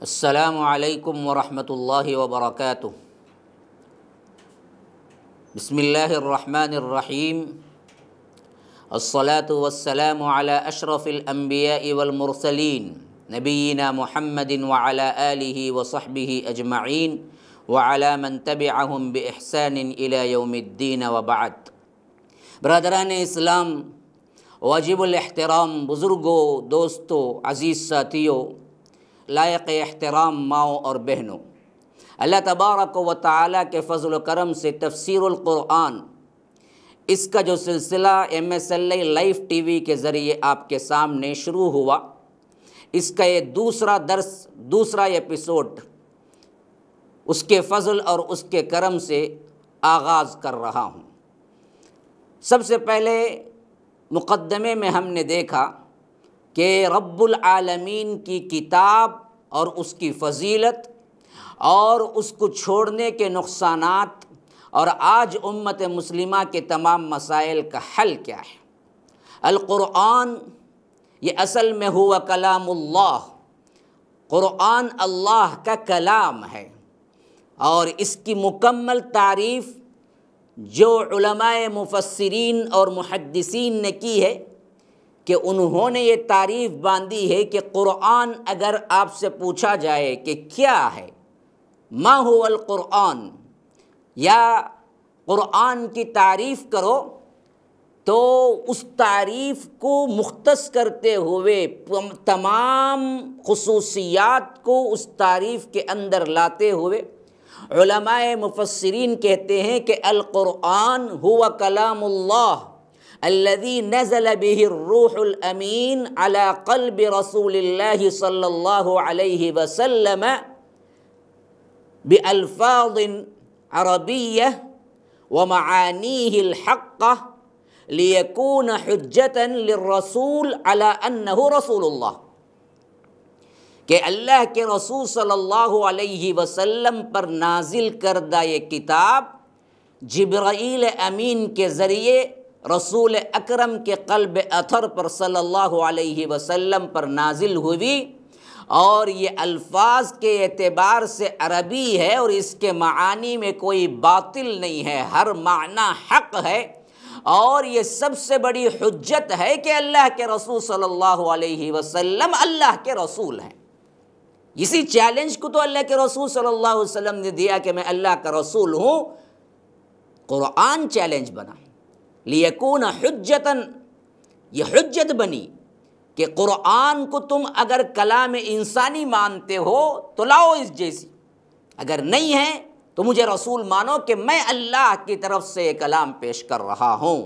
السلام علیکم ورحمۃ اللہ وبرکاتہ۔ بسم اللہ الرحمن الرحیم، الصلاة والسلام علی اشرف الانبیاء والمرسلین نبینا محمد وعلی آلہ وصحبہ اجمعین وعلی من تبعہم بإحسان الی یوم الدین وبعد۔ برادران اسلام، واجب الاحترام بزرگوں، دوستوں، عزیز ساتھیوں، لائق احترام ماؤں اور بہنوں، اللہ تبارک و تعالیٰ کے فضل و کرم سے تفسیر القرآن اس کا جو سلسلہ MSLI لائف ٹی وی کے ذریعے آپ کے سامنے شروع ہوا، اس کا یہ دوسرا درس، دوسرا ایپیسوڈ اس کے فضل اور اس کے کرم سے آغاز کر رہا ہوں۔ سب سے پہلے مقدمے میں ہم نے دیکھا کہ رب العالمین کی کتاب اور اس کی فضیلت اور اس کو چھوڑنے کے نقصانات، اور آج امت مسلمہ کے تمام مسائل کا حل کیا ہے۔ القرآن یہ اصل میں ہوا کلام اللہ، قرآن اللہ کا کلام ہے، اور اس کی مکمل تعریف جو علماء مفسرین اور محدثین نے کی ہے کہ انہوں نے یہ تعریف باندھی ہے کہ قرآن اگر آپ سے پوچھا جائے کہ کیا ہے، ما هو القرآن، یا قرآن کی تعریف کرو، تو اس تعریف کو مختص کرتے ہوئے تمام خصوصیات کو اس تعریف کے اندر لاتے ہوئے علماء مفسرین کہتے ہیں کہ القرآن هو کلام اللہ الذي نزل به الروح الامین على قلب رسول اللہ صلی اللہ علیہ وسلم بألفاظ عربیہ ومعانیہ الحقہ لیکون حجتا للرسول على انہ رسول اللہ، کہ اللہ کے رسول صلی اللہ علیہ وسلم پر نازل کردہ یہ کتاب جبرائیل امین کے ذریعے رسول اکرم کے قلب اطہر پر صلی اللہ علیہ وسلم پر نازل ہوئی، اور یہ الفاظ کے اعتبار سے عربی ہے اور اس کے معانی میں کوئی باطل نہیں ہے، ہر معنی حق ہے، اور یہ سب سے بڑی حجت ہے کہ اللہ کے رسول صلی اللہ علیہ وسلم اللہ کے رسول ہیں۔ اسی چیلنج کو تو اللہ کے رسول صلی اللہ علیہ وسلم نے دیا کہ میں اللہ کا رسول ہوں، قرآن چیلنج بنا، لیکون حجتاً، یہ حجت بنی کہ قرآن کو تم اگر کلام انسانی مانتے ہو تو لاؤ اس جیسی، اگر نہیں ہے تو مجھے رسول مانو کہ میں اللہ کی طرف سے یہ کلام پیش کر رہا ہوں۔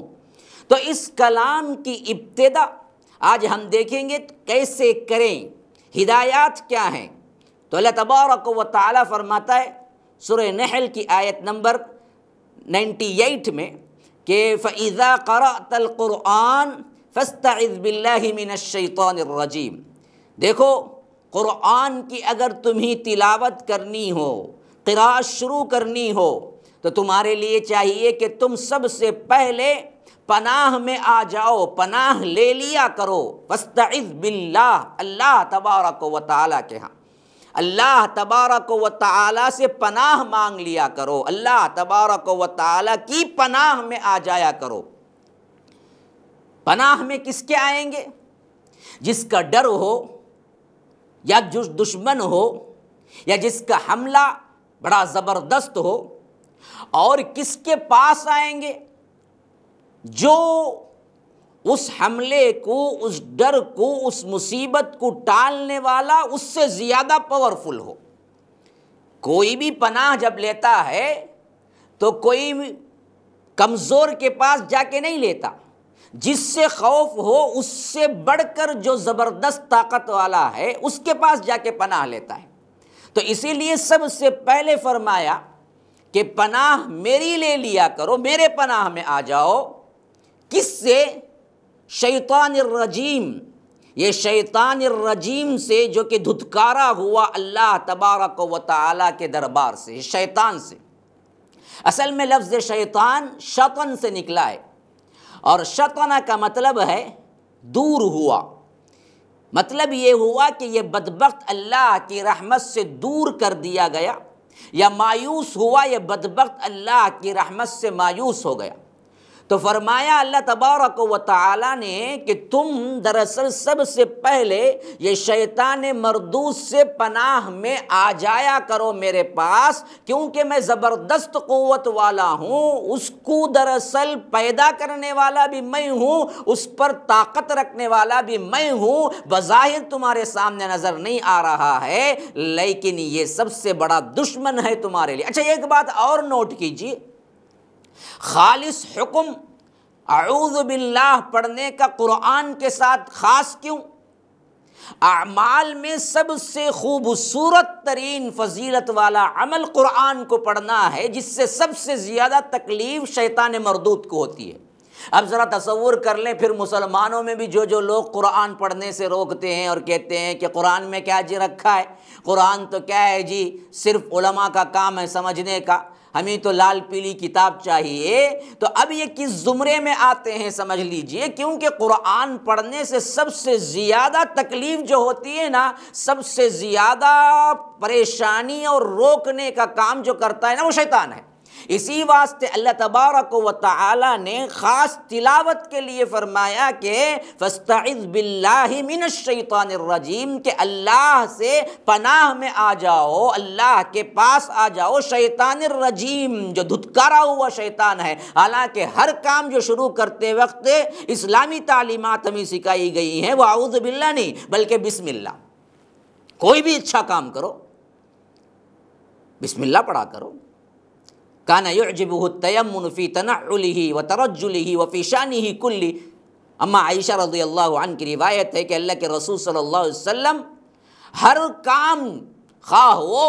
تو اس کلام کی ابتدا آج ہم دیکھیں گے کیسے کریں، ہدایات کیا ہیں۔ تو اللہ تبارک و تعالیٰ فرماتا ہے سورہ نحل کی آیت نمبر 98 میں کہ فَإِذَا قَرَأْتَ الْقُرْآنَ فَاسْتَعِذْ بِاللَّهِ مِنَ الشَّيْطَانِ الرَّجِيمِ، دیکھو قرآن کی اگر تمہیں تلاوت کرنی ہو، قراءت شروع کرنی ہو، تو تمہارے لیے چاہیے کہ تم سب سے پہلے پناہ میں آ جاؤ، پناہ لے لیا کرو، فَاسْتَعِذْ بِاللَّهِ، اللہ تبارک و تعالیٰ کے ہاں، اللہ تبارک و تعالیٰ سے پناہ مانگ لیا کرو، اللہ تبارک و تعالیٰ کی پناہ میں آ جایا کرو۔ پناہ میں کس کے آئیں گے؟ جس کا ڈر ہو، یا جو دشمن ہو، یا جس کا حملہ بڑا زبردست ہو، اور کس کے پاس آئیں گے؟ جو اس حملے کو، اس ڈر کو، اس مصیبت کو ٹالنے والا اس سے زیادہ پاورفل ہو۔ کوئی بھی پناہ جب لیتا ہے تو کوئی کمزور کے پاس جا کے نہیں لیتا، جس سے خوف ہو اس سے بڑھ کر جو زبردست طاقت والا ہے اس کے پاس جا کے پناہ لیتا ہے۔ تو اسی لیے سب سے پہلے فرمایا کہ پناہ میری لے لیا کرو، میرے پناہ میں آ جاؤ۔ کس سے؟ شیطان الرجیم، یہ شیطان الرجیم سے جو کہ دھتکارا ہوا اللہ تبارک و تعالیٰ کے دربار سے، شیطان سے۔ اصل میں لفظ شیطان شطن سے نکلا ہے، اور شطن کا مطلب ہے دور ہوا، مطلب یہ ہوا کہ یہ بدبخت اللہ کی رحمت سے دور کر دیا گیا، یا مایوس ہوا یہ بدبخت اللہ کی رحمت سے مایوس ہو گیا۔ تو فرمایا اللہ تبارک و تعالی نے کہ تم دراصل سب سے پہلے یہ شیطان مردود سے پناہ میں آ جایا کرو میرے پاس، کیونکہ میں زبردست قوت والا ہوں، اس کو دراصل پیدا کرنے والا بھی میں ہوں، اس پر طاقت رکھنے والا بھی میں ہوں۔ بظاہر تمہارے سامنے نظر نہیں آ رہا ہے، لیکن یہ سب سے بڑا دشمن ہے تمہارے لیے۔ اچھا ایک بات اور نوٹ کیجیے، خالص حکم اعوذ باللہ پڑھنے کا قرآن کے ساتھ خاص کیوں؟ اعمال میں سب سے خوبصورت ترین فضیلت والا عمل قرآن کو پڑھنا ہے، جس سے سب سے زیادہ تکلیف شیطان مردود کو ہوتی ہے۔ اب ذرا تصور کر لیں، پھر مسلمانوں میں بھی جو لوگ قرآن پڑھنے سے روکتے ہیں اور کہتے ہیں کہ قرآن میں کیا جی رکھا ہے، قرآن تو کیا ہے جی، صرف علماء کا کام ہے سمجھنے کا، ہمیں تو لال پیلی کتاب چاہیے۔ تو اب یہ کس زمرے میں آتے ہیں سمجھ لیجئے، کیونکہ قرآن پڑھنے سے سب سے زیادہ تکلیف جو ہوتی ہے نا، سب سے زیادہ پریشانی اور روکنے کا کام جو کرتا ہے نا، وہ شیطان ہے۔ اسی واسطے اللہ تبارک و تعالی نے خاص تلاوت کے لیے فرمایا کہ فاستعذ باللہ من الشیطان الرجیم، کہ اللہ سے پناہ میں آ جاؤ، اللہ کے پاس آ جاؤ شیطان الرجیم، جو دھتکارا ہوا شیطان ہے۔ حالانکہ ہر کام جو شروع کرتے وقت اسلامی تعلیمات ہمیں سکھائی گئی ہیں وہ اعوذ باللہ نہیں بلکہ بسم اللہ۔ کوئی بھی اچھا کام کرو بسم اللہ پڑھا کرو۔ کان یعجبہ التیمن فی تنعلہ وترجلہ وفی شانہ کلہ۔ اما عائشہ رضی اللہ عنہ کی روایت ہے کہ اللہ کے رسول صلی اللہ علیہ وسلم ہر کام، خواہ وہ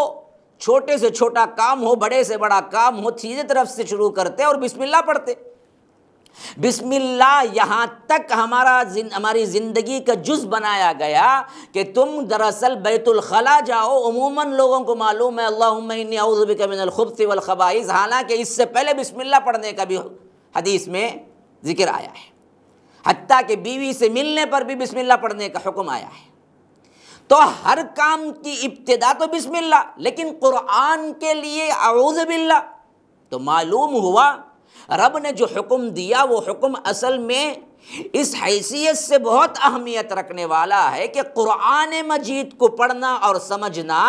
چھوٹے سے چھوٹا کام ہو، بڑے سے بڑا کام ہو، سیدھے طرف سے شروع کرتے اور بسم اللہ پڑھتے۔ بسم اللہ یہاں تک ہماری زندگی کا جز بنایا گیا کہ تم دراصل بیت الخلاء جاؤ، عموماً لوگوں کو معلوم ہے اللہم انی اعوذ بک من الخبث والخبائث، حالانکہ اس سے پہلے بسم اللہ پڑھنے کا بھی حدیث میں ذکر آیا ہے، حتیٰ کہ بیوی سے ملنے پر بھی بسم اللہ پڑھنے کا حکم آیا ہے۔ تو ہر کام کی ابتدا تو بسم اللہ، لیکن قرآن کے لیے اعوذ باللہ۔ تو معلوم ہوا رب نے جو حکم دیا وہ حکم اصل میں اس حیثیت سے بہت اہمیت رکھنے والا ہے کہ قرآن مجید کو پڑھنا اور سمجھنا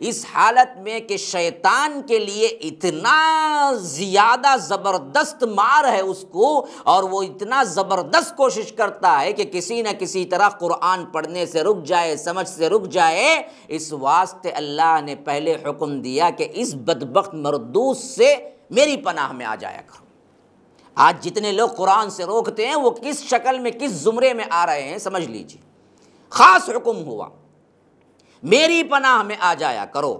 اس حالت میں کہ شیطان کے لیے اتنا زیادہ زبردست مار ہے اس کو، اور وہ اتنا زبردست کوشش کرتا ہے کہ کسی نہ کسی طرح قرآن پڑھنے سے رک جائے، سمجھ سے رک جائے۔ اس واسطے اللہ نے پہلے حکم دیا کہ اس بدبخت مردود سے میری پناہ میں آ جایا کرو۔ آج جتنے لوگ قرآن سے روکتے ہیں وہ کس شکل میں، کس زمرے میں آ رہے ہیں سمجھ لیجیے۔ خاص حکم ہوا میری پناہ میں آ جایا کرو،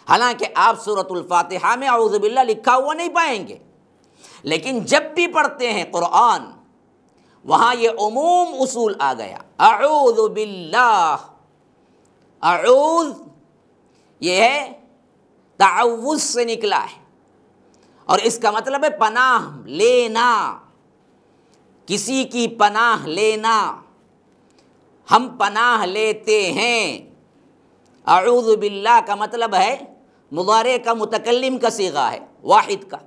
حالانکہ آپ سورۃ الفاتحہ میں اعوذ باللہ لکھا ہوا نہیں پائیں گے، لیکن جب بھی پڑھتے ہیں قرآن وہاں یہ عموم اصول آ گیا، اعوذ باللہ۔ اعوذ یہ ہے تعوذ سے نکلا ہے، اور اس کا مطلب ہے پناہ لینا، کسی کی پناہ لینا۔ ہم پناہ لیتے ہیں۔ اعوذ باللہ کا مطلب ہے مضارع کا متکلم کا صیغہ ہے، واحد کا۔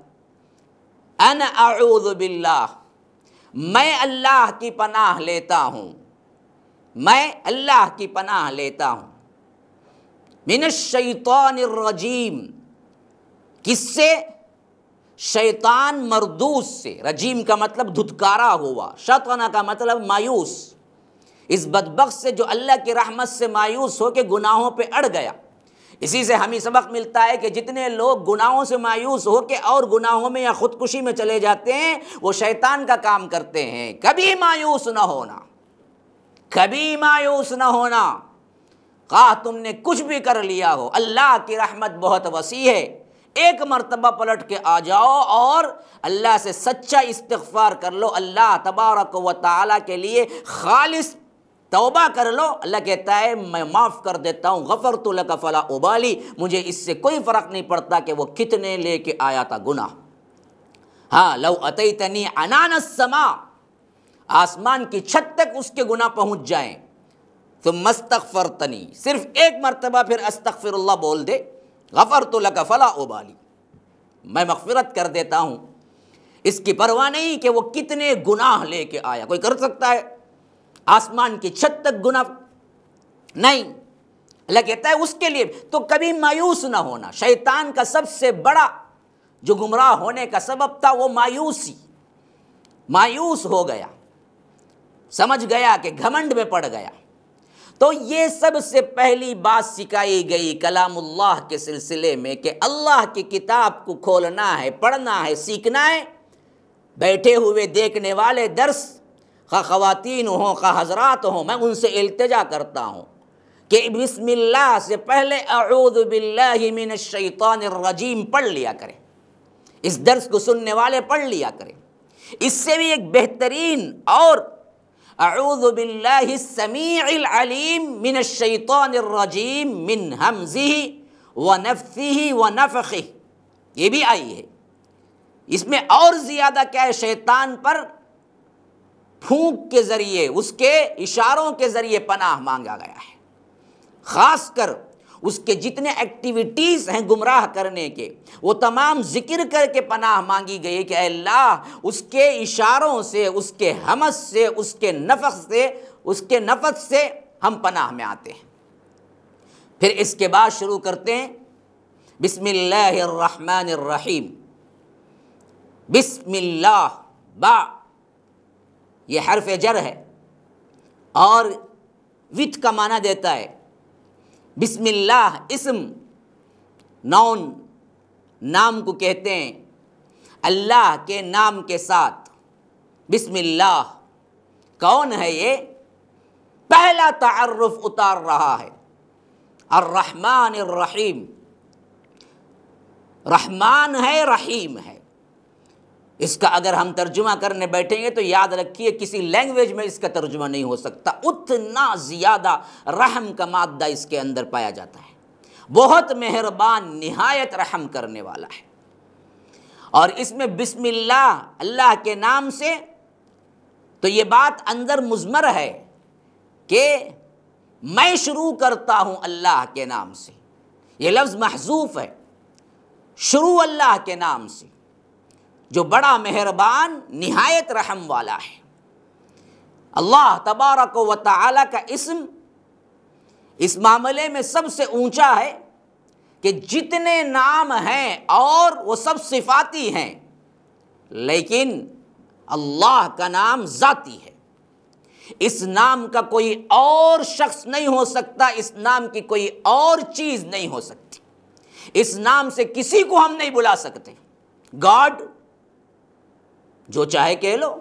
انا اعوذ باللہ، میں اللہ کی پناہ لیتا ہوں، میں اللہ کی پناہ لیتا ہوں۔ من الشیطان الرجیم، کس سے؟ شیطان مردود سے۔ رجیم کا مطلب دھتکارا ہوا، شطنہ کا مطلب مایوس، اس بدبخت سے جو اللہ کی رحمت سے مایوس ہو کے گناہوں پہ اڑ گیا۔ اسی سے ہمیں سبق ملتا ہے کہ جتنے لوگ گناہوں سے مایوس ہو کے اور گناہوں میں یا خودکشی میں چلے جاتے ہیں وہ شیطان کا کام کرتے ہیں۔ کبھی مایوس نہ ہونا، کبھی مایوس نہ ہونا، خواہ تم نے کچھ بھی کر لیا ہو، اللہ کی رحمت بہت وسیع ہے۔ ایک مرتبہ پلٹ کے آ جاؤ اور اللہ سے سچا استغفار کر لو، اللہ تبارک و تعالیٰ کے لیے خالص توبہ کر لو۔ اللہ کہتا ہے میں معاف کر دیتا ہوں، غفرت لک فلا ابالی، مجھے اس سے کوئی فرق نہیں پڑتا کہ وہ کتنے لے کے آیا تھا گناہ۔ ہاں لو اتیتنی عنان السماء، آسمان کی چھت تک اس کے گناہ پہنچ جائیں، ثم استغفرتنی، صرف ایک مرتبہ پھر استغفر اللہ بول دے، غفرت لک فلا ابالی، میں مغفرت کر دیتا ہوں، اس کی پرواہ نہیں کہ وہ کتنے گناہ لے کے آیا۔ کوئی کر سکتا ہے آسمان کی چھت تک گناہ؟ نہیں، اللہ کہتا ہے اس کے لیے تو کبھی مایوس نہ ہونا۔ شیطان کا سب سے بڑا جو گمراہ ہونے کا سبب تھا وہ مایوسی، مایوس ہو گیا، سمجھ گیا کہ گھمنڈ میں پڑ گیا۔ تو یہ سب سے پہلی بات سکھائی گئی کلام اللہ کے سلسلے میں کہ اللہ کی کتاب کو کھولنا ہے، پڑھنا ہے، سیکھنا ہے۔ بیٹھے ہوئے دیکھنے والے درس، خواہ خواتین ہوں خواہ حضرات ہوں، میں ان سے التجا کرتا ہوں کہ بسم اللہ سے پہلے اعوذ باللہ من الشیطان الرجیم پڑھ لیا کریں۔ اس درس کو سننے والے پڑھ لیا کریں۔ اس سے بھی ایک بہترین اور اعوذ باللہ السمیع العلیم من الشیطان الرجیم من ہمزہ ونفثہ ونفخہ، یہ بھی آئی ہے۔ اس میں اور زیادہ کیا ہے، شیطان پر پھونک کے ذریعے، اس کے اشاروں کے ذریعے پناہ مانگا گیا ہے۔ خاص کر اس کے جتنے ایکٹیویٹیز ہیں گمراہ کرنے کے، وہ تمام ذکر کر کے پناہ مانگی گئی کہ اے اللہ اس کے اشاروں سے، اس کے ہمس سے، اس کے نفث سے ہم پناہ میں آتے ہیں۔ پھر اس کے بعد شروع کرتے ہیں بسم اللہ الرحمن الرحیم۔ بسم اللہ، با یہ حرف جر ہے اور وتھ کا معنی دیتا ہے۔ بسم اللہ اسم، نون، نام کو کہتے ہیں، اللہ کے نام کے ساتھ بسم اللہ۔ کون ہے یہ؟ پہلا تعارف اتار رہا ہے، الرحمن الرحیم۔ رحمان ہے، رحیم ہے۔ اس کا اگر ہم ترجمہ کرنے بیٹھیں گے تو یاد رکھیے کسی لینگویج میں اس کا ترجمہ نہیں ہو سکتا، اتنا زیادہ رحم کا مادہ اس کے اندر پایا جاتا ہے۔ بہت مہربان، نہایت رحم کرنے والا ہے۔ اور اس میں بسم اللہ، اللہ کے نام سے، تو یہ بات اندر مضمر ہے کہ میں شروع کرتا ہوں اللہ کے نام سے۔ یہ لفظ محذوف ہے، شروع اللہ کے نام سے جو بڑا مہربان، نہایت رحم والا ہے۔ اللہ تبارک و تعالی کا اسم اس معاملے میں سب سے اونچا ہے کہ جتنے نام ہیں اور وہ سب صفاتی ہیں، لیکن اللہ کا نام ذاتی ہے۔ اس نام کا کوئی اور شخص نہیں ہو سکتا، اس نام کی کوئی اور چیز نہیں ہو سکتی، اس نام سے کسی کو ہم نہیں بلا سکتے۔ گاڈ جو چاہے کہہ لو،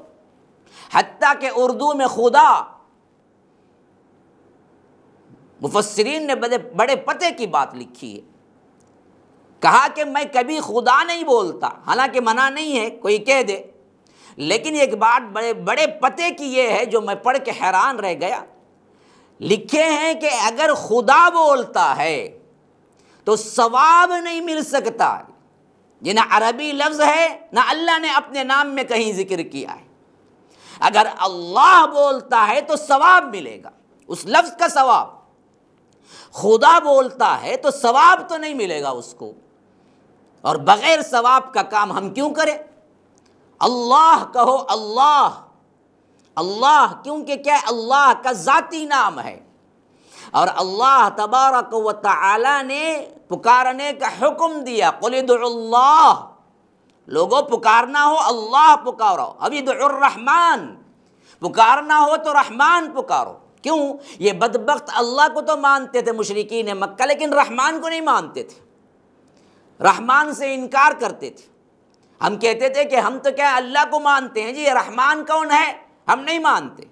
حتیٰ کہ اردو میں خدا، مفسرین نے بڑے پتے کی بات لکھی ہے، کہا کہ میں کبھی خدا نہیں بولتا، حالانکہ منع نہیں ہے کوئی کہہ دے، لیکن ایک بات بڑے پتے کی یہ ہے جو میں پڑھ کے حیران رہ گیا۔ لکھے ہیں کہ اگر خدا بولتا ہے تو ثواب نہیں مل سکتا، یہ نہ عربی لفظ ہے نہ اللہ نے اپنے نام میں کہیں ذکر کیا ہے۔ اگر اللہ بولتا ہے تو ثواب ملے گا، اس لفظ کا ثواب۔ خدا بولتا ہے تو ثواب تو نہیں ملے گا اس کو، اور بغیر ثواب کا کام ہم کیوں کریں؟ اللہ کہو، اللہ، اللہ، کیونکہ کیا ہے؟ اللہ کا ذاتی نام ہے، اور اللہ تبارک و تعالی نے پکارنے کا حکم دیا، قل ادعوا اللہ، لوگوں پکارنا ہو اللہ پکارو، اب ادعوا الرحمن، پکارنا ہو تو رحمان پکارو۔ کیوں؟ یہ بدبخت اللہ کو تو مانتے تھے مشرکین مکہ، لیکن رحمان کو نہیں مانتے تھے، رحمان سے انکار کرتے تھے۔ ہم کہتے تھے کہ ہم تو کیا اللہ کو مانتے ہیں جی، یہ رحمان کون ہے ہم نہیں مانتے۔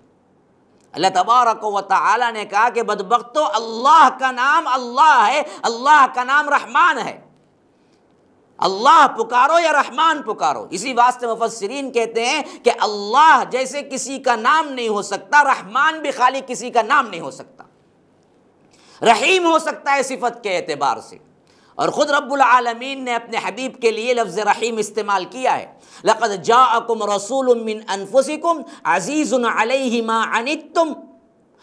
اللہ تبارک و تعالی نے کہا کہ بدبختو، اللہ کا نام اللہ ہے، اللہ کا نام رحمان ہے، اللہ پکارو یا رحمان پکارو۔ اسی واسطے مفسرین کہتے ہیں کہ اللہ جیسے کسی کا نام نہیں ہو سکتا، رحمان بھی خالی کسی کا نام نہیں ہو سکتا، رحیم ہو سکتا ہے صفت کے اعتبار سے۔ اور خود رب العالمین نے اپنے حبیب کے لیے لفظ رحیم استعمال کیا ہے، لَقَدْ جَاءَكُمْ رَسُولٌ مِّنْ أَنفُسِكُمْ عَزِيزٌ عَلَيْهِ مَا عَنِتُّمْ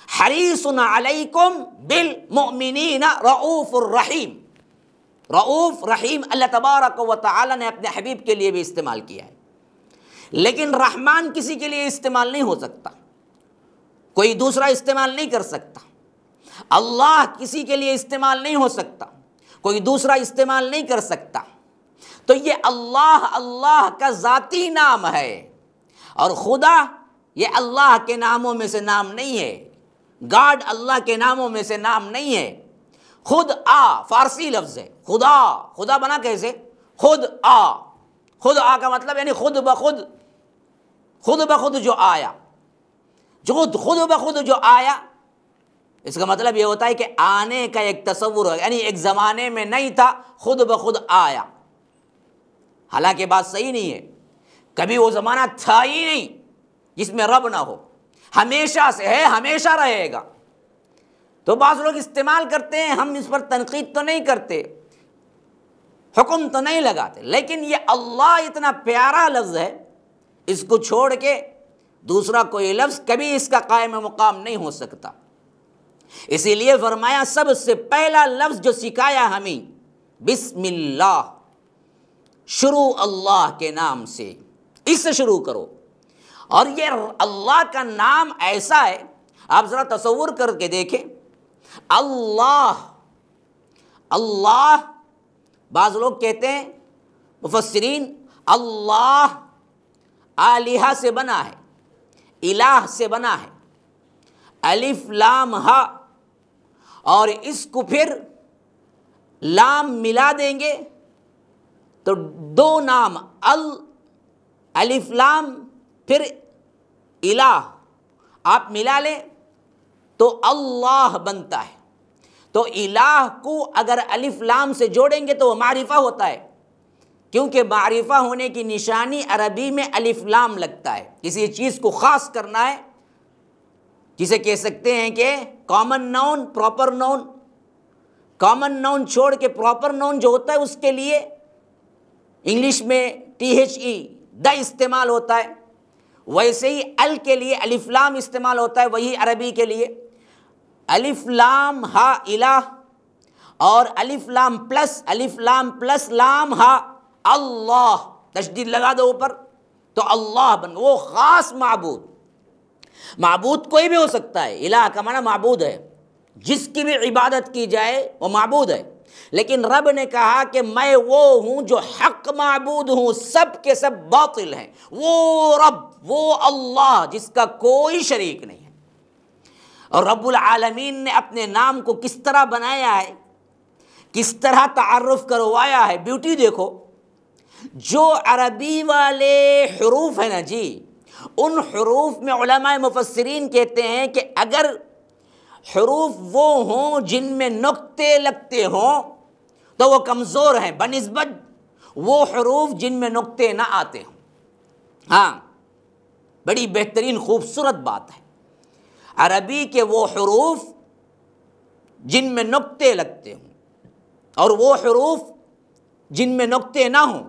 حریص علیکم بالمؤمنین رؤوف الرحیم۔ رؤوف رحیم اللہ تبارک و تعالی نے اپنے حبیب کے لیے بھی استعمال کیا ہے، لیکن رحمان کسی کے لیے استعمال نہیں ہو سکتا، کوئی دوسرا استعمال نہیں کر سکتا۔ اللہ کسی کے لیے استعمال نہیں ہو سکتا، کوئی دوسرا استعمال نہیں کر سکتا۔ تو یہ اللہ کا ذاتی نام ہے، اور خدا یہ اللہ کے ناموں میں سے نام نہیں ہے، گاڈ اللہ کے ناموں میں سے نام نہیں ہے۔ خود آ فارسی لفظ ہے، خدا بنا کیسے؟ خود آ کا مطلب یعنی خود بخود جو آیا، خود بخود جو آیا، اس کا مطلب یہ ہوتا ہے کہ آنے کا ایک تصور ہے، یعنی ایک زمانے میں نہیں تھا، خود بخود آیا۔ حالانکہ بات صحیح نہیں ہے، کبھی وہ زمانہ تھا ہی نہیں جس میں رب نہ ہو، ہمیشہ سے ہے، ہمیشہ رہے گا۔ تو بعض لوگ استعمال کرتے ہیں، ہم اس پر تنقید تو نہیں کرتے، حکم تو نہیں لگاتے، لیکن یہ اللہ اتنا پیارا لفظ ہے، اس کو چھوڑ کے دوسرا کوئی لفظ کبھی اس کا قائم مقام نہیں ہو سکتا۔ اسی لیے فرمایا سب سے پہلا لفظ جو سکھایا ہمیں، بسم اللہ، شروع اللہ کے نام سے، اس سے شروع کرو۔ اور یہ اللہ کا نام ایسا ہے، آپ ذرا تصور کر کے دیکھیں، اللہ بعض لوگ کہتے ہیں مفسرین، اللہ آلہہ سے بنا ہے، الہ سے بنا ہے، الف لام ہا، اور اس کو پھر لام ملا دیں گے تو دو نام الف لام پھر الہ آپ ملا لیں تو اللہ بنتا ہے۔ تو الہ کو اگر الف لام سے جوڑیں گے تو وہ معرفہ ہوتا ہے، کیونکہ معرفہ ہونے کی نشانی عربی میں الف لام لگتا ہے، کسی چیز کو خاص کرنا ہے، جسے کہہ سکتے ہیں کہ common noun, proper noun. Common noun چھوڑ کے پراپر ناؤن جو ہوتا ہے اس کے لیے انگلش میں THE دا استعمال ہوتا ہے، ویسے ہی ال کے لیے الف لام استعمال ہوتا ہے، وہی عربی کے لیے الف لام ہا الہ، اور الف لام پلس لام ہا اللہ، تشدید لگا دو اوپر تو اللہ بن، وہ خاص معبود کوئی بھی ہو سکتا ہے، الہ کا معنی معبود ہے، جس کی بھی عبادت کی جائے وہ معبود ہے، لیکن رب نے کہا کہ میں وہ ہوں جو حق معبود ہوں، سب کے سب باطل ہیں، وہ رب، وہ اللہ جس کا کوئی شریک نہیں ہے۔ اور رب العالمین نے اپنے نام کو کس طرح بنایا ہے، کس طرح تعارف کروایا ہے، بیوٹی دیکھو۔ جو عربی والے حروف ہیں نا جی، ان حروف میں علماء مفسرین کہتے ہیں کہ اگر حروف وہ ہوں جن میں نقطے لگتے ہوں تو وہ کمزور ہیں بنسبت وہ حروف جن میں نقطے نہ آتے ہوں۔ ہاں، بڑی بہترین خوبصورت بات ہے، عربی کے وہ حروف جن میں نقطے لگتے ہوں اور وہ حروف جن میں نقطے نہ ہوں،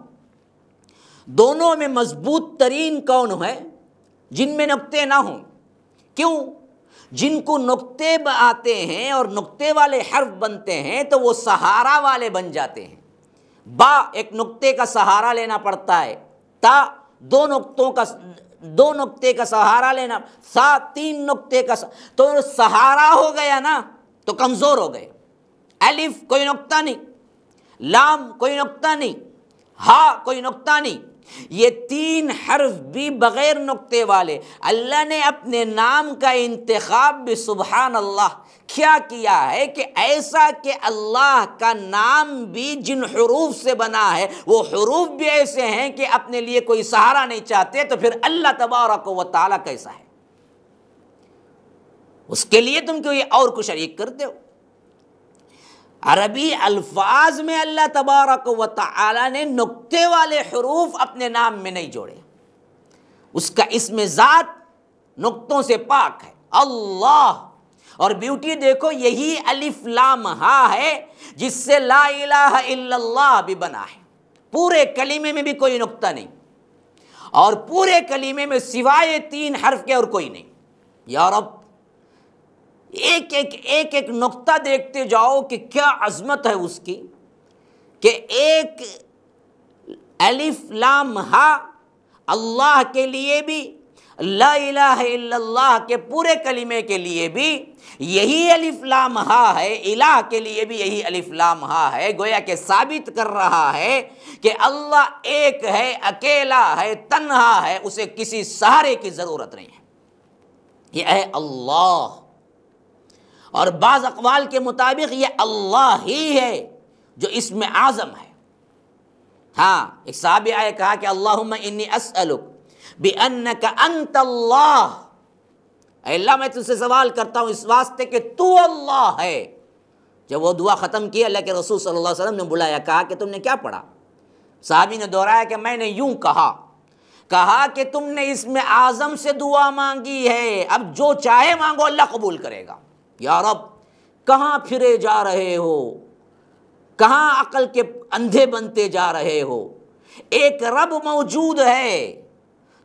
دونوں میں مضبوط ترین کون ہے؟ جن میں نقطے نہ ہوں۔ کیوں؟ جن کو نقطے آتے ہیں اور نقطے والے حرف بنتے ہیں تو وہ سہارا والے بن جاتے ہیں۔ با ایک نقطے کا سہارا لینا پڑتا ہے، تا دو نقطے کا سہارا لینا، سا تین نقطے کا تو سہارا ہو گیا نا تو کمزور ہو گئے۔ الف کوئی نقطہ نہیں، لام کوئی نقطہ نہیں، ہا کوئی نقطہ نہیں، یہ تین حرف بھی بغیر نقطے والے۔ اللہ نے اپنے نام کا انتخاب بھی سبحان اللہ کیا کیا ہے کہ ایسا کہ اللہ کا نام بھی جن حروف سے بنا ہے وہ حروف بھی ایسے ہیں کہ اپنے لیے کوئی سہارا نہیں چاہتے، تو پھر اللہ تبارک و تعالیٰ کیسا ہے؟ اس کے لیے تم کوئی اور کو شریک کرتے ہو۔ عربی الفاظ میں اللہ تبارک و تعالی نے نقطے والے حروف اپنے نام میں نہیں جوڑے، اس کا اسم ذات نقطوں سے پاک ہے اللہ۔ اور بیوٹی دیکھو، یہی الف لام ہا ہے جس سے لا الہ الا اللہ بھی بنا ہے، پورے کلمے میں بھی کوئی نقطہ نہیں، اور پورے کلمے میں سوائے تین حرف کے اور کوئی نہیں۔ یا رب، ایک ایک نقطہ دیکھتے جاؤ کہ کیا عظمت ہے اس کی، کہ ایک الف لام ہا اللہ کے لیے بھی، لا الہ الا اللہ کے پورے کلمے کے لیے بھی یہی الف لام ہا ہے، الہ کے لیے بھی یہی الف لام ہا ہے، گویا کہ ثابت کر رہا ہے کہ اللہ ایک ہے، اکیلا ہے، تنہا ہے، اسے کسی سہارے کی ضرورت نہیں ہے، یہ ہے اللہ۔ اور بعض اقوال کے مطابق یہ اللہ ہی ہے جو اسم اعظم ہے۔ ہاں، ایک صحابی آئے کہا کہ اللہم انی اسألک بأنک انت اللہ، اے اللہ میں تجھ سے سوال کرتا ہوں اس واسطے کہ تو اللہ ہے۔ جب وہ دعا ختم کی، اللہ کے رسول صلی اللہ علیہ وسلم نے بلایا، کہا کہ تم نے کیا پڑھا؟ صحابی نے دہرایا کہ میں نے یوں کہا کہ تم نے اسم اعظم سے دعا مانگی ہے، اب جو چاہے مانگو اللہ قبول کرے گا۔ یا رب، کہاں پھرے جا رہے ہو، کہاں عقل کے اندھے بنتے جا رہے ہو؟ ایک رب موجود ہے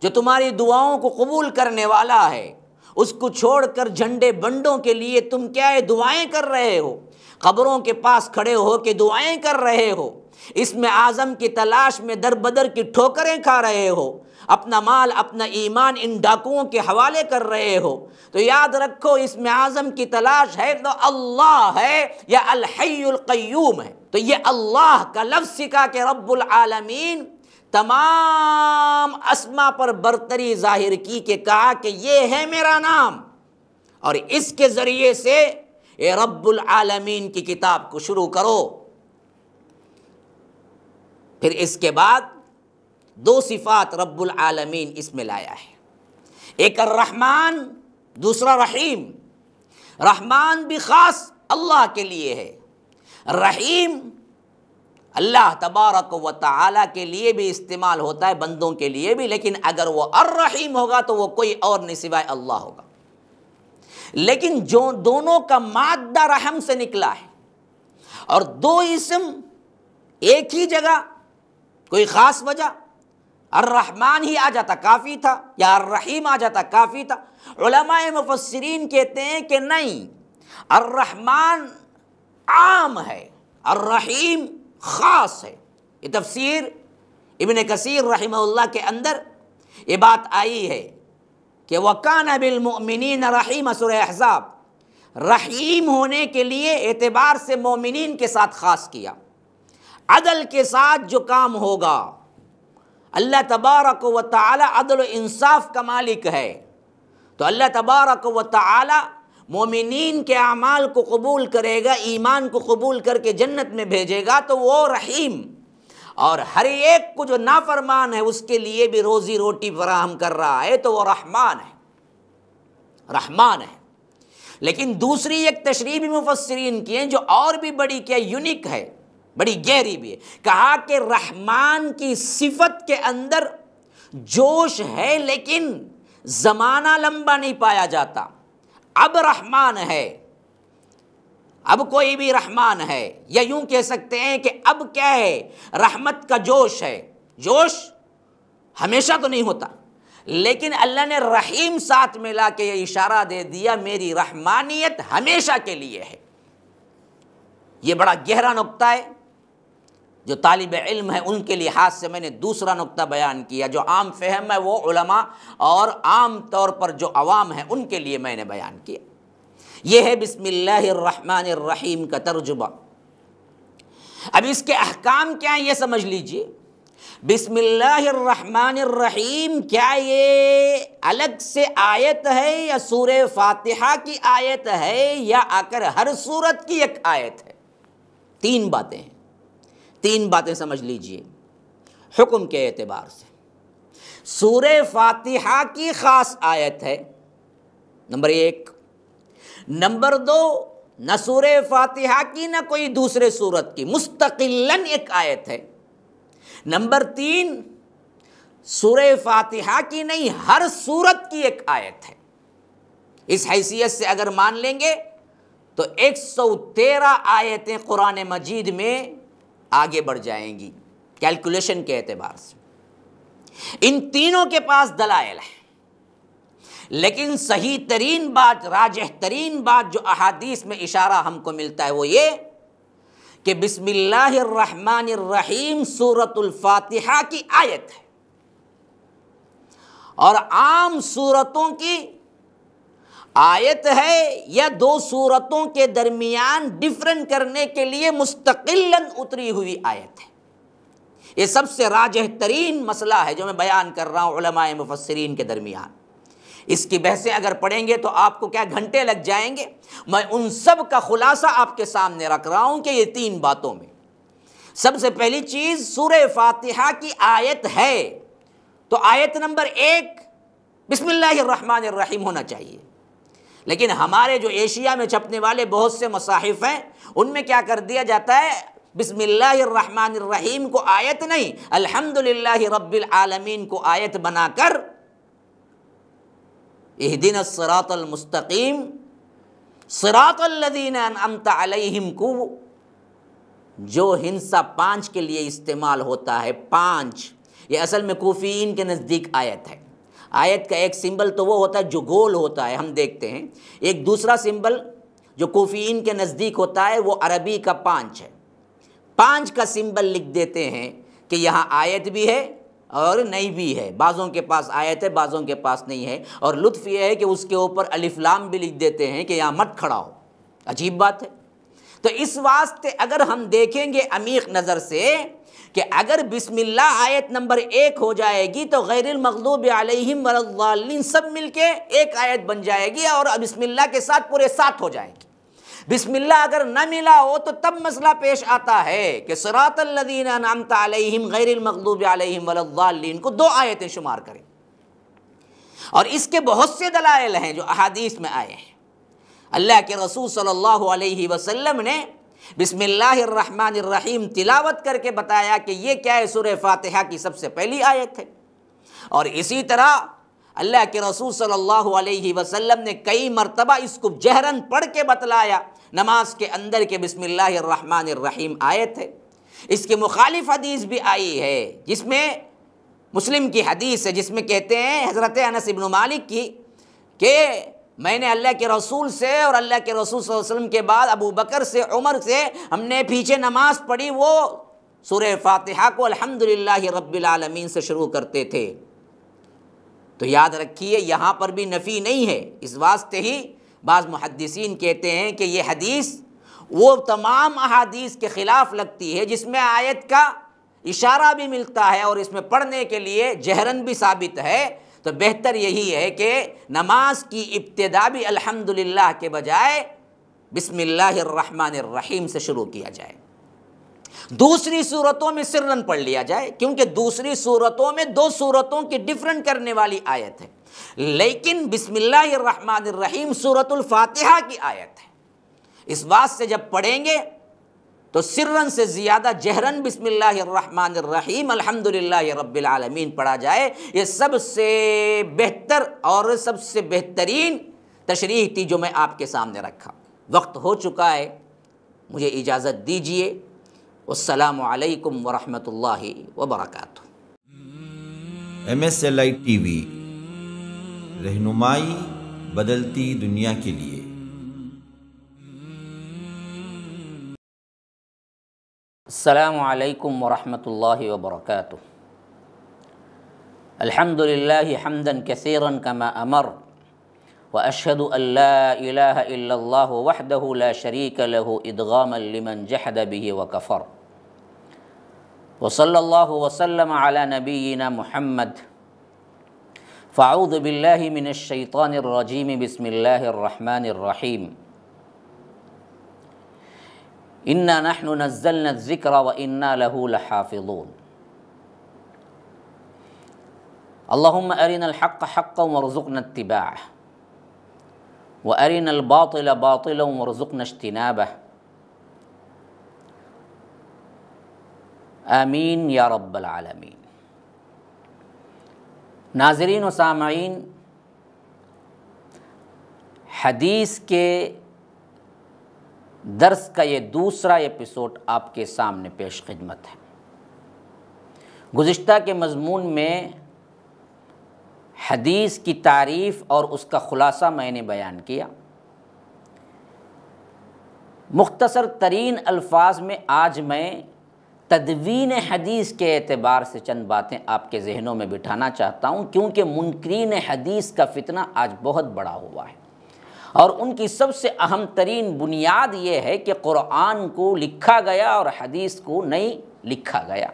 جو تمہاری دعاؤں کو قبول کرنے والا ہے، اس کو چھوڑ کر جھنڈے بنڈوں کے لیے تم کیا ہے دعائیں کر رہے ہو، قبروں کے پاس کھڑے ہو کے دعائیں کر رہے ہو، اسم اعظم کی تلاش میں در بدر کی ٹھوکریں کھا رہے ہو، اپنا مال اپنا ایمان ان ڈاکوؤں کے حوالے کر رہے ہو، تو یاد رکھو اسم اعظم کی تلاش ہے تو اللہ ہے یا الحی القیوم ہے۔ تو یہ اللہ کا لفظ سکھا کہ رب العالمین تمام اسما پر برتری ظاہر کی، کہ کہا کہ یہ ہے میرا نام، اور اس کے ذریعے سے اے رب العالمین کی کتاب کو شروع کرو۔ پھر اس کے بعد دو صفات رب العالمین اس میں لایا ہے، ایک الرحمن، دوسرا رحیم۔ رحمان بھی خاص اللہ کے لیے ہے، رحیم اللہ تبارک و تعالی کے لیے بھی استعمال ہوتا ہے، بندوں کے لیے بھی، لیکن اگر وہ الرحیم ہوگا تو وہ کوئی اور نہیں سوائے اللہ ہوگا۔ لیکن جو دونوں کا مادہ رحم سے نکلا ہے، اور دو اسم ایک ہی جگہ، کوئی خاص وجہ، الرحمن ہی آ جاتا کافی تھا یا الرحیم آ جاتا کافی تھا؟ علماء مفسرین کہتے ہیں کہ نہیں، الرحمن عام ہے، الرحیم خاص ہے۔ یہ تفسیر ابن کثیر رحمہ اللہ کے اندر یہ بات آئی ہے کہ وَكَانَ بِالْمُؤْمِنِينَ رَحِيمًا، سورہ احزاب، رحیم ہونے کے لیے اعتبار سے مومنین کے ساتھ خاص کیا۔ عدل کے ساتھ جو کام ہوگا، اللہ تبارک و تعالی عدل و انصاف کا مالک ہے، تو اللہ تبارک و تعالی مومنین کے اعمال کو قبول کرے گا، ایمان کو قبول کر کے جنت میں بھیجے گا، تو وہ رحیم، اور ہر ایک کو جو نافرمان ہے اس کے لیے بھی روزی روٹی فراہم کر رہا ہے، تو وہ رحمان ہے، رحمان ہے۔ لیکن دوسری ایک تشریح بھی مفسرین کی ہے جو اور بھی بڑی کیا یونیک ہے، بڑی گہری بھی ہے، کہا کہ رحمان کی صفت کے اندر جوش ہے لیکن زمانہ لمبا نہیں پایا جاتا۔ اب رحمان ہے، اب کوئی بھی رحمان ہے، یا یوں کہہ سکتے ہیں کہ اب کیا ہے، رحمت کا جوش ہے، جوش ہمیشہ تو نہیں ہوتا، لیکن اللہ نے رحیم ساتھ ملا کے یہ اشارہ دے دیا میری رحمانیت ہمیشہ کے لیے ہے۔ یہ بڑا گہرا نقطہ ہے، جو طالب علم ہے ان کے لحاظ سے میں نے دوسرا نقطہ بیان کیا، جو عام فہم ہے وہ علماء اور عام طور پر جو عوام ہیں ان کے لیے میں نے بیان کیا۔ یہ ہے بسم اللہ الرحمن الرحیم کا ترجمہ۔ اب اس کے احکام کیا ہیں یہ سمجھ لیجئے۔ بسم اللہ الرحمن الرحیم کیا یہ الگ سے آیت ہے یا سورہ فاتحہ کی آیت ہے یا آ کر ہر سورت کی ایک آیت ہے؟ تین باتیں ہیں، تین باتیں سمجھ لیجئے حکم کے اعتبار سے۔ سورہ فاتحہ کی خاص آیت ہے، نمبر ایک۔ نمبر دو، نہ سورہ فاتحہ کی نہ کوئی دوسرے سورت کی، مستقلاً ایک آیت ہے۔ نمبر تین، سورہ فاتحہ کی نہیں، ہر سورت کی ایک آیت ہے۔ اس حیثیت سے اگر مان لیں گے تو 113 آیتیں قرآن مجید میں آگے بڑھ جائیں گی کیلکولیشن کے اعتبار سے۔ ان تینوں کے پاس دلائل ہیں، لیکن صحیح ترین بات، راجح ترین بات جو احادیث میں اشارہ ہم کو ملتا ہے وہ یہ کہ بسم اللہ الرحمن الرحیم سورۃ الفاتحہ کی آیت ہے، اور عام سورتوں کی آیت ہے یا دو سورتوں کے درمیان ڈفرنٹ کرنے کے لیے مستقلاً اتری ہوئی آیت ہے۔ یہ سب سے راجح ترین مسئلہ ہے جو میں بیان کر رہا ہوں علماء مفسرین کے درمیان۔ اس کی بحثیں اگر پڑھیں گے تو آپ کو کیا گھنٹے لگ جائیں گے، میں ان سب کا خلاصہ آپ کے سامنے رکھ رہا ہوں کہ یہ تین باتوں میں سب سے پہلی چیز سورہ فاتحہ کی آیت ہے تو آیت نمبر 1 بسم اللہ الرحمن الرحیم ہونا چاہیے۔ لیکن ہمارے جو ایشیا میں چھپنے والے بہت سے مصاحف ہیں ان میں کیا کر دیا جاتا ہے، بسم اللہ الرحمن الرحیم کو آیت نہیں، الحمدللہ رب العالمین کو آیت بنا کر اہدنا الصراط المستقیم صراط الذین انعمت علیہم کو جو ہندسہ 5 کے لیے استعمال ہوتا ہے، 5 یہ اصل میں کوفیین کے نزدیک آیت ہے۔ آیت کا ایک سمبل تو وہ ہوتا ہے جو گول ہوتا ہے، ہم دیکھتے ہیں، ایک دوسرا سمبل جو کوفیین کے نزدیک ہوتا ہے وہ عربی کا 5 ہے۔ 5 کا سمبل لکھ دیتے ہیں کہ یہاں آیت بھی ہے اور نہیں بھی ہے، بعضوں کے پاس آیت ہے بعضوں کے پاس نہیں ہے، اور لطف یہ ہے کہ اس کے اوپر الف لام بھی لکھ دیتے ہیں کہ یہاں مت کھڑا ہو، عجیب بات ہے۔ تو اس واسطے اگر ہم دیکھیں گے عمیق نظر سے کہ اگر بسم اللہ آیت نمبر 1 ہو جائے گی تو غیر المغضوب علیہم ولا الضالین سب مل کے ایک آیت بن جائے گی اور بسم اللہ کے ساتھ پورے 7 ہو جائیں گی۔ بسم اللہ اگر نہ ملا ہو تو تب مسئلہ پیش آتا ہے کہ صراط الذین انعمت علیہم غیر المغضوب علیہم ولا الضالین کو 2 آیتیں شمار کریں، اور اس کے بہت سے دلائل ہیں جو احادیث میں آئے ہیں۔ اللہ کے رسول صلی اللہ علیہ وسلم نے بسم اللہ الرحمن الرحیم تلاوت کر کے بتایا کہ یہ کیا ہے، سورہ فاتحہ کی سب سے پہلی آیت ہے، اور اسی طرح اللہ کے رسول صلی اللہ علیہ وسلم نے کئی مرتبہ اس کو جہراً پڑھ کے بتلایا نماز کے اندر کہ بسم اللہ الرحمن الرحیم آیت ہے۔ اس کے مخالف حدیث بھی آئی ہے جس میں مسلم کی حدیث ہے جس میں کہتے ہیں حضرت انس بن مالک کی کہ میں نے اللہ کے رسول سے اور اللہ کے رسول صلی اللہ علیہ وسلم کے بعد ابو بکر سے عمر سے ہم نے پیچھے نماز پڑھی، وہ سورہ فاتحہ کو الحمدللہ رب العالمین سے شروع کرتے تھے۔ تو یاد رکھیے یہاں پر بھی نفی نہیں ہے، اس واسطے ہی بعض محدثین کہتے ہیں کہ یہ حدیث وہ تمام احادیث کے خلاف لگتی ہے جس میں آیت کا اشارہ بھی ملتا ہے اور اس میں پڑھنے کے لیے جہراً بھی ثابت ہے۔ تو بہتر یہی ہے کہ نماز کی ابتدا بھی الحمدللہ کے بجائے بسم اللہ الرحمن الرحیم سے شروع کیا جائے، دوسری صورتوں میں سرن پڑھ لیا جائے، کیونکہ دوسری صورتوں میں 2 صورتوں کی ڈفرنٹ کرنے والی آیت ہے، لیکن بسم اللہ الرحمن الرحیم سورۃ الفاتحہ کی آیت ہے۔ اس بات سے جب پڑھیں گے تو سرن سے زیادہ جہرن بسم اللہ الرحمن الرحیم الحمدللہ رب العالمین پڑھا جائے، یہ سب سے بہتر اور سب سے بہترین تشریح تھی جو میں آپ کے سامنے رکھا۔ وقت ہو چکا ہے، مجھے اجازت دیجیے۔ والسلام علیکم ورحمۃ اللہ وبرکاتہ۔ MSLI TV رہنمائی بدلتی دنیا کے لیے۔ السلام علیکم ورحمۃ اللہ وبرکاتہ۔ الحمد للہ حمدا کثیرا کما امر واشہد ان لا الہ الا اللہ وحدہ لا شریک لہ ادغاما لمن جحد بہ وکفر، وصلی اللہ وسلم علی نبینا محمد۔ فاعوذ باللہ من الشیطان الرجیم، بسم اللہ الرحمن الرحیم۔ انا نحن نزلنا الذکر وانا له لحافظون۔ اللہم ارنا الحق حقا وارزقنا اتباعہ وارنا الباطل باطلا وارزقنا اجتنابہ، آمین یا رب العالمین۔ ناظرین و سامعین، حدیث کے درس کا یہ دوسرا ایپیسوڈ آپ کے سامنے پیش خدمت ہے۔ گزشتہ کے مضمون میں حدیث کی تعریف اور اس کا خلاصہ میں نے بیان کیا۔ مختصر ترین الفاظ میں آج میں تدوین حدیث کے اعتبار سے چند باتیں آپ کے ذہنوں میں بٹھانا چاہتا ہوں، کیونکہ منکرین حدیث کا فتنہ آج بہت بڑا ہوا ہے، اور ان کی سب سے اہم ترین بنیاد یہ ہے کہ قرآن کو لکھا گیا اور حدیث کو نہیں لکھا گیا،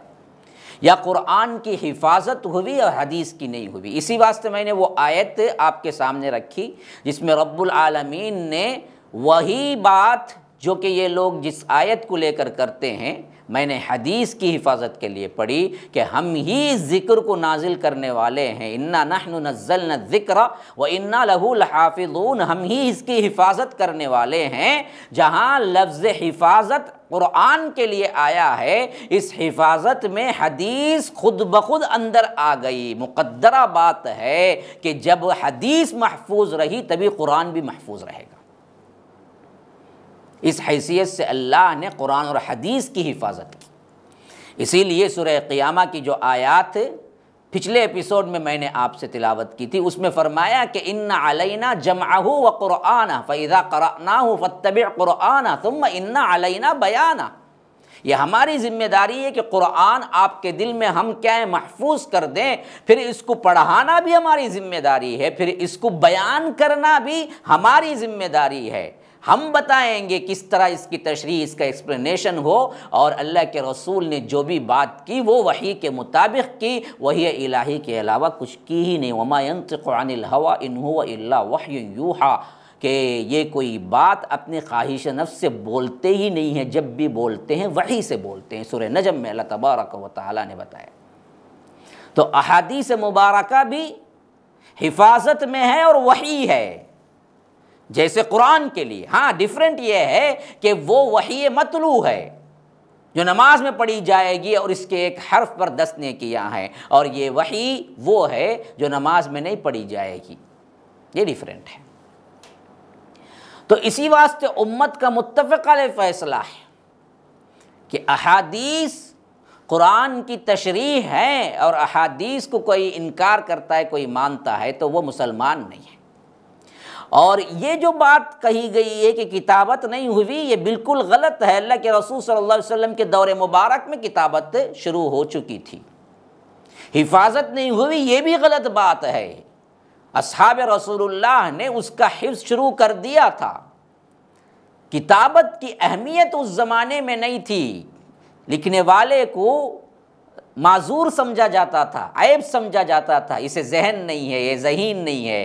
یا قرآن کی حفاظت ہوئی اور حدیث کی نہیں ہوئی۔ اسی واسطے میں نے وہ آیت آپ کے سامنے رکھی جس میں رب العالمین نے وہی بات جو کہ یہ لوگ جس آیت کو لے کر کرتے ہیں، میں نے حدیث کی حفاظت کے لیے پڑھی کہ ہم ہی ذکر کو نازل کرنے والے ہیں، انا نحن نزلنا الذکر وانا لہ لحافظون، ہم ہی اس کی حفاظت کرنے والے ہیں۔ جہاں لفظ حفاظت قرآن کے لیے آیا ہے، اس حفاظت میں حدیث خود بخود اندر آ گئی۔ مقدرہ بات ہے کہ جب حدیث محفوظ رہی تبھی قرآن بھی محفوظ رہے گا۔ اس حیثیت سے اللہ نے قرآن اور حدیث کی حفاظت کی۔ اسی لیے سورہ قیامہ کی جو آیات پچھلے ایپیسوڈ میں نے آپ سے تلاوت کی تھی، اس میں فرمایا کہ ان علینا جمعہ وقرآنہ فاذا قرأناہ فاتبع قرآنہ ثم ان علینا بیانہ۔ یہ ہماری ذمہ داری ہے کہ قرآن آپ کے دل میں ہم کیا ہے محفوظ کر دیں، پھر اس کو پڑھانا بھی ہماری ذمہ داری ہے، پھر اس کو بیان کرنا بھی ہماری ذمہ داری ہے۔ ہم بتائیں گے کس طرح اس کی تشریح، اس کا ایکسپلینیشن ہو، اور اللہ کے رسول نے جو بھی بات کی وہ وحی کے مطابق کی، وحی الہی کے علاوہ کچھ کی ہی نہیں۔ وما ينطق عن الهوى ان هو الا وحی یوحى، کہ یہ کوئی بات اپنے خواہش نفس سے بولتے ہی نہیں ہیں، جب بھی بولتے ہیں وحی سے بولتے ہیں۔ سورہ نجم میں اللہ تبارک و تعالیٰ نے بتایا۔ تو احادیث مبارکہ بھی حفاظت میں ہے اور وحی ہے، جیسے قرآن کے لیے۔ ہاں ڈیفرنٹ یہ ہے کہ وہ وحی متلو ہے جو نماز میں پڑھی جائے گی اور اس کے ایک حرف پر 10 نیکیاں ہیں، اور یہ وحی وہ ہے جو نماز میں نہیں پڑھی جائے گی، یہ ڈیفرنٹ ہے۔ تو اسی واسطے امت کا متفق علیہ فیصلہ ہے کہ احادیث قرآن کی تشریح ہے، اور احادیث کو کوئی انکار کرتا ہے، کوئی مانتا ہے تو وہ مسلمان نہیں ہے۔ اور یہ جو بات کہی گئی ہے کہ کتابت نہیں ہوئی، یہ بالکل غلط ہے۔ اللہ کے رسول صلی اللہ علیہ وسلم کے دور مبارک میں کتابت شروع ہو چکی تھی۔ حفاظت نہیں ہوئی یہ بھی غلط بات ہے، اصحاب رسول اللہ نے اس کا حفظ شروع کر دیا تھا۔ کتابت کی اہمیت اس زمانے میں نہیں تھی، لکھنے والے کو معذور سمجھا جاتا تھا، عیب سمجھا جاتا تھا، اسے ذہن نہیں ہے، یہ ذہین نہیں ہے،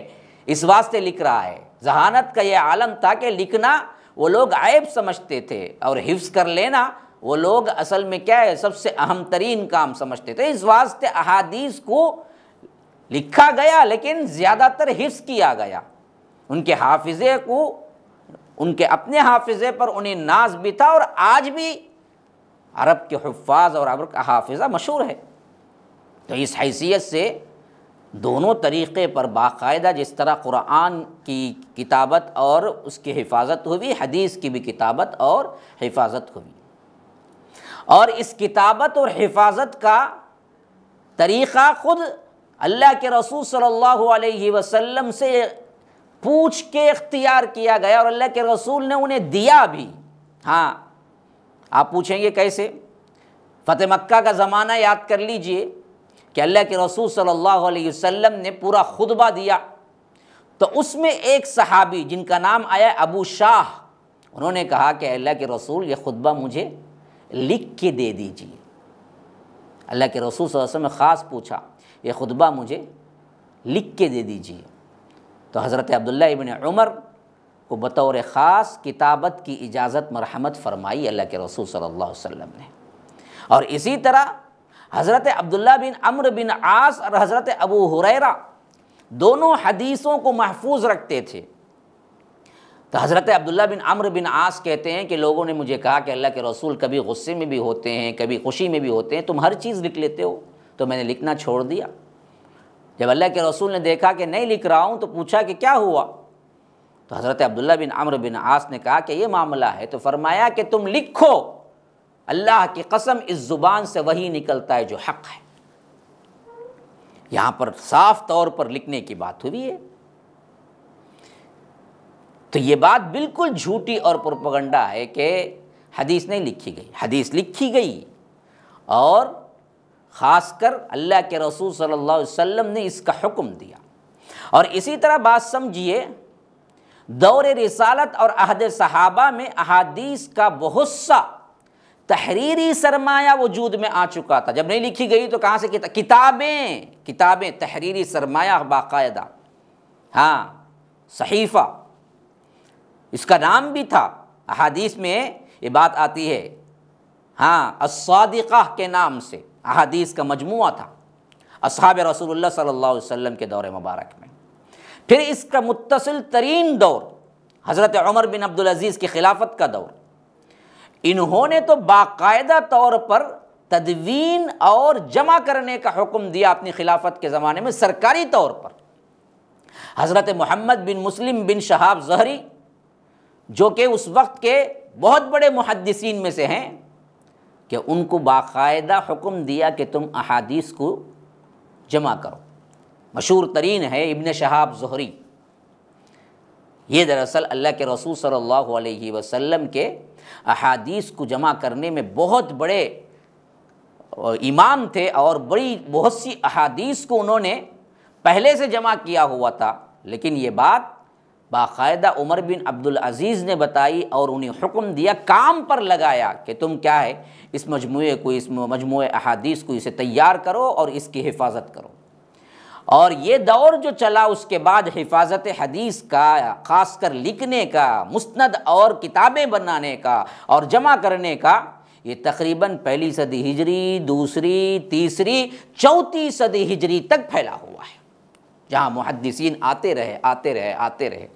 اس واسطے لکھ رہا ہے۔ ذہانت کا یہ عالم تھا کہ لکھنا وہ لوگ عیب سمجھتے تھے، اور حفظ کر لینا وہ لوگ اصل میں کیا ہے سب سے اہم ترین کام سمجھتے تھے۔ اس واسطے احادیث کو لکھا گیا لیکن زیادہ تر حفظ کیا گیا۔ ان کے حافظے کو، ان کے اپنے حافظے پر انہیں ناز بھی تھا، اور آج بھی عرب کے حفاظ اور عرب کا حافظہ مشہور ہے۔ تو اس حیثیت سے دونوں طریقے پر باقاعدہ جس طرح قرآن کی کتابت اور اس کی حفاظت ہوئی، حدیث کی بھی کتابت اور حفاظت ہوئی۔ اور اس کتابت اور حفاظت کا طریقہ خود اللہ کے رسول صلی اللہ علیہ وسلم سے پوچھ کے اختیار کیا گیا، اور اللہ کے رسول نے انہیں دیا بھی۔ ہاں آپ پوچھیں گے کیسے؟ فتح مکہ کا زمانہ یاد کر لیجئے کہ اللہ کے رسول صلی اللہ علیہ وسلم نے پورا خطبہ دیا، تو اس میں ایک صحابی جن کا نام آیا ابو شاہ، انہوں نے کہا کہ اللہ کے رسول یہ خطبہ مجھے لکھ کے دے دیجیے۔ اللہ کے رسول صلی اللہ علیہ وسلم نے خاص پوچھا یہ خطبہ مجھے لکھ کے دے دیجیے، تو حضرت عبداللہ ابن عمر کو بطور خاص کتابت کی اجازت مرحمت فرمائی اللہ کے رسول صلی اللہ علیہ وسلم نے۔ اور اسی طرح حضرت عبداللہ بن عمرو بن عاص اور حضرت ابو ہریرہ دونوں حدیثوں کو محفوظ رکھتے تھے۔ تو حضرت عبداللہ بن عمرو بن عاص کہتے ہیں کہ لوگوں نے مجھے کہا کہ اللہ کے رسول کبھی غصے میں بھی ہوتے ہیں، کبھی خوشی میں بھی ہوتے ہیں، تم ہر چیز لکھ لیتے ہو، تو میں نے لکھنا چھوڑ دیا۔ جب اللہ کے رسول نے دیکھا کہ نہیں لکھ رہا ہوں تو پوچھا کہ کیا ہوا؟ تو حضرت عبداللہ بن عمرو بن عاص نے کہا کہ یہ معاملہ ہے، تو فرمایا کہ تم لکھو، اللہ کی قسم اس زبان سے وہی نکلتا ہے جو حق ہے۔ یہاں پر صاف طور پر لکھنے کی بات ہوئی ہے۔ تو یہ بات بالکل جھوٹی اور پروپیگنڈا ہے کہ حدیث نہیں لکھی گئی، حدیث لکھی گئی، اور خاص کر اللہ کے رسول صلی اللہ علیہ وسلم نے اس کا حکم دیا۔ اور اسی طرح بات سمجھیے، دور رسالت اور عہد صحابہ میں احادیث کا بہت سا تحریری سرمایہ وجود میں آ چکا تھا۔ جب نہیں لکھی گئی تو کہاں سے کتابیں تحریری سرمایہ باقاعدہ، ہاں صحیفہ، اس کا نام بھی تھا، احادیث میں یہ بات آتی ہے، ہاں الصادقہ کے نام سے احادیث کا مجموعہ تھا اصحاب رسول اللہ صلی اللہ علیہ وسلم کے دور مبارک میں۔ پھر اس کا متصل ترین دور حضرت عمر بن عبدالعزیز کی خلافت کا دور، انہوں نے تو باقاعدہ طور پر تدوین اور جمع کرنے کا حکم دیا اپنی خلافت کے زمانے میں سرکاری طور پر۔ حضرت محمد بن مسلم بن شہاب زہری، جو کہ اس وقت کے بہت بڑے محدثین میں سے ہیں، کہ ان کو باقاعدہ حکم دیا کہ تم احادیث کو جمع کرو۔ مشہور ترین ہے ابن شہاب زہری، یہ دراصل اللہ کے رسول صلی اللہ علیہ وسلم کے احادیث کو جمع کرنے میں بہت بڑے امام تھے، اور بہت سی احادیث کو انہوں نے پہلے سے جمع کیا ہوا تھا، لیکن یہ بات باقاعدہ عمر بن عبدالعزیز نے بتائی اور انہیں حکم دیا، کام پر لگایا کہ تم کیا ہے اس مجموعے احادیث کو اسے تیار کرو اور اس کی حفاظت کرو۔ اور یہ دور جو چلا اس کے بعد حفاظت حدیث کا، خاص کر لکھنے کا، مستند اور کتابیں بنانے کا اور جمع کرنے کا، یہ تقریباً پہلی صدی ہجری، دوسری، تیسری، چوتھی صدی ہجری تک پھیلا ہوا ہے، جہاں محدثین آتے رہے۔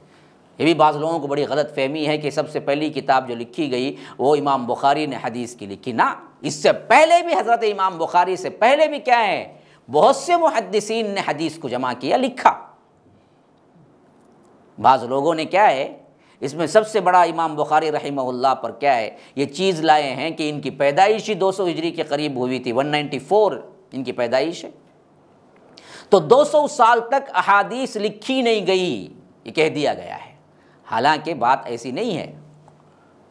یہ بھی بعض لوگوں کو بڑی غلط فہمی ہے کہ سب سے پہلی کتاب جو لکھی گئی وہ امام بخاری نے حدیث کی لکھی، نہ، اس سے پہلے بھی حضرت امام بخاری سے پہلے بھی کیا ہے، بہت سے محدثین نے حدیث کو جمع کیا، لکھا۔ بعض لوگوں نے کیا ہے، اس میں سب سے بڑا امام بخاری رحمہ اللہ پر کیا ہے یہ چیز لائے ہیں کہ ان کی پیدائش ہی 200 ہجری کے قریب ہوئی تھی، 194 ان کی پیدائش ہے، تو 200 سال تک احادیث لکھی نہیں گئی، یہ کہہ دیا گیا ہے۔ حالانکہ بات ایسی نہیں ہے،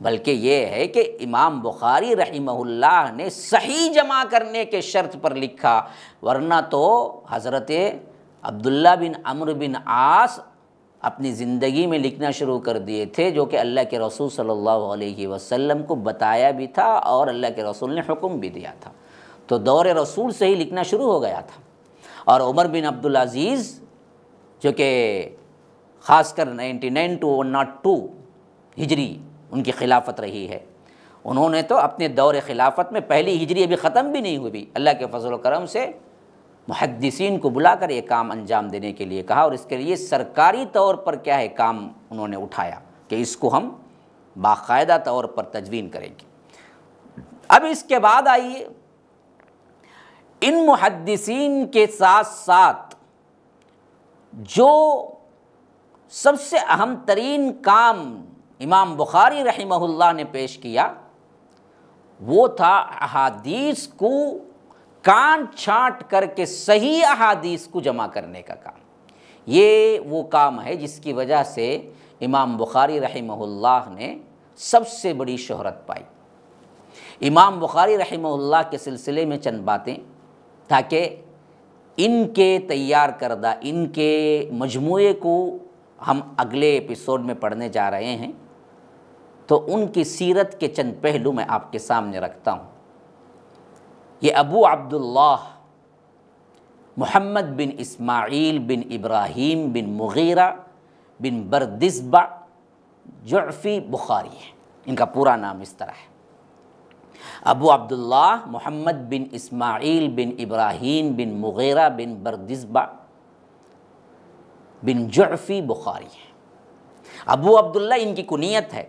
بلکہ یہ ہے کہ امام بخاری رحمہ اللہ نے صحیح جمع کرنے کے شرط پر لکھا، ورنہ تو حضرت عبداللہ بن عمرو بن عاص اپنی زندگی میں لکھنا شروع کر دیے تھے، جو کہ اللہ کے رسول صلی اللہ علیہ وسلم کو بتایا بھی تھا اور اللہ کے رسول نے حکم بھی دیا تھا، تو دور رسول سے ہی لکھنا شروع ہو گیا تھا۔ اور عمر بن عبدالعزیز جو کہ خاص کر 99 to 102 ہجری ان کی خلافت رہی ہے، انہوں نے تو اپنے دور خلافت میں پہلی ہجری ابھی ختم بھی نہیں ہوئی، اللہ کے فضل و کرم سے محدثین کو بلا کر یہ کام انجام دینے کے لیے کہا، اور اس کے لیے سرکاری طور پر کیا ہے کام انہوں نے اٹھایا کہ اس کو ہم باقاعدہ طور پر تدوین کریں گے۔ اب اس کے بعد آئیے، ان محدثین کے ساتھ ساتھ جو سب سے اہم ترین کام امام بخاری رحمہ اللہ نے پیش کیا وہ تھا احادیث کو کانٹ چھانٹ کر کے صحیح احادیث کو جمع کرنے کا کام۔ یہ وہ کام ہے جس کی وجہ سے امام بخاری رحمہ اللہ نے سب سے بڑی شہرت پائی۔ امام بخاری رحمہ اللہ کے سلسلے میں چند باتیں، تاکہ ان کے تیار کردہ ان کے مجموعے کو ہم اگلے ایپیسوڈ میں پڑھنے جا رہے ہیں، تو ان کی سیرت کے چند پہلو میں آپ کے سامنے رکھتا ہوں۔ یہ ابو عبداللہ محمد بن اسماعیل بن ابراہیم بن مغیرہ بن بردزبہ جعفی بخاری ہے، ان کا پورا نام اس طرح ہے، ابو عبداللہ محمد بن اسماعیل بن ابراہیم بن مغیرہ بن بردزبہ بن جعفی بخاری ہے۔ ابو عبداللہ ان کی کنیت ہے،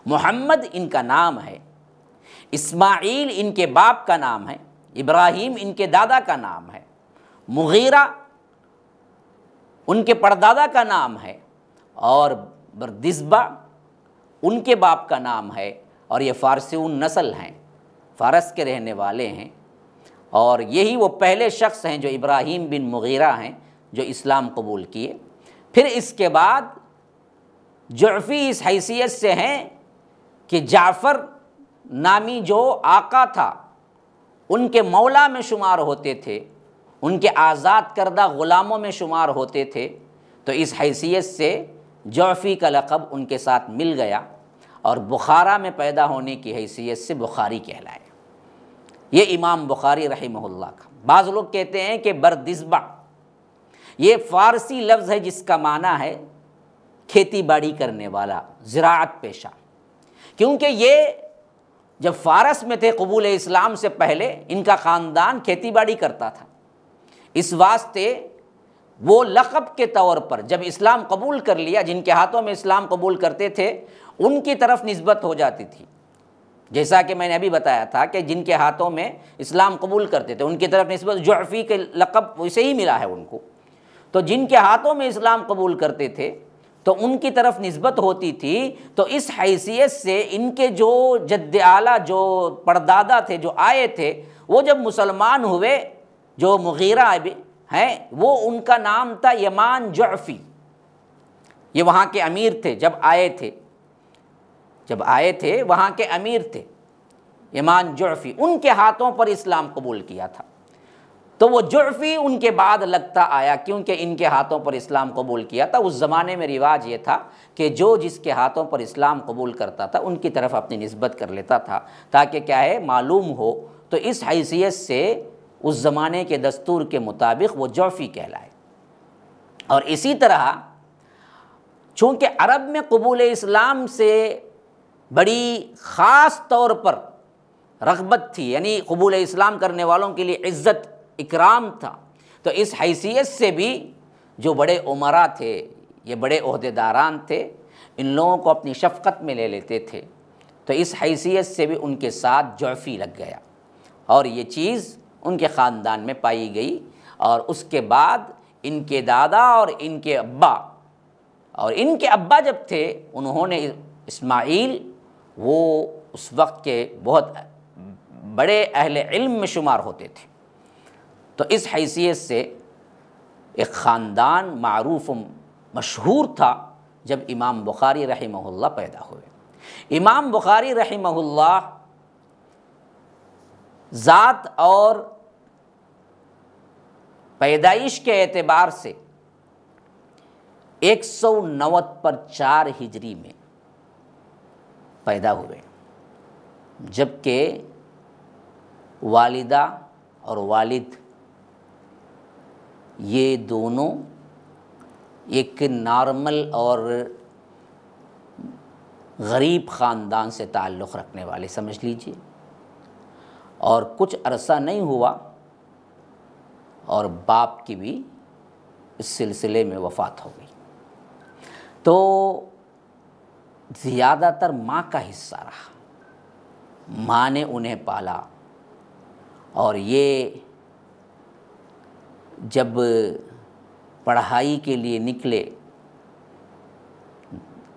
محمد ان کا نام ہے، اسماعیل ان کے باپ کا نام ہے، ابراہیم ان کے دادا کا نام ہے، مغیرہ ان کے پردادا کا نام ہے، اور بردزبہ ان کے باپ کا نام ہے، اور یہ فارسیون نسل ہیں، فارس کے رہنے والے ہیں، اور یہی وہ پہلے شخص ہیں جو ابراہیم بن مغیرہ ہیں جو اسلام قبول کیے۔ پھر اس کے بعد جعفی اس حیثیت سے ہیں کہ جعفر نامی جو آقا تھا ان کے مولا میں شمار ہوتے تھے، ان کے آزاد کردہ غلاموں میں شمار ہوتے تھے، تو اس حیثیت سے جعفی کا لقب ان کے ساتھ مل گیا اور بخارا میں پیدا ہونے کی حیثیت سے بخاری کہلائے۔ یہ امام بخاری رحمہ اللہ کا۔ بعض لوگ کہتے ہیں کہ بردزبہ یہ فارسی لفظ ہے جس کا معنی ہے کھیتی باڑی کرنے والا، زراعت پیشہ، کیونکہ یہ جب فارس میں تھے قبول اسلام سے پہلے ان کا خاندان کھیتی باڑی کرتا تھا، اس واسطے وہ لقب کے طور پر جب اسلام قبول کر لیا، جن کے ہاتھوں میں اسلام قبول کرتے تھے ان کی طرف نسبت ہو جاتی تھی۔ جیسا کہ میں نے ابھی بتایا تھا کہ جن کے ہاتھوں میں اسلام قبول کرتے تھے ان کی طرف نسبت، جعفی کے لقب ویسے ہی ملا ہے ان کو، تو جن کے ہاتھوں میں اسلام قبول کرتے تھے تو ان کی طرف نسبت ہوتی تھی۔ تو اس حیثیت سے ان کے جو جد اعلیٰ جو پردادا تھے جو آئے تھے، وہ جب مسلمان ہوئے، جو مغیرہ ہیں وہ ان کا نام تھا یمان جعفی، یہ وہاں کے امیر تھے جب آئے تھے وہاں کے امیر تھے یمان جعفی، ان کے ہاتھوں پر اسلام قبول کیا تھا، تو وہ جعفی ان کے بعد لگتا آیا کیونکہ ان کے ہاتھوں پر اسلام قبول کیا تھا۔ اس زمانے میں رواج یہ تھا کہ جو جس کے ہاتھوں پر اسلام قبول کرتا تھا ان کی طرف اپنی نسبت کر لیتا تھا تاکہ کیا ہے معلوم ہو، تو اس حیثیت سے اس زمانے کے دستور کے مطابق وہ جعفی کہلائے۔ اور اسی طرح چونکہ عرب میں قبول اسلام سے بڑی خاص طور پر رغبت تھی، یعنی قبول اسلام کرنے والوں کے لیے عزت اکرام تھا، تو اس حیثیت سے بھی جو بڑے امراء تھے، یہ بڑے عہدیداران تھے، ان لوگوں کو اپنی شفقت میں لے لیتے تھے، تو اس حیثیت سے بھی ان کے ساتھ جعفی لگ گیا اور یہ چیز ان کے خاندان میں پائی گئی۔ اور اس کے بعد ان کے دادا اور ان کے ابا جب تھے انہوں نے اسماعیل، وہ اس وقت کے بہت بڑے اہل علم میں شمار ہوتے تھے، تو اس حیثیت سے ایک خاندان معروف و مشہور تھا جب امام بخاری رحمہ اللہ پیدا ہوئے۔ امام بخاری رحمہ اللہ ذات اور پیدائش کے اعتبار سے 190 ہجری میں پیدا ہوئے، جبکہ والدہ اور والد یہ دونوں ایک نارمل اور غریب خاندان سے تعلق رکھنے والے سمجھ لیجئے، اور کچھ عرصہ نہیں ہوا اور باپ کی بھی اس سلسلے میں وفات ہو گئی، تو زیادہ تر ماں کا حصہ رہا، ماں نے انہیں پالا، اور یہ جب پڑھائی کے لیے نکلے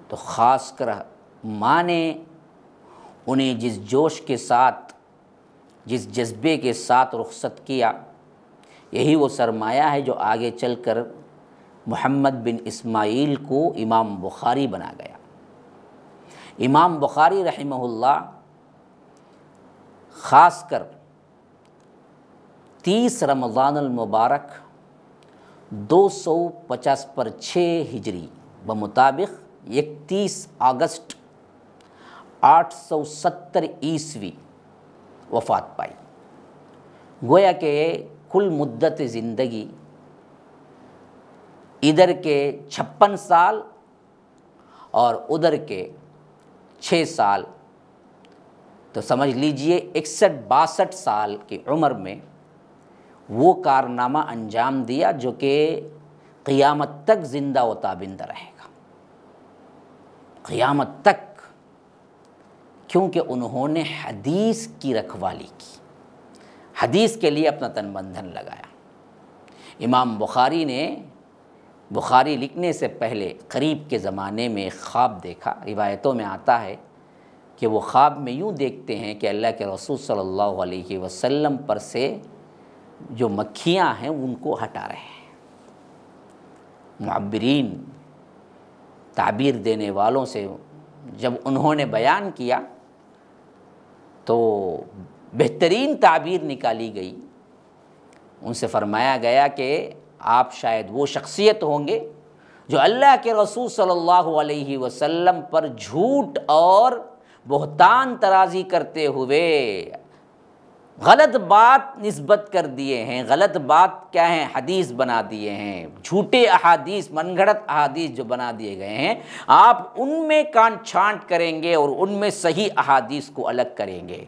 تو خاص کر ماں نے انہیں جس جوش کے ساتھ، جس جذبے کے ساتھ رخصت کیا، یہی وہ سرمایہ ہے جو آگے چل کر محمد بن اسماعیل کو امام بخاری بنا گیا۔ امام بخاری رحمہ اللہ خاص کر 30 رمضان المبارک 255 ہجری بمطابق 31 اگست 870 عیسوی وفات پائی۔ گویا کہ کل مدت زندگی ادھر کے 56 سال اور ادھر کے 6 سال، تو سمجھ لیجئے 61-62 سال کی عمر میں وہ کارنامہ انجام دیا جو کہ قیامت تک زندہ و تابندہ رہے گا، قیامت تک، کیونکہ انہوں نے حدیث کی رکھوالی کی، حدیث کے لیے اپنا تن بندھن لگایا۔ امام بخاری نے بخاری لکھنے سے پہلے قریب کے زمانے میں ایک خواب دیکھا، روایتوں میں آتا ہے کہ وہ خواب میں یوں دیکھتے ہیں کہ اللہ کے رسول صلی اللہ علیہ وسلم پر سے جو مکھیاں ہیں ان کو ہٹا رہے ہیں۔ معبرین، تعبیر دینے والوں سے جب انہوں نے بیان کیا تو بہترین تعبیر نکالی گئی۔ ان سے فرمایا گیا کہ آپ شاید وہ شخصیت ہوں گے جو اللہ کے رسول صلی اللہ علیہ وسلم پر جھوٹ اور بہتان ترازی کرتے ہوئے غلط بات نسبت کر دیے ہیں، غلط بات کیا ہیں، حدیث بنا دیے ہیں، جھوٹے احادیث، من گھڑت احادیث جو بنا دیے گئے ہیں، آپ ان میں کانٹ چھانٹ کریں گے اور ان میں صحیح احادیث کو الگ کریں گے۔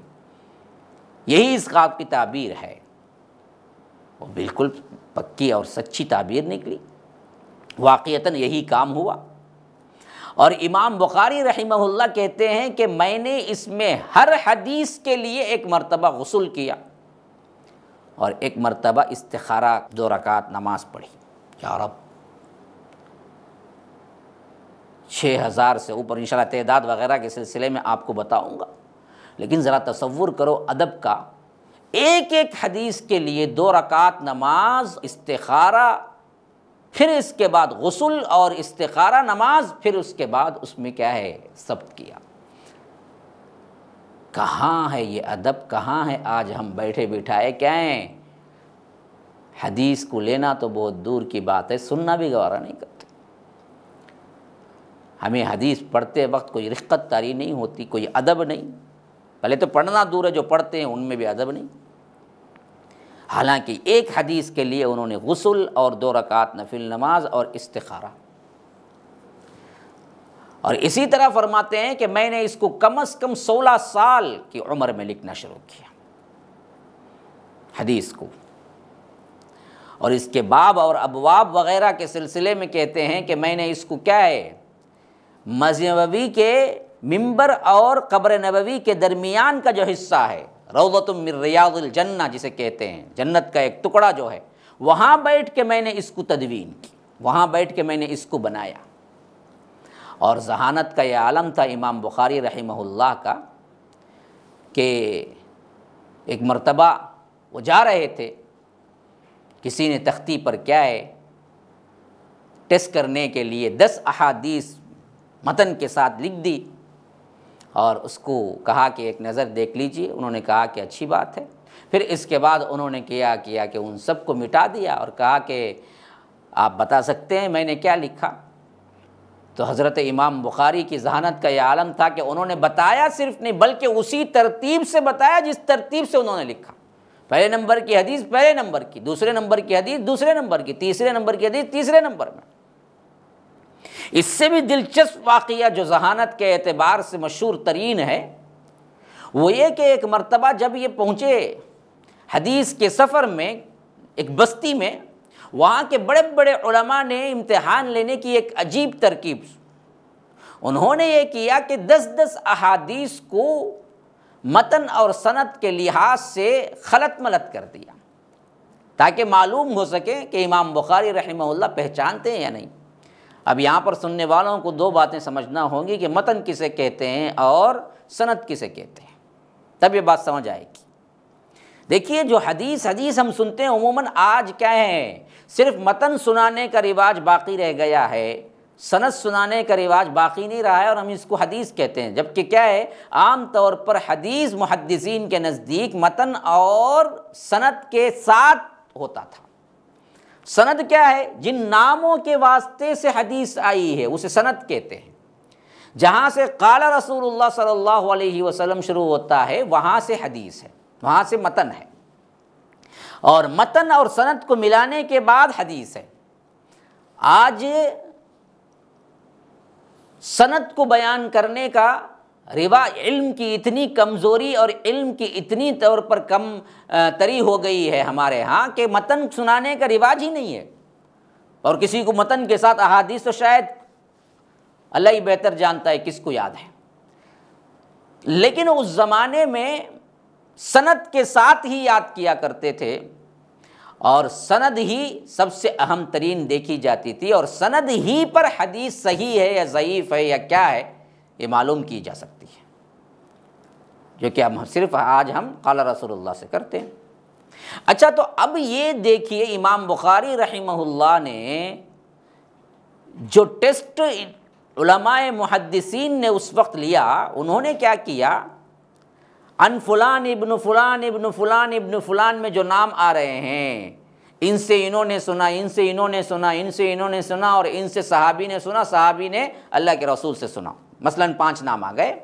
یہی اس خواب کی تعبیر ہے، وہ بالکل پکی اور سچی تعبیر نکلی، واقعتاً یہی کام ہوا۔ اور امام بخاری رحمہ اللہ کہتے ہیں کہ میں نے اس میں ہر حدیث کے لیے ایک مرتبہ غسل کیا اور ایک مرتبہ استخارہ 2 رکعت نماز پڑھی۔ یا رب، 6000 سے اوپر انشاءاللہ تعداد وغیرہ کے سلسلے میں آپ کو بتاؤں گا، لیکن ذرا تصور کرو ادب کا، ایک ایک حدیث کے لیے 2 رکعت نماز، استخارہ، پھر اس کے بعد غسل اور استخارہ نماز، پھر اس کے بعد اس میں کیا ہے، ثبت کیا۔ کہاں ہے یہ ادب، کہاں ہے آج ہم بیٹھے بٹھائے کیا ہیں، حدیث کو لینا تو بہت دور کی بات ہے، سننا بھی گوارا نہیں کرتے۔ ہمیں حدیث پڑھتے وقت کوئی رقت طاری نہیں ہوتی، کوئی ادب نہیں، پہلے تو پڑھنا دور ہے، جو پڑھتے ہیں ان میں بھی ادب نہیں۔ حالانکہ ایک حدیث کے لیے انہوں نے غسل اور 2 رکعت نفل نماز اور استخارہ۔ اور اسی طرح فرماتے ہیں کہ میں نے اس کو کم از کم 16 سال کی عمر میں لکھنا شروع کیا حدیث کو، اور اس کے باب اور ابواب وغیرہ کے سلسلے میں کہتے ہیں کہ میں نے اس کو کیا ہے، مسجد نبوی کے ممبر اور قبر نبوی کے درمیان کا جو حصہ ہے، روضۃ من ریاض الجنہ جسے کہتے ہیں، جنت کا ایک ٹکڑا جو ہے، وہاں بیٹھ کے میں نے اس کو تدوین کی، وہاں بیٹھ کے میں نے اس کو بنایا۔ اور ذہانت کا یہ عالم تھا امام بخاری رحمہ اللہ کا کہ ایک مرتبہ وہ جا رہے تھے، کسی نے تختی پر کیا ہے ٹیسٹ کرنے کے لیے 10 احادیث متن کے ساتھ لکھ دی اور اس کو کہا کہ ایک نظر دیکھ لیجئے۔ انہوں نے کہا کہ اچھی بات ہے۔ پھر اس کے بعد انہوں نے کیا کہ ان سب کو مٹا دیا اور کہا کہ آپ بتا سکتے ہیں میں نے کیا لکھا؟ تو حضرت امام بخاری کی ذہانت کا یہ عالم تھا کہ انہوں نے بتایا صرف نہیں بلکہ اسی ترتیب سے بتایا جس ترتیب سے انہوں نے لکھا۔ پہلے نمبر کی حدیث پہلے نمبر کی، دوسرے نمبر کی حدیث دوسرے نمبر کی، تیسرے نمبر کی حدیث تیسرے نمبر میں۔ اس سے بھی دلچسپ واقعہ جو ذہانت کے اعتبار سے مشہور ترین ہے وہ یہ کہ ایک مرتبہ جب یہ پہنچے حدیث کے سفر میں ایک بستی میں، وہاں کے بڑے بڑے علماء نے امتحان لینے کی ایک عجیب ترکیب، انہوں نے یہ کیا کہ 10 احادیث کو متن اور سند کے لحاظ سے خلط ملط کر دیا تاکہ معلوم ہو سکے کہ امام بخاری رحمہ اللہ پہچانتے ہیں یا نہیں۔ اب یہاں پر سننے والوں کو 2 باتیں سمجھنا ہوں گی کہ متن کسے کہتے ہیں اور سند کسے کہتے ہیں، تب یہ بات سمجھ آئے گی۔ دیکھیے جو حدیث ہم سنتے ہیں عموماً آج کیا ہے، صرف متن سنانے کا رواج باقی رہ گیا ہے، سند سنانے کا رواج باقی نہیں رہا ہے اور ہم اس کو حدیث کہتے ہیں، جبکہ کیا ہے عام طور پر حدیث محدثین کے نزدیک متن اور سند کے ساتھ ہوتا تھا۔ سند کیا ہے؟ جن ناموں کے واسطے سے حدیث آئی ہے اسے سند کہتے ہیں۔ جہاں سے قال رسول اللہ صلی اللہ علیہ وسلم شروع ہوتا ہے وہاں سے حدیث ہے، وہاں سے متن ہے، اور متن اور سند کو ملانے کے بعد حدیث ہے۔ آج سند کو بیان کرنے کا رواج، علم کی اتنی کمزوری اور علم کی اتنی طور پر کم تری ہو گئی ہے ہمارے ہاں کہ متن سنانے کا رواج ہی نہیں ہے، اور کسی کو متن کے ساتھ احادیث تو شاید اللہ ہی بہتر جانتا ہے کس کو یاد ہے، لیکن اس زمانے میں سند کے ساتھ ہی یاد کیا کرتے تھے اور سند ہی سب سے اہم ترین دیکھی جاتی تھی، اور سند ہی پر حدیث صحیح ہے یا ضعیف ہے یا کیا ہے یہ معلوم کی جا سکتی ہے، جو کہ ہم صرف آج ہم قال رسول اللہ سے کرتے ہیں۔ اچھا، تو اب یہ دیکھیے امام بخاری رحمہ اللہ نے جو ٹیسٹ علماء محدثین نے اس وقت لیا، انہوں نے کیا کیا، ان فلان ابن فلان ابن فلان ابن فلان میں جو نام آ رہے ہیں، ان سے انہوں نے سنا، ان سے انہوں نے سنا، ان سے انہوں نے سنا، اور ان سے صحابی نے سنا، صحابی نے اللہ کے رسول سے سنا، مثلاً 5 نام آ گئے۔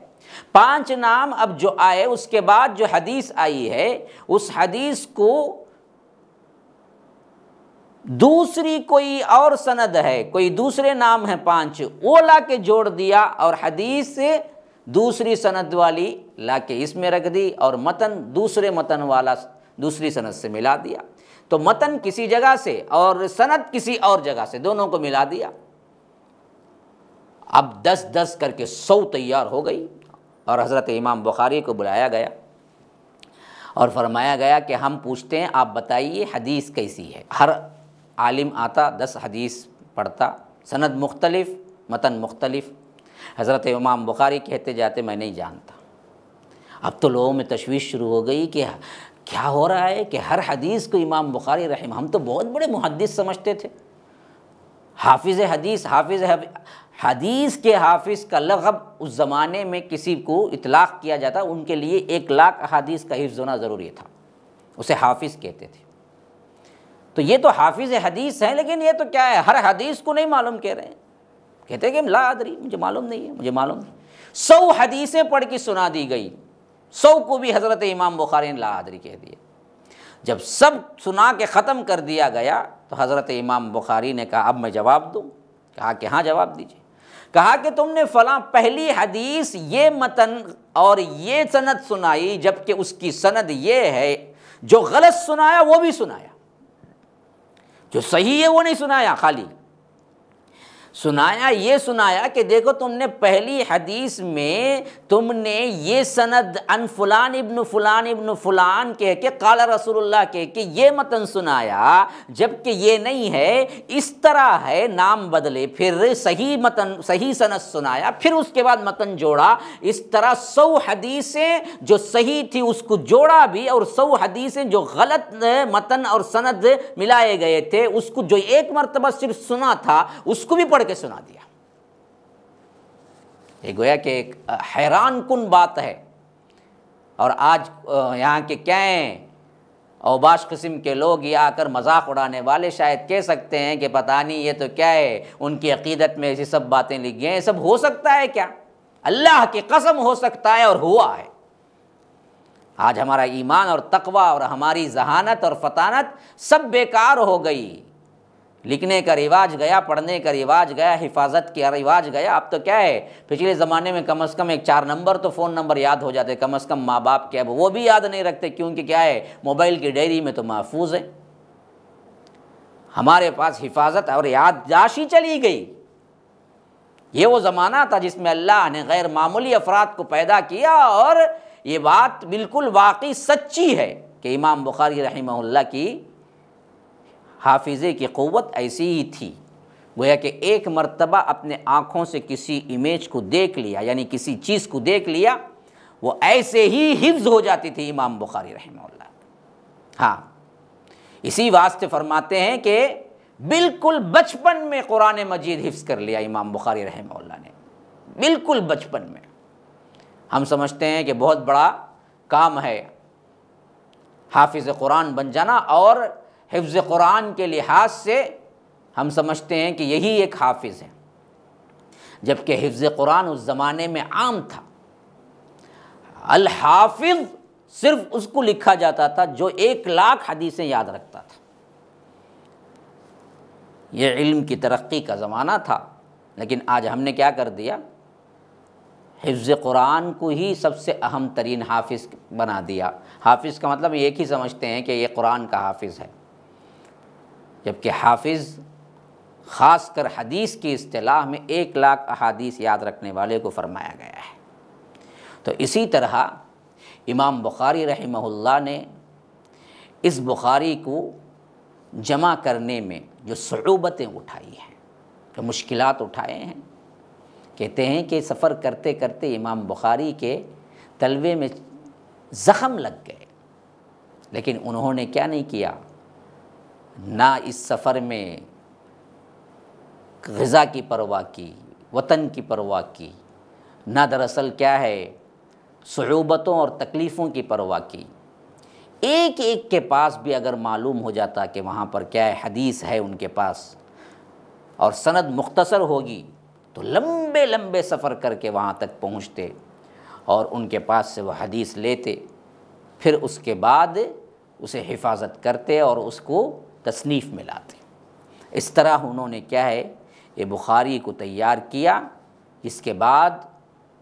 5 نام اب جو آئے، اس کے بعد جو حدیث آئی ہے، اس حدیث کو دوسری کوئی اور سند ہے، کوئی دوسرے نام ہیں 5، وہ لا کے جوڑ دیا، اور حدیث دوسری سند والی لا کے اس میں رکھ دی، اور متن دوسرے متن والا دوسری سند سے ملا دیا۔ تو متن کسی جگہ سے اور سند کسی اور جگہ سے، دونوں کو ملا دیا۔ اب 10 کر کے 100 تیار ہو گئی، اور حضرت امام بخاری کو بلایا گیا اور فرمایا گیا کہ ہم پوچھتے ہیں، آپ بتائیے حدیث کیسی ہے۔ ہر عالم آتا، 10 حدیث پڑھتا، سند مختلف، متن مختلف۔ حضرت امام بخاری کہتے جاتے میں نہیں جانتا۔ اب تو لوگوں میں تشویش شروع ہو گئی کہ کیا ہو رہا ہے کہ ہر حدیث کو امام بخاری رحمہ، ہم تو بہت بڑے محدث سمجھتے تھے، حافظ حدیث، حدیث کے حافظ کا لقب اس زمانے میں کسی کو اطلاق کیا جاتا، ان کے لیے 1 لاکھ احادیث کا حفظ ہونا ضروری تھا، اسے حافظ کہتے تھے۔ تو یہ تو حافظ حدیث ہیں، لیکن یہ تو کیا ہے، ہر حدیث کو نہیں معلوم کہہ رہے ہیں، کہتے ہیں کہ لا ادری، مجھے معلوم نہیں ہے، مجھے معلوم نہیں۔ 100 حدیثیں پڑھ کے سنا دی گئی، 100 کو بھی حضرت امام بخاری نے لا ادری کہہ دیا۔ جب سب سنا کے ختم کر دیا گیا تو حضرت امام بخاری نے کہا اب میں جواب دوں؟ کہا کہ ہاں جواب دیجیے۔ کہا کہ تم نے فلاں پہلی حدیث یہ متن اور یہ سند سنائی، جبکہ اس کی سند یہ ہے، جو غلط سنایا وہ بھی سنایا، جو صحیح ہے وہ نہیں سنایا، خالی سنایا یہ سنایا کہ دیکھو تم نے پہلی حدیث میں تم نے یہ سند ان فلان ابن فلان ابن فلان کہہ کے قال رسول اللہ کہہ کے یہ متن سنایا، جبکہ یہ نہیں ہے، اس طرح ہے، نام بدلے، پھر صحیح متن صحیح سند سنایا، پھر اس کے بعد متن جوڑا، اس طرح 100 حدیثیں جو صحیح تھی اس کو جوڑا بھی، اور 100 حدیثیں جو غلط متن اور سند ملائے گئے تھے اس کو جو ایک مرتبہ صرف سنا تھا اس کو بھی پڑھ کے سنا دیا۔ یہ گویا کہ ایک حیران کن بات ہے۔ اور آج یہاں کے کیا ہیں اوباش قسم کے لوگ یہ آ کر مذاق اڑانے والے شاید کہہ سکتے ہیں کہ پتہ نہیں یہ تو کیا ہے، ان کی عقیدت میں ایسی سب باتیں لکھی ہیں، سب ہو سکتا ہے کیا؟ اللہ کی قسم ہو سکتا ہے، اور ہوا ہے۔ آج ہمارا ایمان اور تقوی اور ہماری ذہانت اور فطانت سب بیکار ہو گئی۔ لکھنے کا رواج گیا، پڑھنے کا رواج گیا، حفاظت کا رواج گیا۔ اب تو کیا ہے، پچھلے زمانے میں کم از کم 4 نمبر تو فون نمبر یاد ہو جاتے، کم از کم ماں باپ کے، اب وہ بھی یاد نہیں رکھتے، کیونکہ کیا ہے، موبائل کی ڈائری میں تو محفوظ ہے۔ ہمارے پاس حفاظت اور یادداشت چلی گئی۔ یہ وہ زمانہ تھا جس میں اللہ نے غیر معمولی افراد کو پیدا کیا، اور یہ بات بالکل واقعی سچی ہے کہ امام بخاری رحمہ اللہ کی حافظے کی قوت ایسی ہی تھی، گویا کہ ایک مرتبہ اپنے آنکھوں سے کسی امیج کو دیکھ لیا، یعنی کسی چیز کو دیکھ لیا، وہ ایسے ہی حفظ ہو جاتی تھی امام بخاری رحمہ اللہ۔ ہاں، اسی واسطے فرماتے ہیں کہ بالکل بچپن میں قرآن مجید حفظ کر لیا امام بخاری رحمہ اللہ نے، بالکل بچپن میں۔ ہم سمجھتے ہیں کہ بہت بڑا کام ہے حافظ قرآن بن جانا، اور حفظ قرآن کے لحاظ سے ہم سمجھتے ہیں کہ یہی ایک حافظ ہے، جبکہ حفظ قرآن اس زمانے میں عام تھا۔ الحافظ صرف اس کو لکھا جاتا تھا جو 1 لاکھ حدیثیں یاد رکھتا تھا۔ یہ علم کی ترقی کا زمانہ تھا، لیکن آج ہم نے کیا کر دیا، حفظ قرآن کو ہی سب سے اہم ترین حافظ بنا دیا۔ حافظ کا مطلب ایک ہی سمجھتے ہیں کہ یہ قرآن کا حافظ ہے، جبکہ حافظ خاص کر حدیث کی اصطلاح میں 1 لاکھ احادیث یاد رکھنے والے کو فرمایا گیا ہے۔ تو اسی طرح امام بخاری رحمہ اللہ نے اس بخاری کو جمع کرنے میں جو صعوبتیں اٹھائی ہیں، جو مشکلات اٹھائے ہیں، کہتے ہیں کہ سفر کرتے کرتے امام بخاری کے تلوے میں زخم لگ گئے، لیکن انہوں نے کیا نہیں کیا، نہ اس سفر میں غذا کی پرواہ کی، وطن کی پرواہ کی، نہ دراصل کیا ہے صعوبتوں اور تکلیفوں کی پرواہ کی۔ ایک ایک کے پاس بھی اگر معلوم ہو جاتا کہ وہاں پر کیا ہے، حدیث ہے ان کے پاس اور سند مختصر ہوگی، تو لمبے لمبے سفر کر کے وہاں تک پہنچتے اور ان کے پاس سے وہ حدیث لیتے، پھر اس کے بعد اسے حفاظت کرتے اور اس کو تصنیف میں لاتے۔ اس طرح انہوں نے کیا ہے یہ بخاری کو تیار کیا، جس کے بعد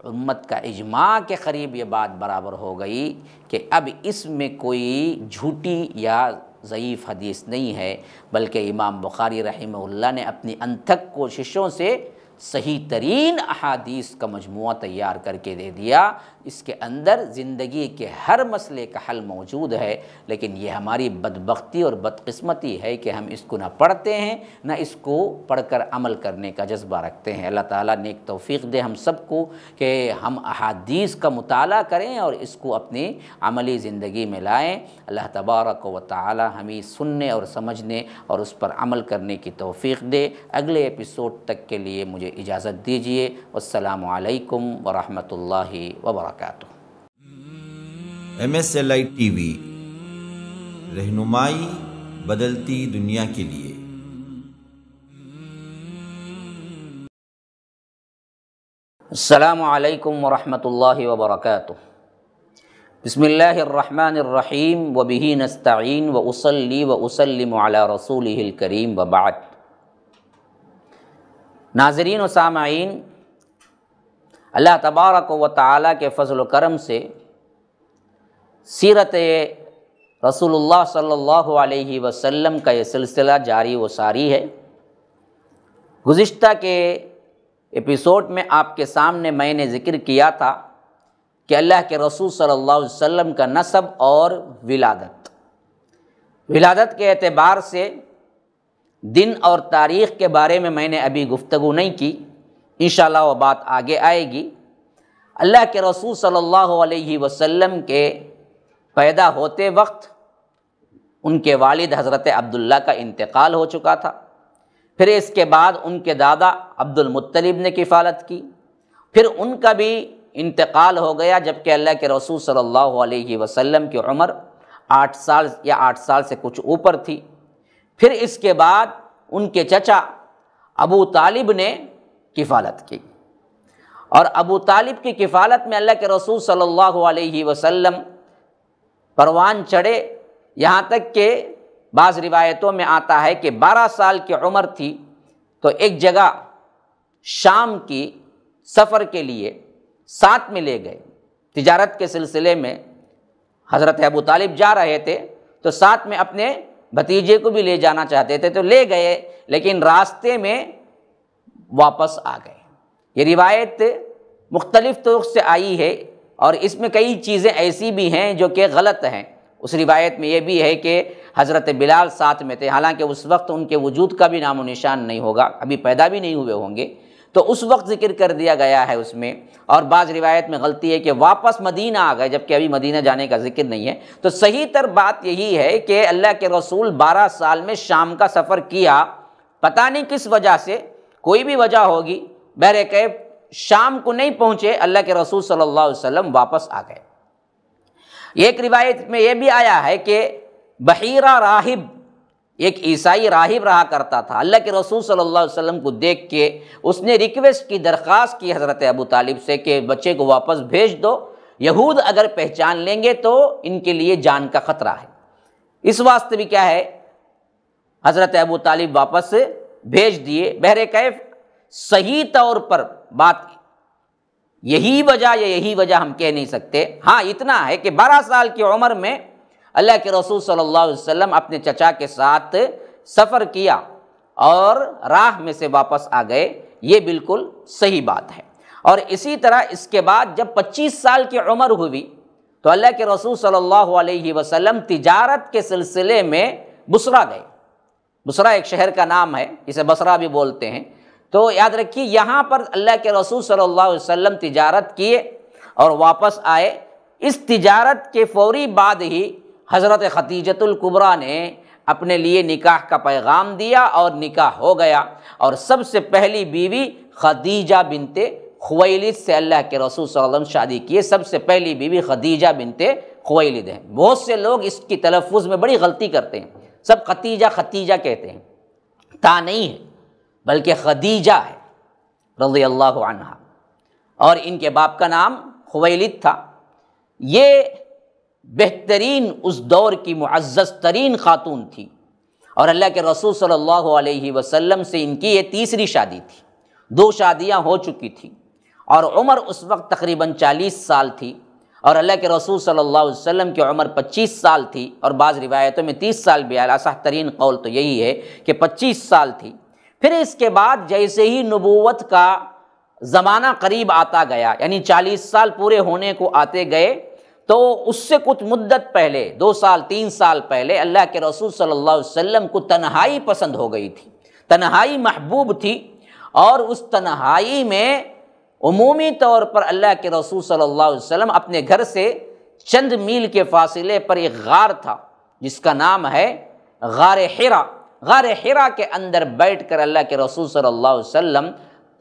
امت کا اجماع کے قریب یہ بات برابر ہو گئی کہ اب اس میں کوئی جھوٹی یا ضعیف حدیث نہیں ہے، بلکہ امام بخاری رحمہ اللہ نے اپنی انتھک کوششوں سے صحیح ترین احادیث کا مجموعہ تیار کر کے دے دیا۔ اس کے اندر زندگی کے ہر مسئلے کا حل موجود ہے، لیکن یہ ہماری بدبختی اور بدقسمتی ہے کہ ہم اس کو نہ پڑھتے ہیں، نہ اس کو پڑھ کر عمل کرنے کا جذبہ رکھتے ہیں۔ اللہ تعالیٰ نیک توفیق دے ہم سب کو کہ ہم احادیث کا مطالعہ کریں اور اس کو اپنی عملی زندگی میں لائیں۔ اللہ تبارک و تعالیٰ ہمیں سننے اور سمجھنے اور اس پر عمل کرنے کی توفیق دے۔ اگلے ایپیسوڈ تک کے لیے مجھے اجازت دیجیے۔ والسلام علیکم ورحمۃ اللہ وبرکاتہ۔ MSLI TV، رہنمائی بدلتی دنیا کے لیے۔ السلام علیکم ورحمۃ اللہ وبرکاتہ۔ بسم اللہ الرحمن الرحیم، وبہ نستعین، واصلی واسلم علی رسولہ الکریم، وبعد۔ ناظرین و سامعین، اللہ تبارک و تعالیٰ کے فضل و کرم سے سیرت رسول اللہ صلی اللہ علیہ وسلم کا یہ سلسلہ جاری و ساری ہے۔ گزشتہ کے ایپیسوڈ میں آپ کے سامنے میں نے ذکر کیا تھا کہ اللہ کے رسول صلی اللہ علیہ وسلم کا نسب اور ولادت کے اعتبار سے دن اور تاریخ کے بارے میں نے ابھی گفتگو نہیں کی، انشاءاللہ وہ بات آگے آئے گی۔ اللہ کے رسول صلی اللہ علیہ وسلم کے پیدا ہوتے وقت ان کے والد حضرت عبداللہ کا انتقال ہو چکا تھا، پھر اس کے بعد ان کے دادا عبد المطلب نے کفالت کی، پھر ان کا بھی انتقال ہو گیا جبکہ اللہ کے رسول صلی اللہ علیہ وسلم کی عمر 8 سال یا 8 سال سے کچھ اوپر تھی۔ پھر اس کے بعد ان کے چچا ابو طالب نے کفالت کی، اور ابو طالب کی کفالت میں اللہ کے رسول صلی اللہ علیہ وسلم پروان چڑھے، یہاں تک کہ بعض روایتوں میں آتا ہے کہ 12 سال کی عمر تھی تو ایک جگہ شام کی سفر کے لیے ساتھ میں لے گئے۔ تجارت کے سلسلے میں حضرت ابو طالب جا رہے تھے تو ساتھ میں اپنے بھتیجے کو بھی لے جانا چاہتے تھے تو لے گئے، لیکن راستے میں واپس آ گئے۔ یہ روایت مختلف طرق سے آئی ہے اور اس میں کئی چیزیں ایسی بھی ہیں جو کہ غلط ہیں۔ اس روایت میں یہ بھی ہے کہ حضرت بلال ساتھ میں تھے، حالانکہ اس وقت ان کے وجود کا بھی نام و نشان نہیں ہوگا، ابھی پیدا بھی نہیں ہوئے ہوں گے، تو اس وقت ذکر کر دیا گیا ہے اس میں۔ اور بعض روایت میں غلطی ہے کہ واپس مدینہ آ گئے جبکہ ابھی مدینہ جانے کا ذکر نہیں ہے۔ تو صحیح تر بات یہی ہے کہ اللہ کے رسول 12 سال میں شام کا سفر کیا، پتہ نہیں کس وجہ سے، کوئی بھی وجہ ہوگی، بہرکیف شام کو نہیں پہنچے، اللہ کے رسول صلی اللہ علیہ وسلم واپس آ گئے۔ ایک روایت میں یہ بھی آیا ہے کہ بحیرہ راہب، ایک عیسائی راہب رہا کرتا تھا، اللہ کے رسول صلی اللہ علیہ وسلم کو دیکھ کے اس نے ریکویسٹ کی، درخواست کی حضرت ابو طالب سے کہ بچے کو واپس بھیج دو، یہود اگر پہچان لیں گے تو ان کے لیے جان کا خطرہ ہے۔ اس واسطے بھی کیا ہے حضرت ابو طالب واپس بھیج دیے۔ بہرکیف صحیح طور پر بات یہی وجہ ہم کہہ نہیں سکتے، ہاں اتنا ہے کہ 12 سال کی عمر میں اللہ کے رسول صلی اللہ علیہ وسلم اپنے چچا کے ساتھ سفر کیا اور راہ میں سے واپس آ گئے، یہ بالکل صحیح بات ہے۔ اور اسی طرح اس کے بعد جب 25 سال کی عمر ہوئی تو اللہ کے رسول صلی اللہ علیہ وسلم تجارت کے سلسلے میں بصرہ گئے۔ بصرہ ایک شہر کا نام ہے، اسے بصرہ بھی بولتے ہیں۔ تو یاد رکھیے یہاں پر اللہ کے رسول صلی اللہ علیہ وسلم تجارت کیے اور واپس آئے۔ اس تجارت کے فوری بعد ہی حضرت خدیجۃ الکبریٰ نے اپنے لیے نکاح کا پیغام دیا اور نکاح ہو گیا، اور سب سے پہلی بیوی خدیجہ بنت خویلد سے اللہ کے رسول صلی اللہ علیہ وسلم شادی کیے۔ سب سے پہلی بیوی خدیجہ بنت خویلد ہے۔ بہت سے لوگ اس کی تلفظ میں بڑی غلطی کرتے ہیں، سب خدیجہ خدیجہ کہتے ہیں، تا نہیں ہے بلکہ خدیجہ ہے رضی اللہ عنہا، اور ان کے باپ کا نام خویلد تھا۔ یہ بہترین اس دور کی معزز ترین خاتون تھی، اور اللہ کے رسول صلی اللہ علیہ وسلم سے ان کی یہ تیسری شادی تھی، 2 شادیاں ہو چکی تھیں، اور عمر اس وقت تقریباً 40 سال تھی، اور اللہ کے رسول صلی اللہ علیہ وسلم کی عمر 25 سال تھی، اور بعض روایتوں میں 30 سال بھی آیا، صح ترین قول تو یہی ہے کہ 25 سال تھی۔ پھر اس کے بعد جیسے ہی نبوت کا زمانہ قریب آتا گیا، یعنی 40 سال پورے ہونے کو آتے گئے، تو اس سے کچھ مدت پہلے 2 سال 3 سال پہلے اللہ کے رسول صلی اللہ علیہ وسلم کو تنہائی پسند ہو گئی تھی، تنہائی محبوب تھی، اور اس تنہائی میں عمومی طور پر اللہ کے رسول صلی اللہ علیہ وسلم اپنے گھر سے چند میل کے فاصلے پر ایک غار تھا جس کا نام ہے غار حرا۔ غار حرا کے اندر بیٹھ کر اللہ کے رسول صلی اللہ علیہ وسلم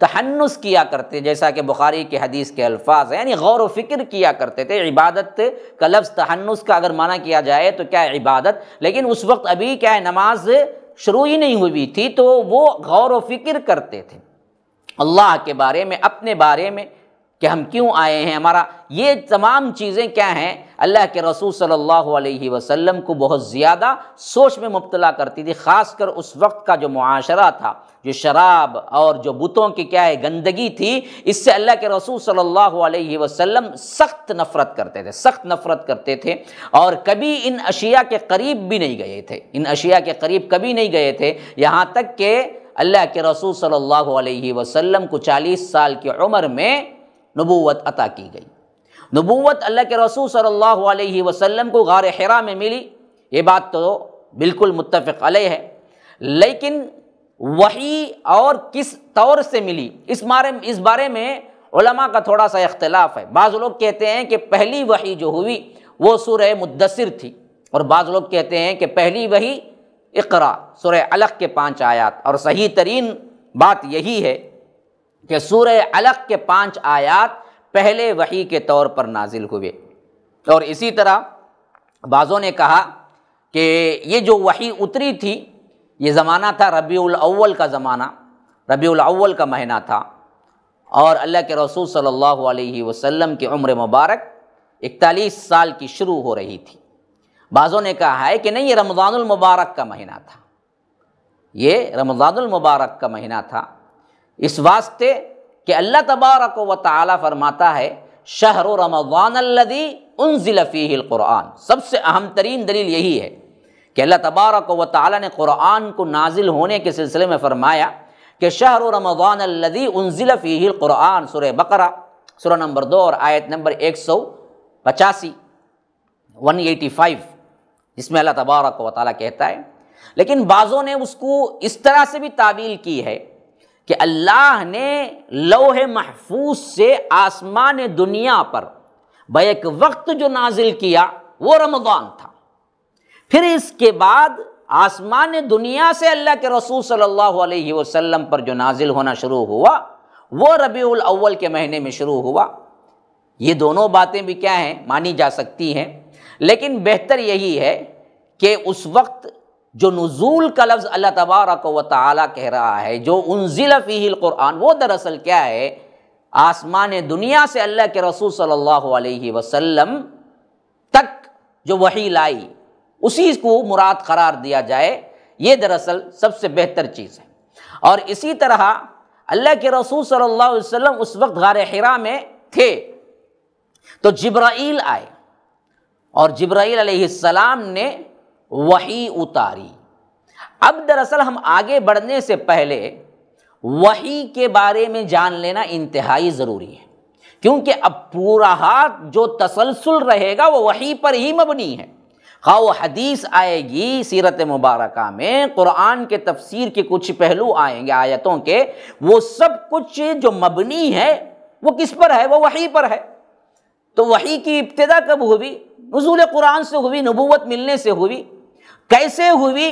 تحنس کیا کرتے، جیسا کہ بخاری کے حدیث کے الفاظ ہیں، یعنی غور و فکر کیا کرتے تھے۔ عبادت کا لفظ تحنس کا اگر معنی کیا جائے تو کیا ہے عبادت، لیکن اس وقت ابھی کیا ہے نماز شروع ہی نہیں ہوئی تھی، تو وہ غور و فکر کرتے تھے اللہ کے بارے میں، اپنے بارے میں، کہ ہم کیوں آئے ہیں، ہمارا یہ تمام چیزیں کیا ہیں اللہ کے رسول صلی اللہ علیہ وسلم کو بہت زیادہ سوچ میں مبتلا کرتی تھی۔ خاص کر اس وقت کا جو معاشرہ تھا، جو شراب اور جو بتوں کی کیا ہے گندگی تھی، اس سے اللہ کے رسول صلی اللہ علیہ وسلم سخت نفرت کرتے تھے، سخت نفرت کرتے تھے، اور کبھی ان اشیاء کے قریب بھی نہیں گئے تھے، ان اشیاء کے قریب کبھی نہیں گئے تھے، یہاں تک کہ اللہ کے رسول صلی اللہ علیہ وسلم کو 40 سال کی عمر میں نبوت عطا کی گئی۔ نبوت اللہ کے رسول صلی اللہ علیہ وسلم کو غار حرا میں ملی، یہ بات تو بالکل متفق علیہ ہے، لیکن وحی اور کس طور سے ملی اس بارے میں علماء کا تھوڑا سا اختلاف ہے۔ بعض لوگ کہتے ہیں کہ پہلی وحی جو ہوئی وہ سورہ مدثر تھی، اور بعض لوگ کہتے ہیں کہ پہلی وحی اقرا سورہ علق کے 5 آیات، اور صحیح ترین بات یہی ہے کہ سورہ علق کے 5 آیات پہلے وحی کے طور پر نازل ہوئے۔ اور اسی طرح بعضوں نے کہا کہ یہ جو وحی اتری تھی یہ زمانہ تھا ربیع الاول کا زمانہ، ربیع الاول کا مہینہ تھا، اور اللہ کے رسول صلی اللہ علیہ وسلم کی عمر مبارک 41 سال کی شروع ہو رہی تھی۔ بعضوں نے کہا ہے کہ نہیں، یہ رمضان المبارک کا مہینہ تھا، یہ رمضان المبارک کا مہینہ تھا، اس واسطے کہ اللہ تبارک و تعالی فرماتا ہے شہر رمضان الذی انزل فیہ القرآن۔ سب سے اہم ترین دلیل یہی ہے کہ اللہ تبارک و تعالی نے قرآن کو نازل ہونے کے سلسلے میں فرمایا کہ شہر رمضان الذی انزل فیہ القرآن، سورہ بقرہ سورہ نمبر 2 اور آیت نمبر 185 185، جس میں اللہ تبارک و تعالی کہتا ہے۔ لیکن بعضوں نے اس کو اس طرح سے بھی تعویل کی ہے کہ اللہ نے لوح محفوظ سے آسمان دنیا پر بیک وقت جو نازل کیا وہ رمضان تھا، پھر اس کے بعد آسمان دنیا سے اللہ کے رسول صلی اللہ علیہ وسلم پر جو نازل ہونا شروع ہوا وہ ربیع الاول کے مہینے میں شروع ہوا۔ یہ دونوں باتیں بھی کیا ہیں مانی جا سکتی ہیں، لیکن بہتر یہی ہے کہ اس وقت جو نزول کا لفظ اللہ تبارک و تعالی کہہ رہا ہے، جو انزل فیہ القرآن، وہ دراصل کیا ہے آسمان دنیا سے اللہ کے رسول صلی اللہ علیہ وسلم تک جو وحی لائی اسی کو مراد قرار دیا جائے، یہ دراصل سب سے بہتر چیز ہے۔ اور اسی طرح اللہ کے رسول صلی اللہ علیہ وسلم اس وقت غار حرا میں تھے تو جبرائیل آئے، اور جبرائیل علیہ السلام نے وحی اتاری۔ اب دراصل ہم آگے بڑھنے سے پہلے وحی کے بارے میں جان لینا انتہائی ضروری ہے، کیونکہ اب پورا جو تسلسل رہے گا وہ وحی پر ہی مبنی ہے۔ خواہ وہ حدیث آئے گی سیرت مبارکہ میں، قرآن کے تفسیر کے کچھ پہلو آئیں گے آیتوں کے، وہ سب کچھ جو مبنی ہے وہ کس پر ہے؟ وہ وحی پر ہے۔ تو وحی کی ابتدا کب ہوئی؟ نزول قرآن سے ہوئی، نبوت ملنے سے ہوئی۔ کیسے ہوئی؟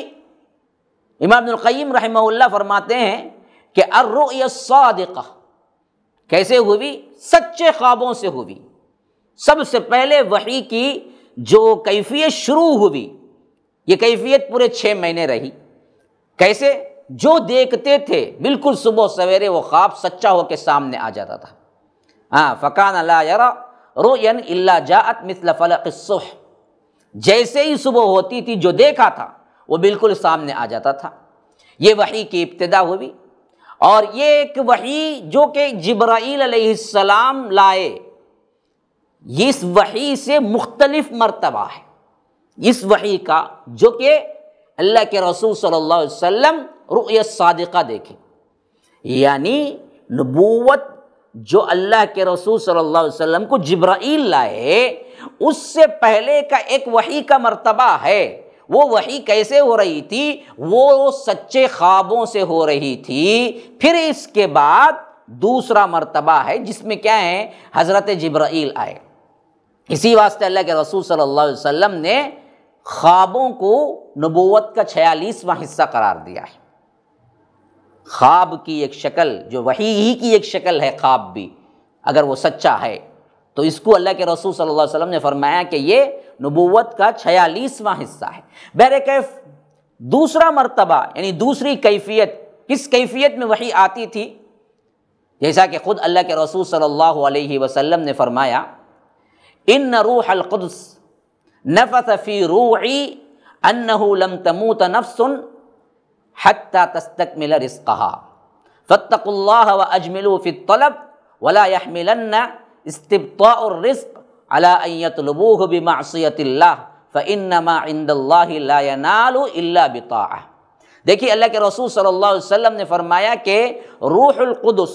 امام ابن القیم رحمہ اللہ فرماتے ہیں کہ الرؤیا الصادقہ، کیسے ہوئی؟ سچے خوابوں سے ہوئی۔ سب سے پہلے وحی کی جو کیفیت شروع ہوئی، یہ کیفیت پورے 6 مہینے رہی۔ کیسے؟ جو دیکھتے تھے بالکل صبح سویرے وہ خواب سچا ہو کے سامنے آ جاتا تھا۔ فَكَانَ لَا يَرَى رُؤْيًا إِلَّا جَاءَتْ مِثْلَ فَلَقِ الصُّبْحِ، جیسے ہی صبح ہوتی تھی جو دیکھا تھا وہ بالکل سامنے آ جاتا تھا۔ یہ وحی کی ابتدا ہوئی، اور یہ ایک وحی جو کہ جبرائیل علیہ السلام لائے، اس وحی سے مختلف مرتبہ ہے اس وحی کا، جو کہ اللہ کے رسول صلی اللہ علیہ وسلم رؤیا صادقہ دیکھے، یعنی نبوت جو اللہ کے رسول صلی اللہ علیہ وسلم کو جبرائیل لائے، اس سے پہلے کا ایک وحی کا مرتبہ ہے۔ وہ وحی کیسے ہو رہی تھی؟ وہ سچے خوابوں سے ہو رہی تھی۔ پھر اس کے بعد دوسرا مرتبہ ہے جس میں کیا ہے؟ حضرت جبرائیل آئے۔ اسی واسطے اللہ کے رسول صلی اللہ علیہ وسلم نے خوابوں کو نبوت کا 46واں حصہ قرار دیا ہے۔ خواب کی ایک شکل جو وحی ہی کی ایک شکل ہے، خواب بھی اگر وہ سچا ہے تو اس کو اللہ کے رسول صلی اللہ علیہ وسلم نے فرمایا کہ یہ نبوت کا 46واں حصہ ہے۔ بہرکیف دوسرا مرتبہ یعنی دوسری کیفیت، کس کیفیت میں وحی آتی تھی؟ جیسا کہ خود اللہ کے رسول صلی اللہ علیہ وسلم نے فرمایا، ان روح القدس نفث فی روعی انہ لم تموت نفس حتی تستکمل رزقها فاتقوا اللہ واجملوا فی الطلب ولا يحملن استبطاء الرزق على ان يطلبوه بمعصیۃ اللہ فانما عند اللہ لا ینال الا بطاعہ۔ دیکھیے اللہ کے رسول صلی اللہ علیہ وسلم نے فرمایا کہ روح القدس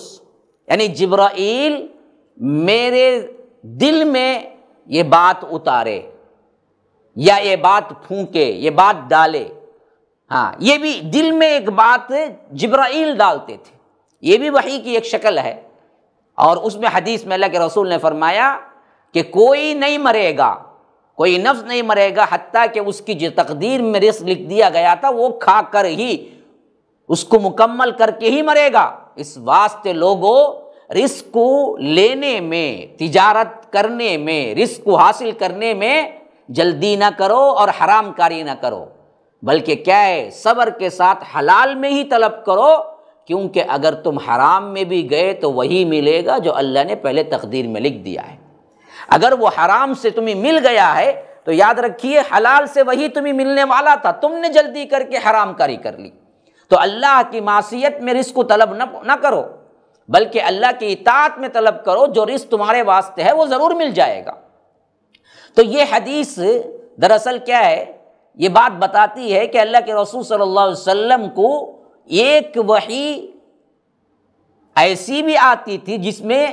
یعنی جبرائیل میرے دل میں یہ بات اتارے یا یہ بات پھونکے، یہ بات ڈالے۔ یہ بھی دل میں ایک بات جبرائیل ڈالتے تھے، یہ بھی وحی کی ایک شکل ہے۔ اور اس میں حدیث میں اللہ کے رسول نے فرمایا کہ کوئی نہیں مرے گا، کوئی نفس نہیں مرے گا حتیٰ کہ اس کی جو تقدیر میں رزق لکھ دیا گیا تھا وہ کھا کر ہی، اس کو مکمل کر کے ہی مرے گا۔ اس واسطے لوگوں رزق کو لینے میں، تجارت کرنے میں، رزق کو حاصل کرنے میں جلدی نہ کرو اور حرام کاری نہ کرو، بلکہ کیا ہے؟ صبر کے ساتھ حلال میں ہی طلب کرو، کیونکہ اگر تم حرام میں بھی گئے تو وہی ملے گا جو اللہ نے پہلے تقدیر میں لکھ دیا ہے۔ اگر وہ حرام سے تمہیں مل گیا ہے تو یاد رکھیے حلال سے وہی تمہیں ملنے والا تھا، تم نے جلدی کر کے حرام کاری کر لی۔ تو اللہ کی معصیت میں رزق کو طلب نہ کرو، بلکہ اللہ کی اطاعت میں طلب کرو، جو رزق تمہارے واسطے ہے وہ ضرور مل جائے گا۔ تو یہ حدیث دراصل کیا ہے؟ یہ بات بتاتی ہے کہ اللہ کے رسول صلی اللہ علیہ وسلم کو ایک وحی ایسی بھی آتی تھی جس میں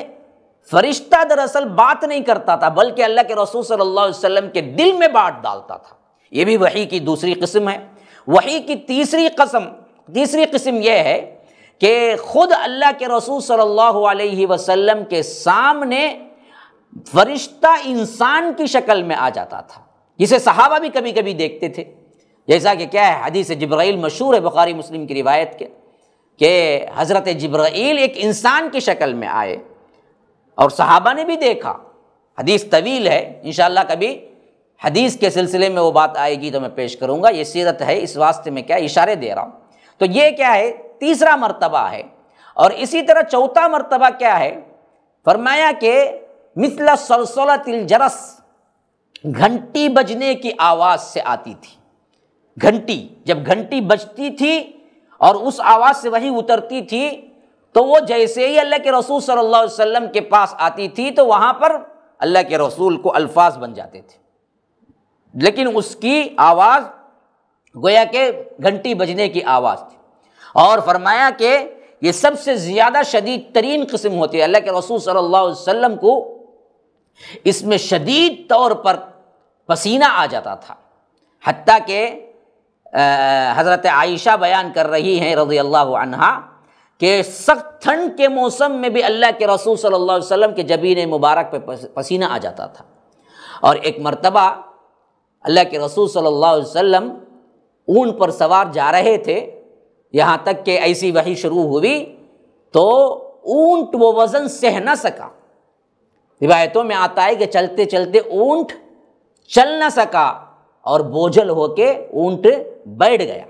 فرشتہ دراصل بات نہیں کرتا تھا، بلکہ اللہ کے رسول صلی اللہ علیہ وسلم کے دل میں بات ڈالتا تھا۔ یہ بھی وحی کی دوسری قسم ہے۔ وحی کی تیسری قسم یہ ہے کہ خود اللہ کے رسول صلی اللہ علیہ وسلم کے سامنے فرشتہ انسان کی شکل میں آ جاتا تھا، جسے صحابہ بھی کبھی کبھی دیکھتے تھے۔ جیسا کہ کیا ہے؟ حدیث جبرائیل مشہور ہے بخاری مسلم کی روایت کے کہ حضرت جبرائیل ایک انسان کی شکل میں آئے اور صحابہ نے بھی دیکھا۔ حدیث طویل ہے، انشاءاللہ کبھی حدیث کے سلسلے میں وہ بات آئے گی تو میں پیش کروں گا، یہ سیرت ہے، اس واسطے میں کیا اشارے دے رہا ہوں۔ تو یہ کیا ہے؟ تیسرا مرتبہ ہے۔ اور اسی طرح چوتھا مرتبہ کیا ہے؟ فرمایا کہ مثل سلسلۃ الجرس، گھنٹی بجنے کی آواز سے آتی تھی۔ گھنٹی، جب گھنٹی بجتی تھی اور اس آواز سے وحی اترتی تھی تو وہ جیسے ہی اللہ کے رسول صلی اللہ علیہ وسلم کے پاس آتی تھی تو وہاں پر اللہ کے رسول کو الفاظ بن جاتے تھے، لیکن اس کی آواز گویا کہ گھنٹی بجنے کی آواز تھی۔ اور فرمایا کہ یہ سب سے زیادہ شدید ترین قسم ہوتی ہے۔ اللہ کے رسول صلی اللہ علیہ وسلم کو اس میں شدید طور پر پسینہ آ جاتا تھا، حتیٰ کہ حضرت عائشہ بیان کر رہی ہیں رضی اللہ عنہا کہ سخت ٹھنڈ کے موسم میں بھی اللہ کے رسول صلی اللہ علیہ وسلم کے جبین مبارک پہ پسینہ آ جاتا تھا۔ اور ایک مرتبہ اللہ کے رسول صلی اللہ علیہ وسلم اونٹ پر سوار جا رہے تھے، یہاں تک کہ ایسی وحی شروع ہوئی تو اونٹ وہ وزن سہ نہ سکا۔ روایتوں میں آتا ہے کہ چلتے چلتے اونٹ چل نہ سکا اور بوجھل ہو کے اونٹ بیٹھ گیا۔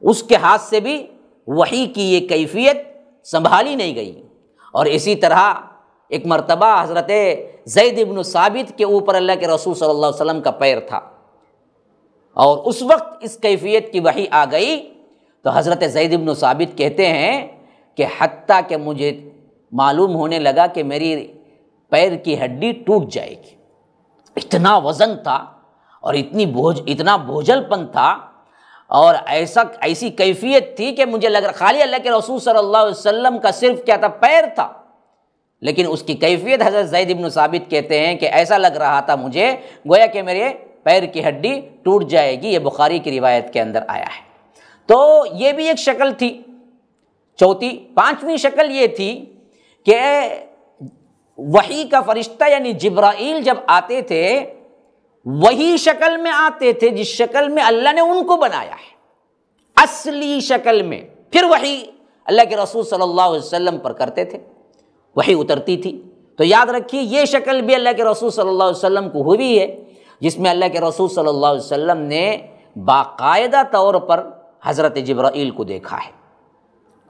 اس کے ہاتھ سے بھی وحی کی یہ کیفیت سنبھالی نہیں گئی۔ اور اسی طرح ایک مرتبہ حضرت زید بن ثابت کے اوپر اللہ کے رسول صلی اللہ علیہ وسلم کا پیر تھا، اور اس وقت اس کیفیت کی وحی آ گئی تو حضرت زید بن ثابت کہتے ہیں کہ حتیٰ کہ مجھے معلوم ہونے لگا کہ میری پیر کی ہڈی ٹوٹ جائے گی، اتنا وزن تھا اور اتنا بوجھل پن تھا، اور ایسی کیفیت تھی کہ مجھے لگ رہا خالی اللہ کے رسول صلی اللہ علیہ وسلم کا صرف کیا تھا، پیر تھا، لیکن اس کی کیفیت حضرت زید بن ثابت کہتے ہیں کہ ایسا لگ رہا تھا مجھے گویا کہ میرے پیر کی ہڈی ٹوٹ جائے گی۔ یہ بخاری کی روایت کے اندر آیا ہے۔ تو یہ بھی ایک شکل تھی۔ پانچویں شکل یہ تھی کہ وحی کا فرشتہ یعنی جبرائیل جب آتے تھے وہی شکل میں آتے تھے جس شکل میں اللہ نے ان کو بنایا ہے، اصلی شکل میں، پھر وحی اللہ کے رسول صلی اللہ علیہ وسلم پر کرتے تھے، وحی اترتی تھی۔ تو یاد رکھیے یہ شکل بھی اللہ کے رسول صلی اللہ علیہ وسلم کو ہوئی ہے، جس میں اللہ کے رسول صلی اللہ علیہ وسلم نے باقاعدہ طور پر حضرت جبرائیل کو دیکھا ہے۔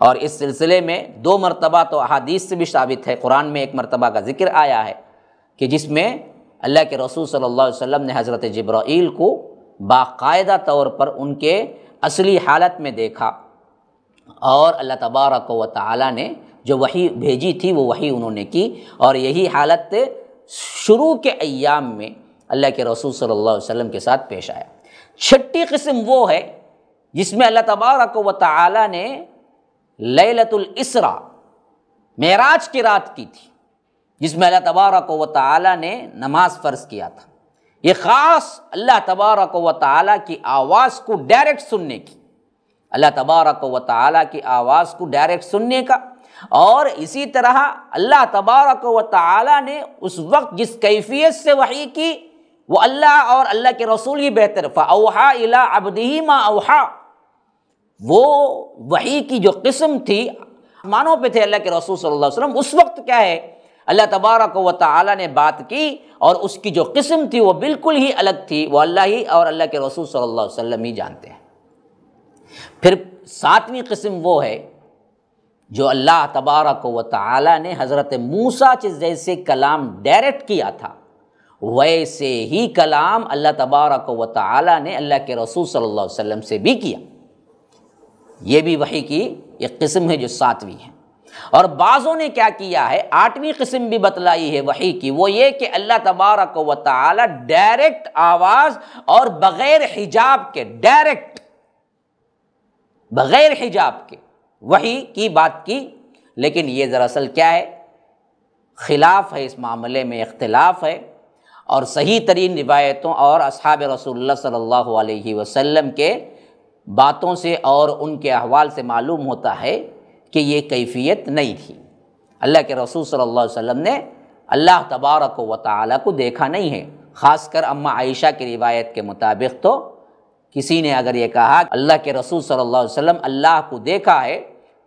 اور اس سلسلے میں 2 مرتبہ تو احادیث سے بھی ثابت ہے، قرآن میں ایک مرتبہ کا ذکر آیا ہے کہ جس میں اللہ کے رسول صلی اللہ علیہ وسلم نے حضرت جبرائیل کو باقاعدہ طور پر ان کے اصلی حالت میں دیکھا، اور اللہ تبارک و تعالی نے جو وحی بھیجی تھی وہ وحی انہوں نے کی، اور یہی حالت شروع کے ایام میں اللہ کے رسول صلی اللہ علیہ وسلم کے ساتھ پیش آیا۔ چھٹی قسم وہ ہے جس میں اللہ تبارک و تعالی نے لیلۃ الاسراء معراج کی رات کی تھی، جس میں اللہ تبارک و تعالی نے نماز فرض کیا تھا۔ یہ خاص اللہ تبارک و تعالی کی آواز کو ڈائریکٹ سننے کی، اللہ تبارک و تعالی کی آواز کو ڈائریکٹ سننے کا، اور اسی طرح اللہ تبارک و تعالی نے اس وقت جس کیفیت سے وحی کی وہ اللہ اور اللہ کے رسول ہی بہتر۔ فَأَوْحَىٰ إِلَىٰ عَبْدِهِ مَا أَوْحَىٰ، وہ وحی کی جو قسم تھی آسمانوں پہ تھے اللہ کے رسول صلی اللہ علیہ وسلم، اس وقت کیا ہے اللہ تبارک و تعالی نے بات کی، اور اس کی جو قسم تھی وہ بالکل ہی الگ تھی، وہ اللہ ہی اور اللہ کے رسول صلی اللہ علیہ وسلم ہی جانتے ہیں۔ پھر 7ویں قسم وہ ہے جو اللہ تبارک و تعالی نے حضرت موسیٰ جیسے کلام ڈائریکٹ کیا تھا، ویسے ہی کلام اللہ تبارک و تعالی نے اللہ کے رسول صلی اللہ علیہ وسلم سے بھی کیا۔ یہ بھی وحی کی ایک قسم ہے جو 7ویں ہے۔ اور بعضوں نے کیا کیا ہے، 8ویں قسم بھی بتلائی ہے وحی کی، وہ یہ کہ اللہ تبارک و تعالی ڈائریکٹ آواز اور بغیر حجاب کے، ڈائریکٹ بغیر حجاب کے وحی کی بات کی۔ لیکن یہ دراصل کیا ہے، خلاف ہے، اس معاملے میں اختلاف ہے، اور صحیح ترین روایتوں اور اصحاب رسول اللہ صلی اللہ علیہ وسلم کے باتوں سے اور ان کے احوال سے معلوم ہوتا ہے کہ یہ کیفیت نہیں تھی۔ اللہ کے رسول صلی اللہ علیہ وسلم نے اللہ تبارک و تعالی کو دیکھا نہیں ہے۔ خاص کر اماں عائشہ کی روایت کے مطابق تو کسی نے اگر یہ کہا اللہ کے رسول صلی اللہ علیہ وسلم اللہ کو دیکھا ہے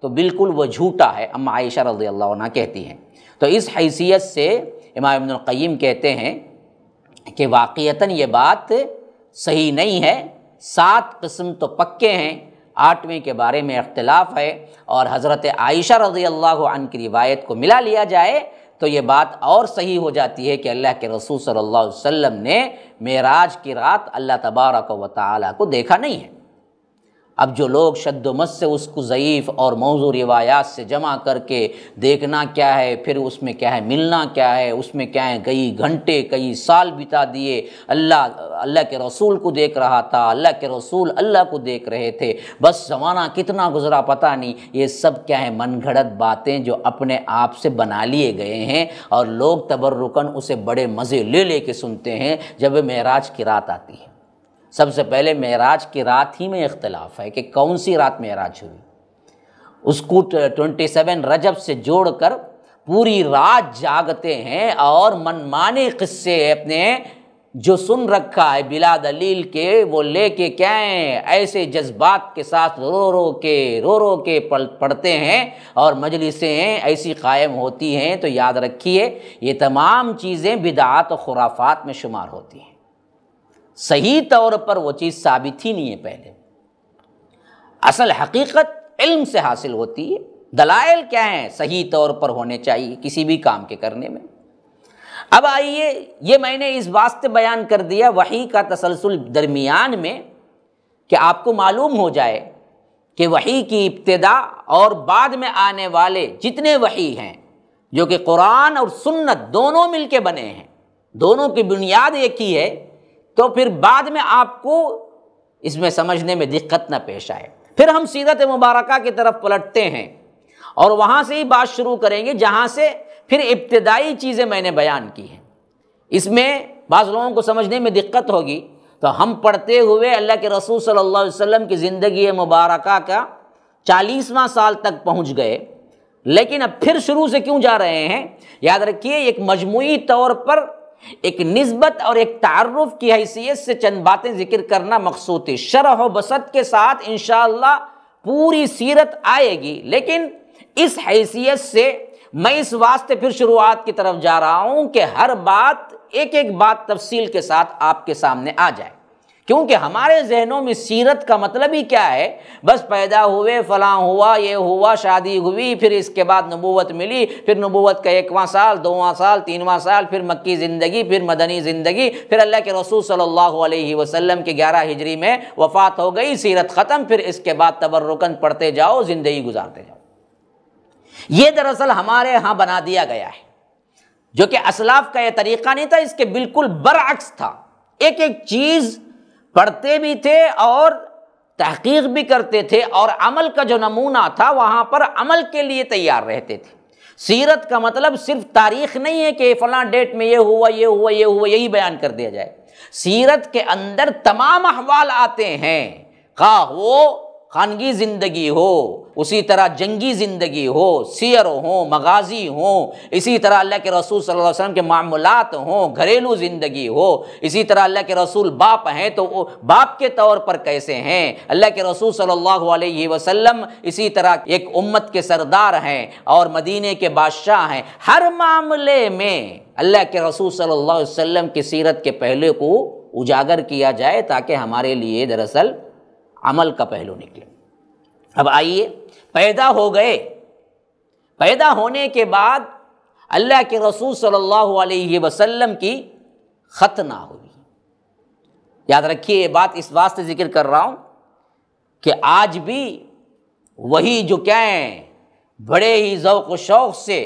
تو بالکل وہ جھوٹا ہے، اماں عائشہ رضی اللہ عنہ کہتی ہیں۔ تو اس حیثیت سے امام ابن القیم کہتے ہیں کہ واقعتاً یہ بات صحیح نہیں ہے۔ 7 قسم تو پکے ہیں، 8ویں کے بارے میں اختلاف ہے، اور حضرت عائشہ رضی اللہ عنہ کی روایت کو ملا لیا جائے تو یہ بات اور صحیح ہو جاتی ہے کہ اللہ کے رسول صلی اللہ علیہ وسلم نے معراج کی رات اللہ تبارک و تعالیٰ کو دیکھا نہیں ہے۔ اب جو لوگ شد و مد سے اس کو ضعیف اور موضوع روایات سے جمع کر کے دیکھنا کیا ہے، پھر اس میں کیا ہے ملنا کیا ہے، اس میں کیا ہے کئی گھنٹے کئی سال بتا دیے، اللہ کے رسول کو دیکھ رہا تھا، اللہ کے رسول اللہ کو دیکھ رہے تھے، بس زمانہ کتنا گزرا پتہ نہیں، یہ سب کیا ہے من گھڑت باتیں جو اپنے آپ سے بنا لیے گئے ہیں، اور لوگ تبرکاً اسے بڑے مزے لے لے کے سنتے ہیں جب معراج کی رات آتی ہے۔ سب سے پہلے معراج کی رات ہی میں اختلاف ہے کہ کون سی رات معراج ہوئی، اس کو 27 رجب سے جوڑ کر پوری رات جاگتے ہیں اور منمانے قصے اپنے جو سن رکھا ہے بلا دلیل کے وہ لے کے کیا ہیں ایسے جذبات کے ساتھ رو رو کے پڑھتے ہیں اور مجلسیں ایسی قائم ہوتی ہیں، تو یاد رکھیے یہ تمام چیزیں بدعات و خرافات میں شمار ہوتی ہیں۔ صحیح طور پر وہ چیز ثابت ہی نہیں ہے پہلے۔ اصل حقیقت علم سے حاصل ہوتی ہے۔ دلائل کیا ہیں؟ صحیح طور پر ہونے چاہیے کسی بھی کام کے کرنے میں۔ اب آئیے، یہ میں نے اس واسطے بیان کر دیا وحی کا تسلسل درمیان میں کہ آپ کو معلوم ہو جائے کہ وحی کی ابتدا اور بعد میں آنے والے جتنے وحی ہیں جو کہ قرآن اور سنت دونوں مل کے بنے ہیں، دونوں کی بنیاد ایک ہی ہے، تو پھر بعد میں آپ کو اس میں سمجھنے میں دقت نہ پیش آئے۔ پھر ہم سیرت مبارکہ کی طرف پلٹتے ہیں اور وہاں سے ہی بات شروع کریں گے جہاں سے پھر ابتدائی چیزیں میں نے بیان کی ہیں۔ اس میں بعض لوگوں کو سمجھنے میں دقت ہوگی، تو ہم پڑھتے ہوئے اللہ کے رسول صلی اللہ علیہ وسلم کی زندگی مبارکہ کا 40واں سال تک پہنچ گئے، لیکن اب پھر شروع سے کیوں جا رہے ہیں؟ یاد رکھیے ایک مجموعی طور پر ایک نسبت اور ایک تعارف کی حیثیت سے چند باتیں ذکر کرنا مقصود ہے۔ شرح و بسط کے ساتھ انشاءاللہ پوری سیرت آئے گی، لیکن اس حیثیت سے میں اس واسطے پھر شروعات کی طرف جا رہا ہوں کہ ہر بات ایک ایک بات تفصیل کے ساتھ آپ کے سامنے آ جائے، کیونکہ ہمارے ذہنوں میں سیرت کا مطلب ہی کیا ہے؟ بس پیدا ہوئے، فلاں ہوا، یہ ہوا، شادی ہوئی، پھر اس کے بعد نبوت ملی، پھر نبوت کا 1واں سال، 2واں سال، 3واں سال، پھر مکی زندگی، پھر مدنی زندگی، پھر اللہ کے رسول صلی اللہ علیہ وسلم کے 11 ہجری میں وفات ہو گئی، سیرت ختم، پھر اس کے بعد تبرکاً پڑھتے جاؤ، زندگی گزارتے جاؤ۔ یہ دراصل ہمارے ہاں بنا دیا گیا ہے، جو کہ اسلاف کا یہ طریقہ نہیں تھا، اس کے بالکل برعکس تھا۔ ایک ایک چیز پڑھتے بھی تھے اور تحقیق بھی کرتے تھے، اور عمل کا جو نمونہ تھا وہاں پر عمل کے لیے تیار رہتے تھے۔ سیرت کا مطلب صرف تاریخ نہیں ہے کہ فلاں ڈیٹ میں یہ ہوا، یہ ہوا، یہ ہوا، یہی بیان کر دیا جائے۔ سیرت کے اندر تمام احوال آتے ہیں، خواہ وہ خانگی زندگی ہو، اسی طرح جنگی زندگی ہو، سیر ہوں، مغازی ہوں، اسی طرح اللہ کے رسول صلی اللہ علیہ وسلم کے معاملات ہوں، گھریلو زندگی ہو، اسی طرح اللہ کے رسول باپ ہیں تو وہ باپ کے طور پر کیسے ہیں، اللہ کے رسول صلی اللہ علیہ وسلم اسی طرح ایک امت کے سردار ہیں اور مدینے کے بادشاہ ہیں۔ ہر معاملے میں اللہ کے رسول صلی اللہ علیہ وسلم کی سیرت کے پہلو کو اجاگر کیا جائے تاکہ ہمارے لیے دراصل عمل کا پہلو نکلے۔ اب آئیے، پیدا ہو گئے، پیدا ہونے کے بعد اللہ کے رسول صلی اللہ علیہ وسلم کی ختنہ ہوئی۔ یاد رکھیے یہ بات اس واسطے ذکر کر رہا ہوں کہ آج بھی وہی جو کیا ہیں بڑے ہی ذوق و شوق سے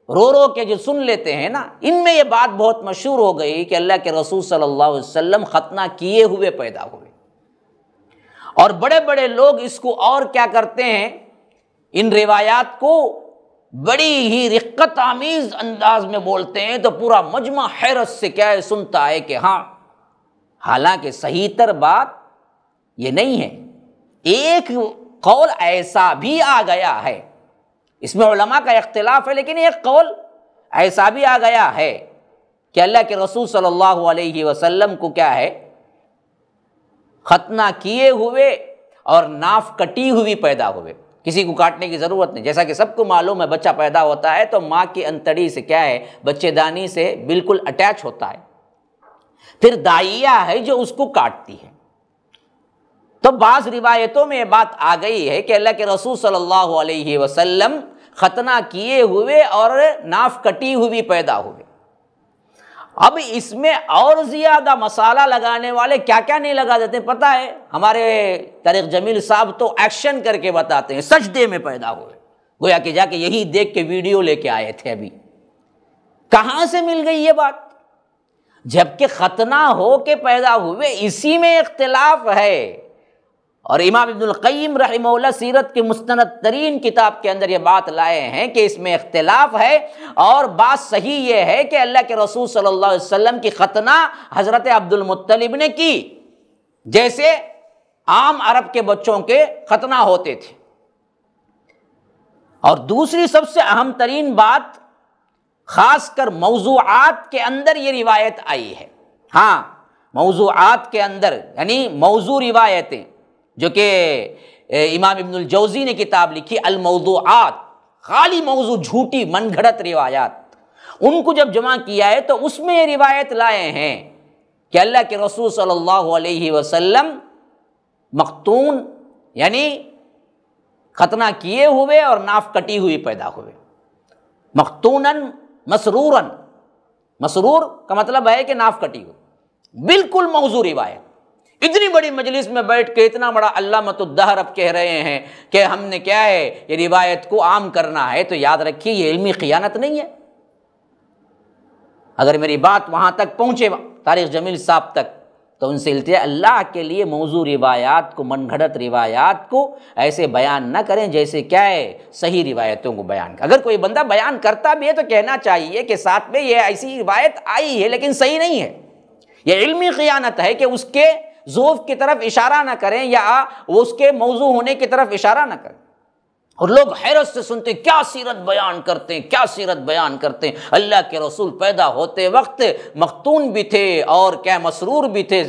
رو رو کے جو سن لیتے ہیں نا، ان میں یہ بات بہت مشہور ہو گئی کہ اللہ کے رسول صلی اللہ علیہ وسلم ختنہ کیے ہوئے پیدا ہوئے۔ اور بڑے بڑے لوگ اس کو اور کیا کرتے ہیں، ان روایات کو بڑی ہی رقت آمیز انداز میں بولتے ہیں، تو پورا مجمع حیرت سے کیا ہے سنتا ہے کہ ہاں، حالانکہ صحیح تر بات یہ نہیں ہے۔ ایک قول ایسا بھی آ گیا ہے، اس میں علماء کا اختلاف ہے، لیکن ایک قول ایسا بھی آ گیا ہے کہ اللہ کے رسول صلی اللہ علیہ وسلم کو کیا ہے، ختنہ کیے ہوئے اور ناف کٹی ہوئی پیدا ہوئے، کسی کو کاٹنے کی ضرورت نہیں۔ جیسا کہ سب کو معلوم ہے بچہ پیدا ہوتا ہے تو ماں کی انتڑی سے کیا ہے، بچے دانی سے بالکل اٹیچ ہوتا ہے، پھر دائیا ہے جو اس کو کاٹتی ہے۔ تو بعض روایتوں میں یہ بات آ گئی ہے کہ اللہ کے رسول صلی اللہ علیہ وسلم ختنہ کیے ہوئے اور ناف کٹی ہوئی پیدا ہوئے۔ اب اس میں اور زیادہ مسالہ لگانے والے کیا کیا نہیں لگا دیتے پتہ ہے؟ ہمارے طارق جمیل صاحب تو ایکشن کر کے بتاتے ہیں، سجدے میں پیدا ہوئے، گویا کہ جا کے یہی دیکھ کے ویڈیو لے کے آئے تھے۔ ابھی کہاں سے مل گئی یہ بات؟ جبکہ ختنہ ہو کے پیدا ہوئے، اسی میں اختلاف ہے۔ اور امام ابن القیم رحمہ اللہ سیرت کی مستند ترین کتاب کے اندر یہ بات لائے ہیں کہ اس میں اختلاف ہے، اور بات صحیح یہ ہے کہ اللہ کے رسول صلی اللہ علیہ وسلم کی ختنہ حضرت عبد المطلب نے کی، جیسے عام عرب کے بچوں کے ختنہ ہوتے تھے۔ اور دوسری سب سے اہم ترین بات خاص کر موضوعات کے اندر یہ روایت آئی ہے۔ ہاں، موضوعات کے اندر یعنی موضوع روایتیں، جو کہ امام ابن الجوزی نے کتاب لکھی الموضوعات، خالی موضوع، جھوٹی من گھڑت روایات، ان کو جب جمع کیا ہے تو اس میں یہ روایت لائے ہیں کہ اللہ کے رسول صلی اللہ علیہ وسلم مختون یعنی ختنہ کیے ہوئے اور ناف کٹی ہوئی پیدا ہوئے، مختونن مسرورن، مسرور کا مطلب ہے کہ ناف کٹی ہوئی، بالکل موضوع روایت۔ اتنی بڑی مجلس میں بیٹھ کے اتنا بڑا علامۃ الدہر اب کہہ رہے ہیں کہ ہم نے کیا ہے یہ روایت کو عام کرنا ہے، تو یاد رکھیے یہ علمی خیانت نہیں ہے۔ اگر میری بات وہاں تک پہنچے طارق جمیل صاحب تک تو ان سے التجا، اللہ کے لیے موضوع روایات کو، من گھڑت روایات کو ایسے بیان نہ کریں جیسے کیا ہے صحیح روایتوں کو بیان کریں۔ اگر کوئی بندہ بیان کرتا بھی ہے تو کہنا چاہیے کہ ساتھ میں یہ ایسی روایت آئی ہے لیکن صحیح نہیں ہے۔ یہ علمی خیانت ہے کہ اس کے ذوف کی طرف اشارہ نہ کریں یا اس کے موضوع ہونے کی طرف اشارہ نہ کریں۔ اور لوگ حیرت سے سنتے کیا سیرت بیان کرتے ہیں، کیا سیرت بیان کرتے ہیں۔ اللہ کے رسول پیدا ہوتے وقت مختون بھی تھے اور کیا مسرور بھی تھے،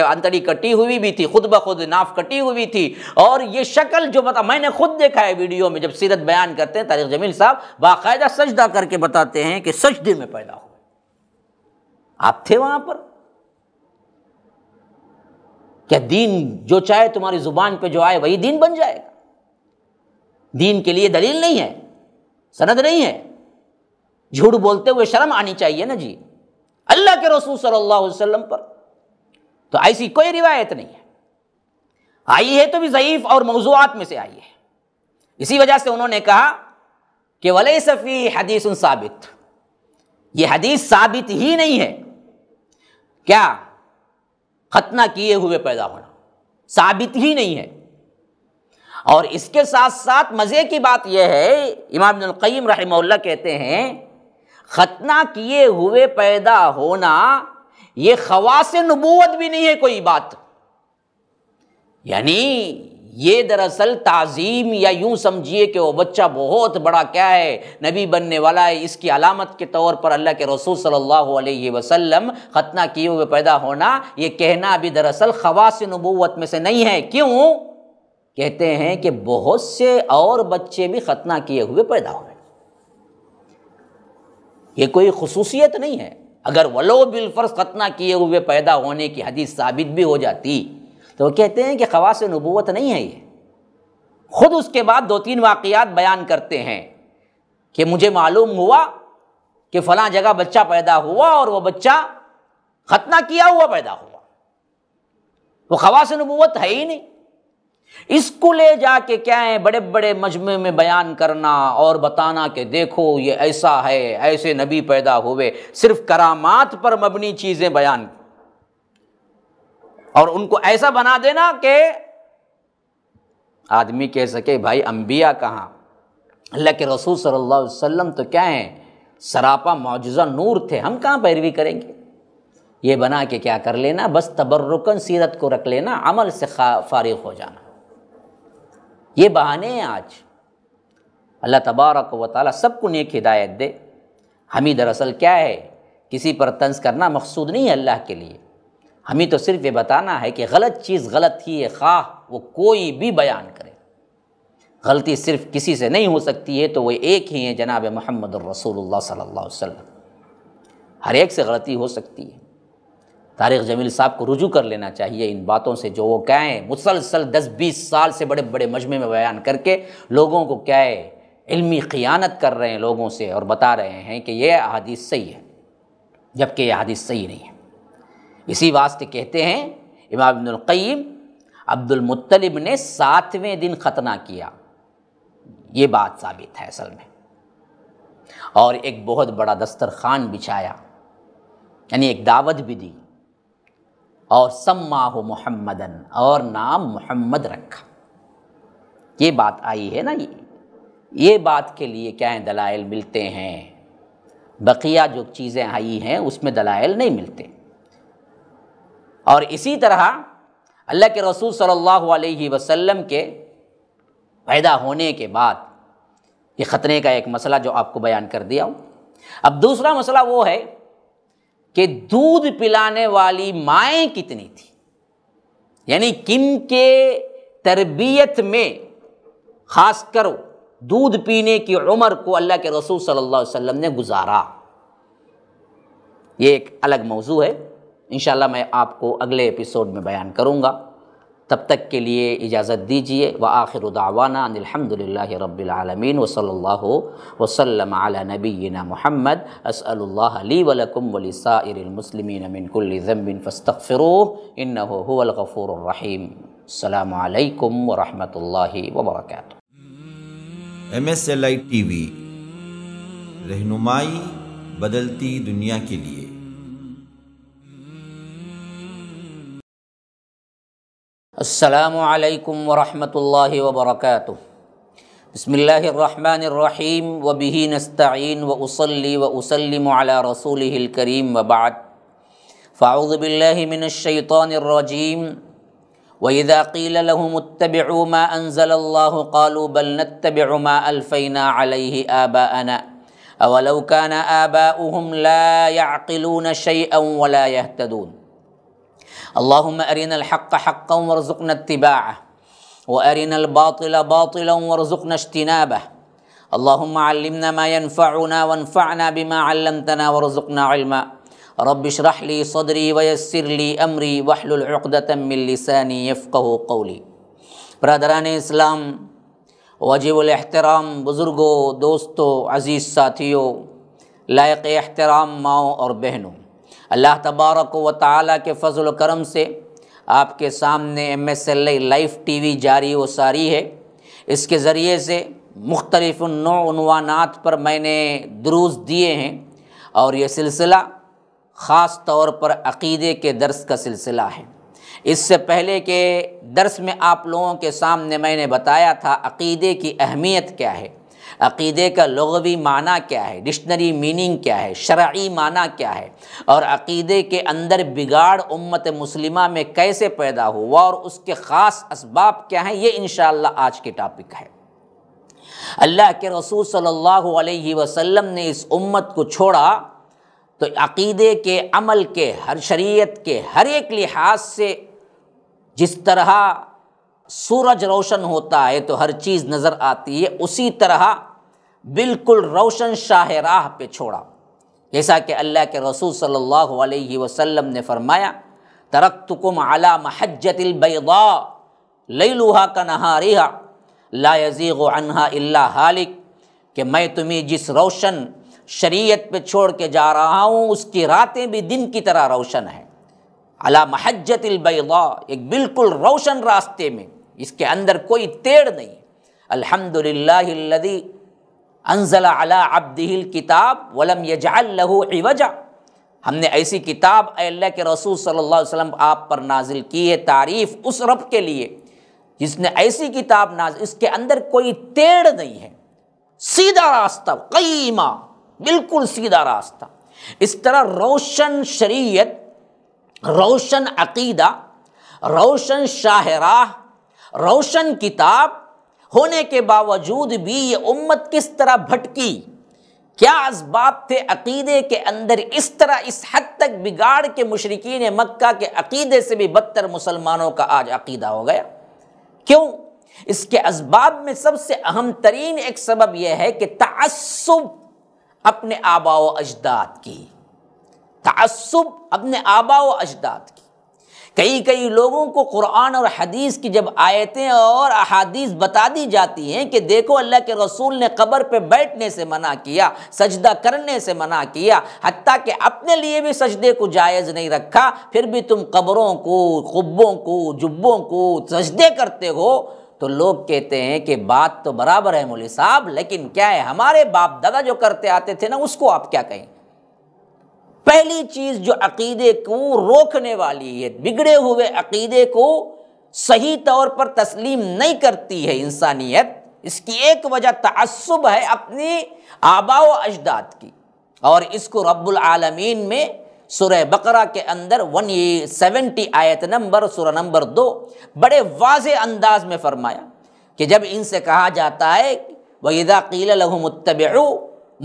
انتڑی کٹی ہوئی بھی تھی، خود بخود ناف کٹی ہوئی تھی، اور یہ شکل جو میں نے خود دیکھا ہے ویڈیو میں، جب سیرت بیان کرتے ہیں طارق جمیل صاحب باقاعدہ سجدہ کر کے بتاتے ہیں کہ سجدے میں پیدا ہوئے۔ آپ تھے وہاں پر؟ کیا دین جو چاہے تمہاری زبان پہ جو آئے وہی دین بن جائے گا؟ دین کے لیے دلیل نہیں ہے، سند نہیں ہے، جھوٹ بولتے ہوئے شرم آنی چاہیے نا جی اللہ کے رسول صلی اللہ علیہ وسلم پر۔ تو ایسی کوئی روایت نہیں ہے، آئی ہے تو بھی ضعیف اور موضوعات میں سے آئی ہے۔ اسی وجہ سے انہوں نے کہا کہ ولیس فی حدیث ثابت، یہ حدیث ثابت ہی نہیں ہے۔ کیا؟ ختنہ کیے ہوئے پیدا ہونا ثابت ہی نہیں ہے۔ اور اس کے ساتھ ساتھ مزے کی بات یہ ہے، امام ابن القیم رحمہ اللہ کہتے ہیں ختنہ کیے ہوئے پیدا ہونا یہ خواص نبوت بھی نہیں ہے کوئی بات، یعنی یہ دراصل تعظیم یا یوں سمجھیے کہ وہ بچہ بہت بڑا کیا ہے نبی بننے والا ہے، اس کی علامت کے طور پر اللہ کے رسول صلی اللہ علیہ وسلم ختنہ کیے ہوئے پیدا ہونا، یہ کہنا بھی دراصل خواص نبوت میں سے نہیں ہے۔ کیوں؟ کہتے ہیں کہ بہت سے اور بچے بھی ختنہ کیے ہوئے پیدا ہوئے، یہ کوئی خصوصیت نہیں ہے۔ اگر ولو بالفرض ختنہ کیے ہوئے پیدا ہونے کی حدیث ثابت بھی ہو جاتی تو وہ کہتے ہیں کہ خواص نبوت نہیں ہے۔ یہ خود اس کے بعد 2-3 واقعات بیان کرتے ہیں کہ مجھے معلوم ہوا کہ فلاں جگہ بچہ پیدا ہوا اور وہ بچہ ختنہ کیا ہوا پیدا ہوا، وہ خواص نبوت ہے ہی نہیں۔ اس کو لے جا کے کیا ہے بڑے بڑے مجمع میں بیان کرنا اور بتانا کہ دیکھو یہ ایسا ہے، ایسے نبی پیدا ہوئے، صرف کرامات پر مبنی چیزیں بیان اور ان کو ایسا بنا دینا کہ آدمی کہہ سکے بھائی انبیاء کہاں، اللہ کے رسول صلی اللہ علیہ وسلم تو کیا ہیں سراپا معجزہ نور تھے، ہم کہاں پیروی کریں گے۔ یہ بنا کے کیا کر لینا، بس تبرکن سیرت کو رکھ لینا، عمل سے فارغ ہو جانا، یہ بہانے ہیں آج۔ اللہ تبارک و تعالیٰ سب کو نیک ہدایت دے۔ ہمیں دراصل کیا ہے کسی پر طنز کرنا مقصود نہیں ہے اللہ کے لیے، ہمیں تو صرف یہ بتانا ہے کہ غلط چیز غلط ہی ہے، خواہ وہ کوئی بھی بیان کرے، غلطی صرف کسی سے نہیں ہو سکتی ہے تو وہ ایک ہی ہیں جناب محمد الرسول اللہ صلی اللہ علیہ وسلم، ہر ایک سے غلطی ہو سکتی ہے۔ طارق جمیل صاحب کو رجوع کر لینا چاہیے ان باتوں سے جو وہ کیا ہیں مسلسل 10-20 سال سے بڑے بڑے مجمع میں بیان کر کے لوگوں کو کیا ہے علمی خیانت کر رہے ہیں لوگوں سے، اور بتا رہے ہیں کہ یہ احادیث صحیح ہے جبکہ یہ حدیث صحیح نہیں ہے۔ اسی واسطے کہتے ہیں امام ابن القیم عبد المطلب نے 7ویں دن ختنہ کیا، یہ بات ثابت ہے اصل میں، اور ایک بہت بڑا دسترخوان بچھایا، یعنی ایک دعوت بھی دی، اور سماہ محمدن، اور نام محمد رکھا۔ یہ بات آئی ہے نا، یہ بات کے لیے کیا ہیں دلائل ملتے ہیں، بقیہ جو چیزیں آئی ہیں اس میں دلائل نہیں ملتے۔ اور اسی طرح اللہ کے رسول صلی اللہ علیہ وسلم کے پیدا ہونے کے بعد یہ ختنے کا ایک مسئلہ جو آپ کو بیان کر دیا ہوں، اب دوسرا مسئلہ وہ ہے کہ دودھ پلانے والی مائیں کتنی تھی، یعنی کن کے تربیت میں خاص کر دودھ پینے کی عمر کو اللہ کے رسول صلی اللہ علیہ وسلم نے گزارا. یہ ایک الگ موضوع ہے، انشاءاللہ میں آپ کو اگلے ایپیسوڈ میں بیان کروں گا. تب تک کے لیے اجازت دیجیے. وآخر دعوانا ان الحمد للہ رب العالمین وصلی اللہ وسلم علی نبینا محمد. اسأل اللہ لی ولکم ولسائر المسلمین من کل ذنب فاستغفروہ انہ هو الغفور الرحیم. السلام علیکم ورحمۃ اللہ وبرکاتہ. MSLI TV رہنمائی بدلتی دنیا کے لیے. السلام علیکم ورحمۃ اللہ وبرکاتہ. بسم اللہ الرحمن الرحیم وبہ نستعین واصلی واسلم علی رسولہ الکریم وبعد. فاعوذ باللہ من الشیطان الرجیم. وَإِذَا قِيلَ لَهُمُ اتَّبِعُوا مَا أَنزَلَ اللَّهُ قَالُوا بَلْ نَتَّبِعُ مَا أَلْفَيْنَا عَلَيْهِ آبَاءَنَا أَوَلَوْ كَانَ آبَاؤُهُمْ لَا يَعْقِلُونَ شَيْئًا وَلَا يَهْتَدُونَ. اللهم أرنا الحق حقا وارزقنا اتباعه وأرنا الباطل باطلا وارزقنا اجتنابه. اللهم علمنا ما ينفعنا وانفعنا بما علمتنا وارزقنا علما. رب اشرح لي صدري ويسر لي أمري واحلل عقدة من لساني يفقهوا قولي. برادران اسلام، واجب الاحترام بزرگوں، دوستوں، عزیز ساتھیوں، لائق احترام ماؤں اور بہنوں، اللہ تبارک و تعالیٰ کے فضل و کرم سے آپ کے سامنے MSLI لائف TV جاری و ساری ہے. اس کے ذریعے سے مختلف نوع عنوانات پر میں نے دروس دیے ہیں، اور یہ سلسلہ خاص طور پر عقیدے کے درس کا سلسلہ ہے. اس سے پہلے کے درس میں آپ لوگوں کے سامنے میں نے بتایا تھا عقیدے کی اہمیت کیا ہے، عقیدے کا لغوی معنی کیا ہے، ڈکشنری میننگ کیا ہے، شرعی معنی کیا ہے، اور عقیدے کے اندر بگاڑ امت مسلمہ میں کیسے پیدا ہوا اور اس کے خاص اسباب کیا ہیں. یہ انشاءاللہ آج کے ٹاپک ہے. اللہ کے رسول صلی اللہ علیہ وسلم نے اس امت کو چھوڑا تو عقیدے کے، عمل کے، ہر شریعت کے ہر ایک لحاظ سے جس طرح سورج روشن ہوتا ہے تو ہر چیز نظر آتی ہے، اسی طرح بالکل روشن شاہ راہ پہ چھوڑا. جیسا کہ اللہ کے رسول صلی اللہ علیہ وسلم نے فرمایا ترکتکم علی محجۃ البیضاء لیلھا کنہارھا لا یزیغ عنہا الا ہالک، کہ میں تمہیں جس روشن شریعت پہ چھوڑ کے جا رہا ہوں اس کی راتیں بھی دن کی طرح روشن ہیں. علی محجۃ البیضاء، ایک بالکل روشن راستے میں، اس کے اندر کوئی تیڑ نہیں. الحمدللہ الذی انزل علی عبدہ الکتاب ولم یجعل لہ عوجا. ہم نے ایسی کتاب اے اللہ کے رسول صلی اللہ علیہ وسلم آپ پر نازل کی ہے. تعریف اس رب کے لیے جس نے ایسی کتاب نازل، اس کے اندر کوئی تیڑ نہیں ہے، سیدھا راستہ، قیمہ، بالکل سیدھا راستہ. اس طرح روشن شریعت، روشن عقیدہ، روشن شاہ راہ، روشن کتاب ہونے کے باوجود بھی یہ امت کس طرح بھٹکی، کیا اسباب تھے عقیدے کے اندر اس طرح اس حد تک بگاڑ کے مشرکین مکہ کے عقیدے سے بھی بدتر مسلمانوں کا آج عقیدہ ہو گیا. کیوں؟ اس کے اسباب میں سب سے اہم ترین ایک سبب یہ ہے کہ تعصب اپنے آباء و اجداد کی، تعصب اپنے آباء و اجداد کی. کئی لوگوں کو قرآن اور حدیث کی جب آیتیں اور احادیث بتا دی جاتی ہیں کہ دیکھو اللہ کے رسول نے قبر پہ بیٹھنے سے منع کیا، سجدہ کرنے سے منع کیا، حتیٰ کہ اپنے لیے بھی سجدے کو جائز نہیں رکھا، پھر بھی تم قبروں کو، قبوں کو، جبوں کو سجدے کرتے ہو، تو لوگ کہتے ہیں کہ بات تو برابر ہے مولوی صاحب، لیکن کیا ہے ہمارے باپ دادا جو کرتے آتے تھے نا، اس کو آپ کیا کہیں. پہلی چیز جو عقیدے کو روکنے والی ہے، بگڑے ہوئے عقیدے کو صحیح طور پر تسلیم نہیں کرتی ہے انسانیت، اس کی ایک وجہ تعصب ہے اپنی آباء و اجداد کی. اور اس کو رب العالمین میں سورہ بقرہ کے اندر 170 آیت نمبر، سورہ نمبر 2 بڑے واضح انداز میں فرمایا کہ جب ان سے کہا جاتا ہے وَإِذَا قِيلَ لَهُمُ اتَّبِعُوا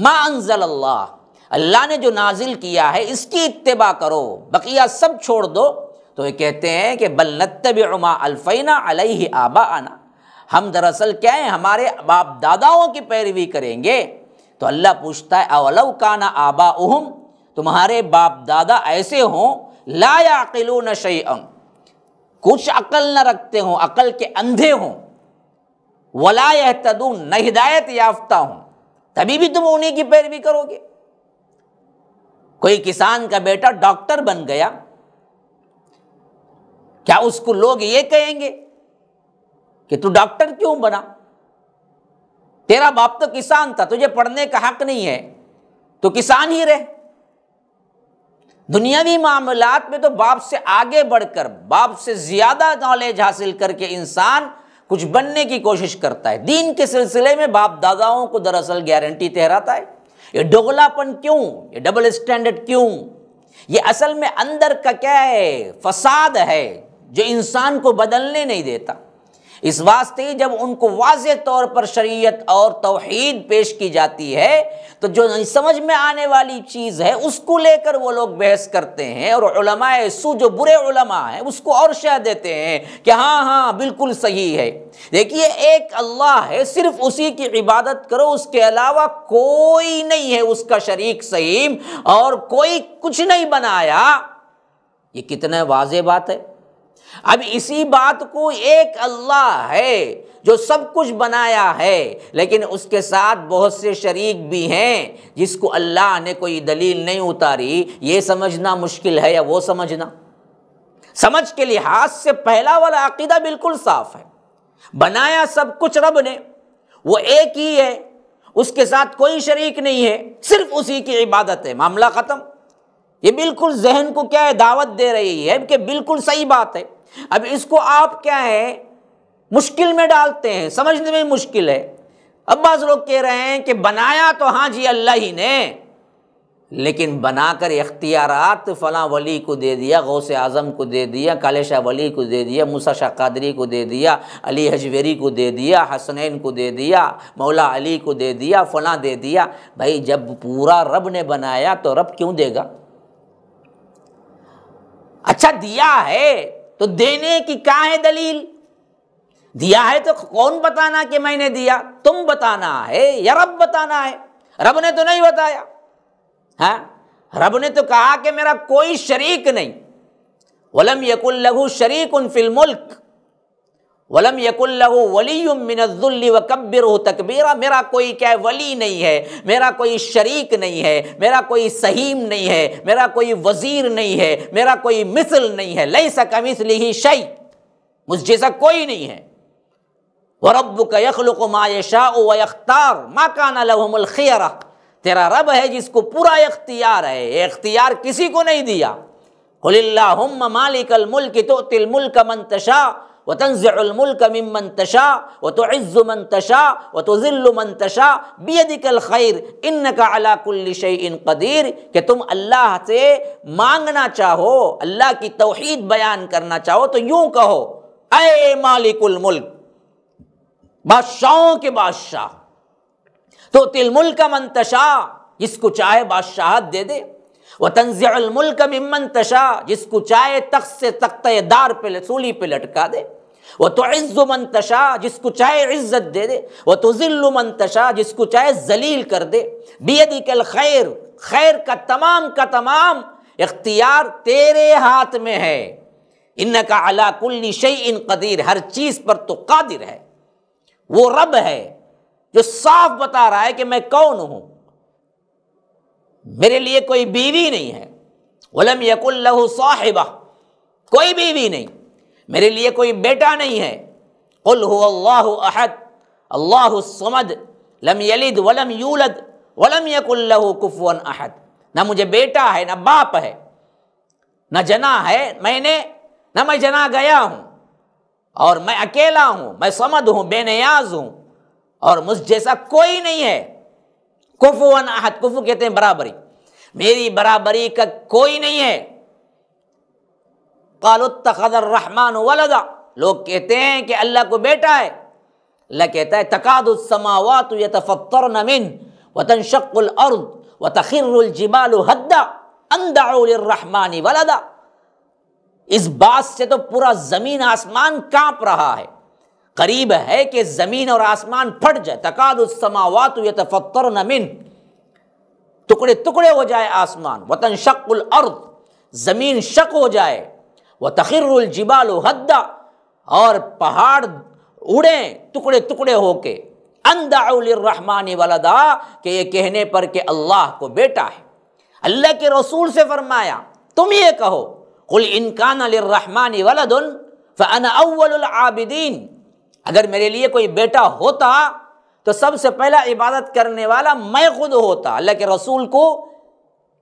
مَا أَنزَلَ اللَّهُ، اللہ نے جو نازل کیا ہے اس کی اتباع کرو، بقیہ سب چھوڑ دو، تو یہ کہتے ہیں کہ بل نتبع ما الفینا علیہ آباءنا، ہم دراصل کیا ہے، ہمارے باپ داداؤں کی پیروی کریں گے۔ تو اللہ پوچھتا ہے اولو کان آباؤہم، تمہارے باپ دادا ایسے ہوں لا یعقلون شیئا، کچھ عقل نہ رکھتے ہوں، عقل کے اندھے ہوں، ولا یہتدون، نہ ہدایت یافتہ ہوں، تبھی بھی تم انہیں کی پیروی کرو گے۔ کوئی کسان کا بیٹا ڈاکٹر بن گیا، کیا اس کو لوگ یہ کہیں گے کہ تو ڈاکٹر کیوں بنا؟ تیرا باپ تو کسان تھا، تجھے پڑھنے کا حق نہیں ہے، تو کسان ہی رہ۔ دنیاوی معاملات میں تو باپ سے آگے بڑھ کر، باپ سے زیادہ نالج حاصل کر کے انسان کچھ بننے کی کوشش کرتا ہے۔ دین کے سلسلے میں باپ داداؤں کو دراصل گارنٹی ٹھہراتا ہے۔ یہ دوغلا پن کیوں، یہ ڈبل اسٹینڈرڈ کیوں؟ یہ اصل میں اندر کا کیا ہے، فساد ہے جو انسان کو بدلنے نہیں دیتا۔ اس واسطے جب ان کو واضح طور پر شریعت اور توحید پیش کی جاتی ہے تو جو نہیں سمجھ میں آنے والی چیز ہے اس کو لے کر وہ لوگ بحث کرتے ہیں، اور علماء سو جو برے علماء ہیں اس کو اور شہ دیتے ہیں کہ ہاں بالکل صحیح ہے۔ دیکھیے ایک اللہ ہے، صرف اسی کی عبادت کرو، اس کے علاوہ کوئی نہیں ہے اس کا شریک سہیم، اور کوئی کچھ نہیں بنایا۔ یہ کتنا واضح بات ہے۔ اب اسی بات کو ایک اللہ ہے جو سب کچھ بنایا ہے، لیکن اس کے ساتھ بہت سے شریک بھی ہیں جس کو اللہ نے کوئی دلیل نہیں اتاری، یہ سمجھنا مشکل ہے یا وہ سمجھنا؟ سمجھ کے لحاظ سے پہلا والا عقیدہ بالکل صاف ہے، بنایا سب کچھ رب نے، وہ ایک ہی ہے، اس کے ساتھ کوئی شریک نہیں ہے، صرف اسی کی عبادت ہے، معاملہ ختم۔ یہ بالکل ذہن کو کیا ہے، دعوت دے رہی ہے کہ بالکل صحیح بات ہے۔ اب اس کو آپ کیا ہے، مشکل میں ڈالتے ہیں، سمجھنے میں مشکل ہے۔ اب بعض لوگ کہہ رہے ہیں کہ بنایا تو ہاں جی اللہ ہی نے، لیکن بنا کر اختیارات فلاں ولی کو دے دیا، غوث اعظم کو دے دیا، کالے شاہ ولی کو دے دیا، موسیٰ شاہ قادری کو دے دیا، علی حجویری کو دے دیا، حسنین کو دے دیا، مولا علی کو دے دیا، فلاں دے دیا۔ بھائی جب پورا رب نے بنایا تو رب کیوں دے گا؟ اچھا دیا ہے تو دینے کی کہاں ہے دلیل؟ دیا ہے تو کون بتانا کہ میں نے دیا؟ تم بتانا ہے یا رب بتانا ہے؟ رب نے تو نہیں بتایا، ہاں رب نے تو کہا کہ میرا کوئی شریک نہیں، وَلَمْ يَكُنْ لَهُ شَرِيكٌ فِي الْمُلْكِ وَلَمْ يَكُنْ لَهُ وَلِيٌّ مِّنَ الذُّلِّ وَكَبِّرْهُ تَكْبِيرًا، میرا کوئی کیا ولی نہیں ہے، میرا کوئی شریک نہیں ہے، میرا کوئی سہیم نہیں ہے، میرا کوئی وزیر نہیں ہے، میرا کوئی مثل نہیں ہے، لَيْسَ كَمِثْلِهِ شَيْءٌ، مجھ جیسا کوئی نہیں ہے۔ وَرَبُّكَ يَخْلُقُ مَا يَشَاءُ وَيَخْتَارُ مَا كَانَ لَهُمُ الْخِيَرَةُ، تیرا رب ہے جس کو پورا اختیار ہے، یہ اختیار کسی کو نہیں دیا۔ قُلِ اللَّهُمَّ مَالِكَ الْمُلْكِ تُؤْتِي الْمُلْكَ مَن تَشَاءُ وَتَنزِعُ الْمُلْكَ مِمَّن تَشَاءُ وَتُعِزُّ مَن تَشَاءُ وَتُذِلُّ مَن تَشَاءُ بِيَدِكَ الْخَيْرُ إِنَّكَ عَلَى كُلِّ شَيْءٍ قَدِيرٌ، کہ تم اللہ سے مانگنا چاہو، اللہ کی توحید بیان کرنا چاہو تو یوں کہو اے مالک الملک، بادشاہوں کے بادشاہ، تؤتی الملک من تشاء، جس کو چاہے بادشاہت دے دے، وتنزع الملک ممن تشاء، جس کو چاہے تخت سے تختہ دار پہ سولی پہ لٹکا دے، وتعز من تشاء، جس کو چاہے عزت دے دے، وتذل من تشاء، جس کو چاہے ذلیل کر دے، بیدک الخیر، خیر کا تمام اختیار تیرے ہاتھ میں ہے، انک علی کل شیء قدیر، ہر چیز پر تو قادر ہے۔ وہ رب ہے جو صاف بتا رہا ہے کہ میں کون ہوں، میرے لیے کوئی بیوی نہیں ہے، وَلَمْ يَكُنْ لَهُ صَاحِبَةٌ، کوئی بیوی نہیں، میرے لیے کوئی بیٹا نہیں ہے۔ قُلْ هُوَ اللَّهُ أَحَدٌ اللَّهُ الصَّمَدُ لَمْ يَلِدْ وَلَمْ يُولَدْ وَلَمْ يَكُنْ لَهُ كُفُوًا أَحَدٌ، نہ مجھے بیٹا ہے، نہ باپ ہے، نہ جنا ہے میں نے، نہ میں جنا گیا ہوں، اور میں اکیلا ہوں، میں صمد ہوں، بے نیاز ہوں، اور مجھ جیسا کوئی نہیں ہے۔ کفواً احد، کفو کہتے ہیں برابری، میری برابری کا کوئی نہیں ہے۔ قالوا اتخذ الرحمن ولدا، لوگ کہتے ہیں کہ اللہ کو بیٹا ہے، اللہ کہتا ہے تکاد السماوات یتفطرن منہ وتنشق الارض وَتَخِرُّ الْجِبَالُ هَدًّا أَن دَعَوْا لِلرَّحْمَٰنِ وَلَدًا، اس بات سے تو پورا زمین آسمان کانپ رہا ہے، قریب ہے کہ زمین اور آسمان پھٹ جائے، تکاد السماوات یتفطرن منہ، ٹکڑے ٹکڑے ہو جائے آسمان، وتنشق الارض، زمین شق ہو جائے، وتخر الجبال ہدا، اور پہاڑ اڑیں ٹکڑے ٹکڑے ہو کے، ان دعوا للرحمن ولدا، کہ یہ کہنے پر کہ اللہ کو بیٹا ہے۔ اللہ کے رسول سے فرمایا تم یہ کہو، قل ان کان للرحمن ولد فانا اول العابدین، اگر میرے لیے کوئی بیٹا ہوتا تو سب سے پہلا عبادت کرنے والا میں خود ہوتا۔ اللہ کے رسول کو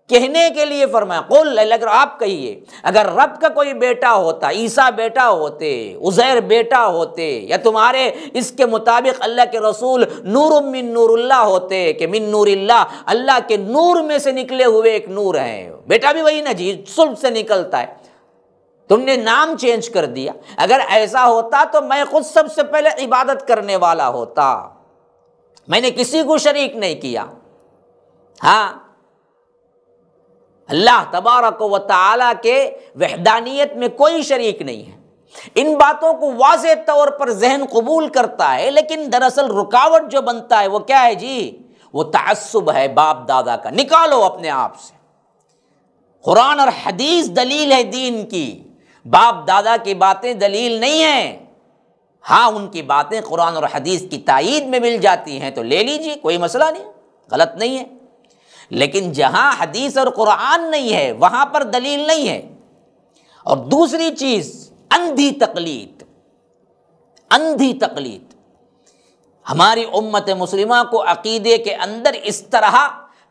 کہنے کے لیے فرمایا، قل، اللہ آپ کہیے، اگر رب کا کوئی بیٹا ہوتا، عیسیٰ بیٹا ہوتے، عزیر بیٹا ہوتے، یا تمہارے اس کے مطابق اللہ کے رسول نور من نور اللہ ہوتے، کہ من نور اللہ، اللہ کے نور میں سے نکلے ہوئے ایک نور ہے، بیٹا بھی وہی نا جی، صلب سے نکلتا ہے، تم نے نام چینج کر دیا۔ اگر ایسا ہوتا تو میں خود سب سے پہلے عبادت کرنے والا ہوتا، میں نے کسی کو شریک نہیں کیا۔ ہاں، اللہ تبارک و تعالی کے وحدانیت میں کوئی شریک نہیں ہے۔ ان باتوں کو واضح طور پر ذہن قبول کرتا ہے، لیکن دراصل رکاوٹ جو بنتا ہے وہ کیا ہے جی؟ وہ تعصب ہے باپ دادا کا، نکالو اپنے آپ سے۔ قرآن اور حدیث دلیل ہے دین کی، باپ دادا کی باتیں دلیل نہیں ہیں۔ ہاں، ان کی باتیں قرآن اور حدیث کی تائید میں مل جاتی ہیں تو لے لیجیے، کوئی مسئلہ نہیں، غلط نہیں ہے، لیکن جہاں حدیث اور قرآن نہیں ہے وہاں پر دلیل نہیں ہے۔ اور دوسری چیز، اندھی تقلید، اندھی تقلید ہماری امت مسلمہ کو عقیدے کے اندر اس طرح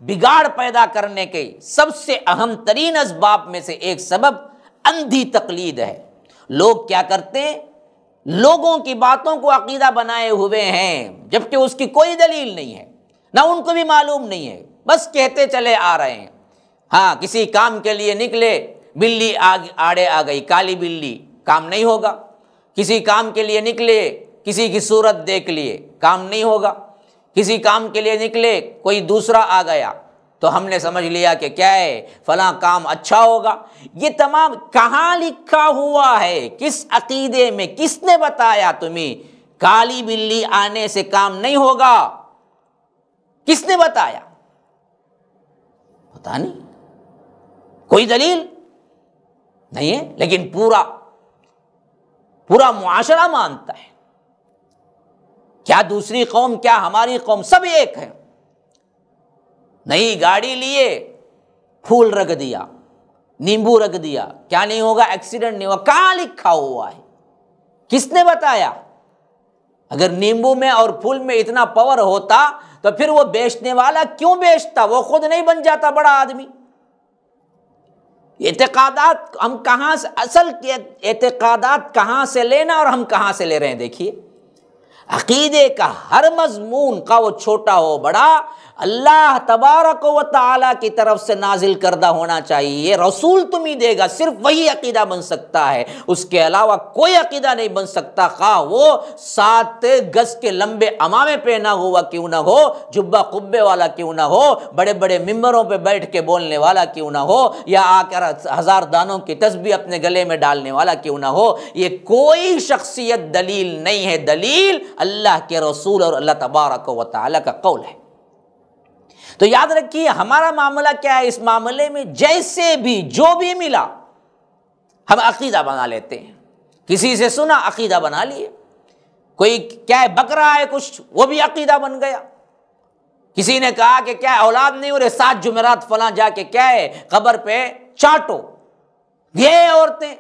بگاڑ پیدا کرنے کے سب سے اہم ترین اسباب میں سے ایک سبب اندھی تقلید ہے۔ لوگ کیا کرتے ہیں؟ لوگوں کی باتوں کو عقیدہ بنائے ہوئے ہیں، جبکہ اس کی کوئی دلیل نہیں ہے، نہ ان کو بھی معلوم نہیں ہے، بس کہتے چلے آ رہے ہیں۔ ہاں، کسی کام کے لیے نکلے، بلی آڑے آ گئی، کالی بلی، کام نہیں ہوگا۔ کسی کام کے لیے نکلے، کسی کی صورت دیکھ لیے، کام نہیں ہوگا۔ کسی کام کے لیے نکلے، کوئی دوسرا آ گیا تو ہم نے سمجھ لیا کہ کیا ہے، فلاں کام اچھا ہوگا۔ یہ تمام کہاں لکھا ہوا ہے؟ کس عقیدے میں؟ کس نے بتایا تمہیں کالی بلی آنے سے کام نہیں ہوگا؟ کس نے بتایا؟ پتہ نہیں، کوئی دلیل نہیں ہے، لیکن پورا معاشرہ مانتا ہے۔ کیا دوسری قوم، کیا ہماری قوم، سب ایک ہے۔ نئی گاڑی لیے، پھول رکھ دیا، نیمبو رکھ دیا، کیا نہیں ہوگا؟ ایکسیڈنٹ نہیں ہوگا۔ کہاں لکھا ہوا ہے؟ کس نے بتایا؟ اگر نیمبو میں اور پھول میں اتنا پاور ہوتا تو پھر وہ بیچنے والا کیوں بیچتا؟ وہ خود نہیں بن جاتا بڑا آدمی؟ اعتقادات ہم کہاں سے، اصل اعتقادات کہاں سے لینا اور ہم کہاں سے لے رہے ہیں؟ دیکھیے، عقیدے کا ہر مضمون کا وہ چھوٹا ہو بڑا اللہ تبارک و تعالی کی طرف سے نازل کردہ ہونا چاہیے۔ رسول تمہیں دے گا، صرف وہی عقیدہ بن سکتا ہے، اس کے علاوہ کوئی عقیدہ نہیں بن سکتا، خواہ وہ 7 گز کے لمبے عمامے پہنا ہوا کیوں نہ ہو، جبہ قبے والا کیوں نہ ہو، بڑے بڑے ممبروں پہ بیٹھ کے بولنے والا کیوں نہ ہو، یا آ کر 1000 دانوں کی تسبیح اپنے گلے میں ڈالنے والا کیوں نہ ہو۔ یہ کوئی شخصیت دلیل نہیں ہے، دلیل اللہ کے رسول اور اللہ تبارک و تعالی کا قول ہے۔ تو یاد رکھیے، ہمارا معاملہ کیا ہے؟ اس معاملے میں جیسے بھی جو بھی ملا ہم عقیدہ بنا لیتے ہیں۔ کسی سے سنا، عقیدہ بنا لیے۔ کوئی کیا ہے، بک رہا ہے کچھ، وہ بھی عقیدہ بن گیا۔ کسی نے کہا کہ کیا اولاد نہیں ہو رہے، 7 جمعرات فلاں جا کے کیا ہے قبر پہ چاٹو، یہ عورتیں،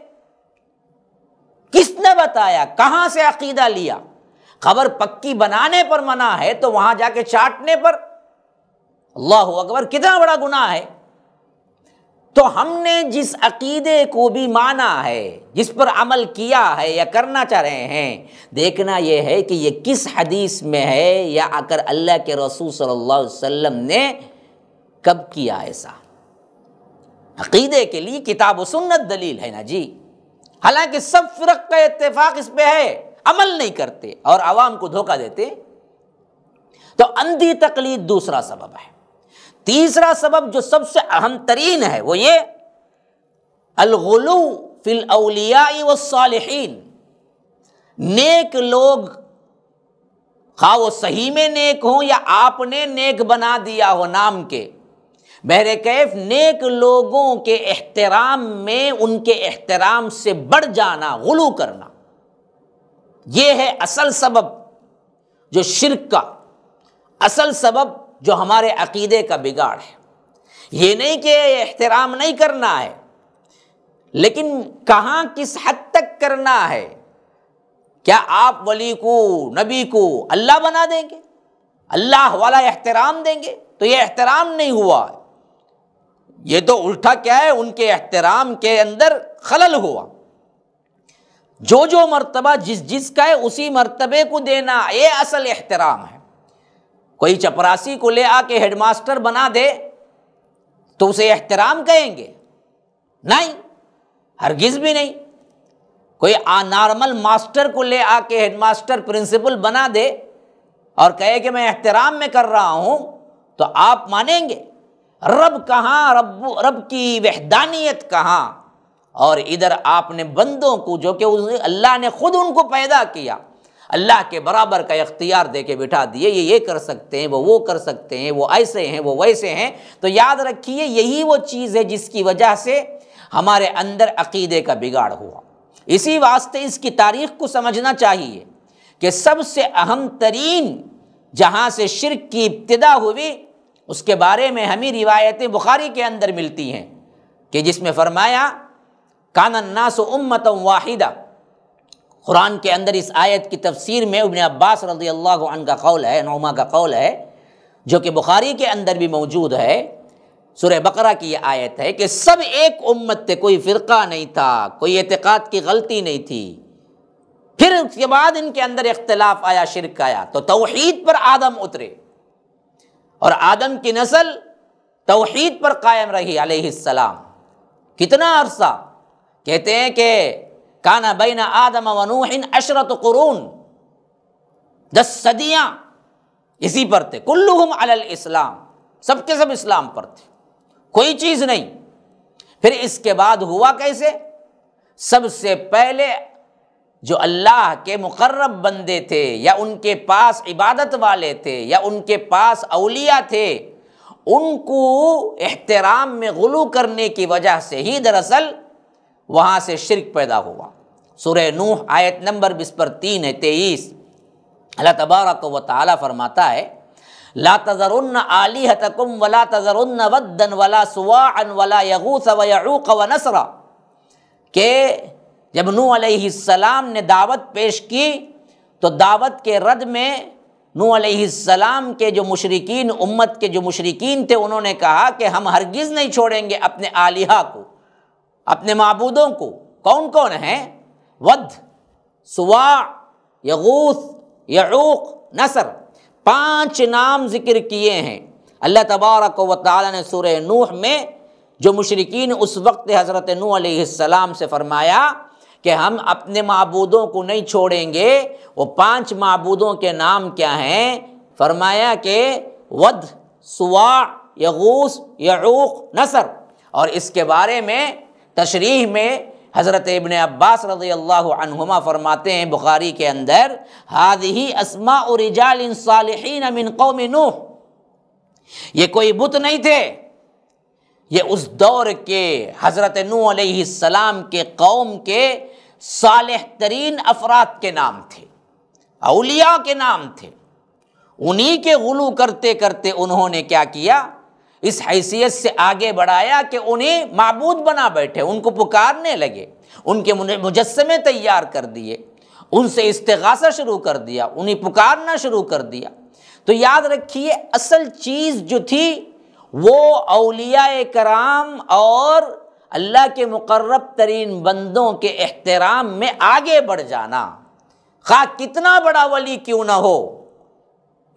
کس نے بتایا؟ کہاں سے عقیدہ لیا؟ قبر پکی بنانے پر منع ہے تو وہاں جا کے چاٹنے پر، اللہ اکبر، کتنا بڑا گناہ ہے۔ تو ہم نے جس عقیدے کو بھی مانا ہے، جس پر عمل کیا ہے یا کرنا چاہ رہے ہیں، دیکھنا یہ ہے کہ یہ کس حدیث میں ہے، یا اگر اللہ کے رسول صلی اللہ علیہ وسلم نے کب کیا ایسا۔ عقیدے کے لیے کتاب و سنت دلیل ہے نا جی۔ حالانکہ سب فرق کا اتفاق اس پہ ہے، عمل نہیں کرتے اور عوام کو دھوکہ دیتے۔ تو اندھی تقلید دوسرا سبب ہے۔ تیسرا سبب جو سب سے اہم ترین ہے وہ یہ الغلو فی الاولیاء والصالحین، نیک لوگ خواہ وہ صحیح میں نیک ہوں یا آپ نے نیک بنا دیا ہو نام کے، بہرکیف نیک لوگوں کے احترام میں ان کے احترام سے بڑھ جانا، غلو کرنا، یہ ہے اصل سبب جو شرک کا، اصل سبب جو ہمارے عقیدے کا بگاڑ ہے۔ یہ نہیں کہ احترام نہیں کرنا ہے، لیکن کہاں کس حد تک کرنا ہے؟ کیا آپ ولی کو، نبی کو اللہ بنا دیں گے، اللہ والا احترام دیں گے؟ تو یہ احترام نہیں ہوا، یہ تو الٹا کیا ہے، ان کے احترام کے اندر خلل ہوا۔ جو مرتبہ جس کا ہے اسی مرتبے کو دینا، یہ اصل احترام ہے۔ کوئی چپراسی کو لے آ کے ہیڈ ماسٹر بنا دے تو اسے احترام کہیں گے؟ نہیں، ہرگز بھی نہیں۔ کوئی نارمل ماسٹر کو لے آ کے ہیڈ ماسٹر پرنسپل بنا دے اور کہے کہ میں احترام میں کر رہا ہوں تو آپ مانیں گے؟ رب کہاں، رب کی وحدانیت کہاں؟ اور ادھر آپ نے بندوں کو، جو کہ اللہ نے خود ان کو پیدا کیا، اللہ کے برابر کا اختیار دے کے بٹھا دیے، یہ کر سکتے ہیں، وہ کر سکتے ہیں، وہ ایسے ہیں، وہ ویسے ہیں۔ تو یاد رکھیے یہی وہ چیز ہے جس کی وجہ سے ہمارے اندر عقیدے کا بگاڑ ہوا۔ اسی واسطے اس کی تاریخ کو سمجھنا چاہیے کہ سب سے اہم ترین جہاں سے شرک کی ابتدا ہوئی اس کے بارے میں ہمیں روایتیں بخاری کے اندر ملتی ہیں کہ جس میں فرمایا کان الناس امۃ واحدہ۔ قرآن کے اندر اس آیت کی تفسیر میں ابن عباس رضی اللہ عنہ کا قول ہے، نعمان کا قول ہے، جو کہ بخاری کے اندر بھی موجود ہے۔ سورہ بقرہ کی یہ آیت ہے کہ سب ایک امت تھے، کوئی فرقہ نہیں تھا، کوئی اعتقاد کی غلطی نہیں تھی۔ پھر اس کے بعد ان کے اندر اختلاف آیا، شرک آیا، تو توحید پر آدم اترے اور آدم کی نسل توحید پر قائم رہی علیہ السلام۔ کتنا عرصہ؟ کہتے ہیں کہ کان بین آدم و نوح 10 قرون، 10 صدیاں اسی پر تھے، کلہم علی الاسلام، سب کے سب اسلام پر تھے، کوئی چیز نہیں۔ پھر اس کے بعد ہوا کیسے؟ سب سے پہلے جو اللہ کے مقرب بندے تھے یا ان کے پاس عبادت والے تھے یا ان کے پاس اولیاء تھے، ان کو احترام میں غلو کرنے کی وجہ سے ہی دراصل وہاں سے شرک پیدا ہوا۔ سورہ نوح آیت نمبر 20 پر 3 ہے 23، اللہ تبارک و تعالی فرماتا ہے لا تذرن آلہتکم ولا تذرن ودا ولا سواعا ولا یغوث ویعوق ونسرا، کہ جب نوح علیہ السلام نے دعوت پیش کی تو دعوت کے رد میں نوح علیہ السلام کے جو مشرکین، امت کے جو مشرکین تھے، انہوں نے کہا کہ ہم ہرگز نہیں چھوڑیں گے اپنے آلہہ کو، اپنے معبودوں کو۔ کون کون ہیں؟ ود، سواع، یغوث، یعوق، نصر، 5 نام ذکر کیے ہیں اللہ تبارک و تعالی نے سورہ نوح میں۔ جو مشرکین اس وقت حضرت نوح علیہ السلام سے فرمایا کہ ہم اپنے معبودوں کو نہیں چھوڑیں گے، وہ 5 معبودوں کے نام کیا ہیں؟ فرمایا کہ ود، سواع، یغوث، یعوق، نصر۔ اور اس کے بارے میں تشریح میں حضرت ابن عباس رضی اللہ عنہما فرماتے ہیں بخاری کے اندر ہذہ اسماء رجال صالحین من قوم نوح، یہ کوئی بت نہیں تھے، یہ اس دور کے حضرت نوح علیہ السلام کے قوم کے صالح ترین افراد کے نام تھے، اولیاء کے نام تھے۔ انہی کے غلو کرتے کرتے انہوں نے کیا کیا؟ اس حیثیت سے آگے بڑھایا کہ انہیں معبود بنا بیٹھے، ان کو پکارنے لگے، ان کے مجسمے تیار کر دیے، ان سے استغاثہ شروع کر دیا، انہیں پکارنا شروع کر دیا۔ تو یاد رکھیے اصل چیز جو تھی وہ اولیاء کرام اور اللہ کے مقرب ترین بندوں کے احترام میں آگے بڑھ جانا، خواہ کتنا بڑا ولی کیوں نہ ہو،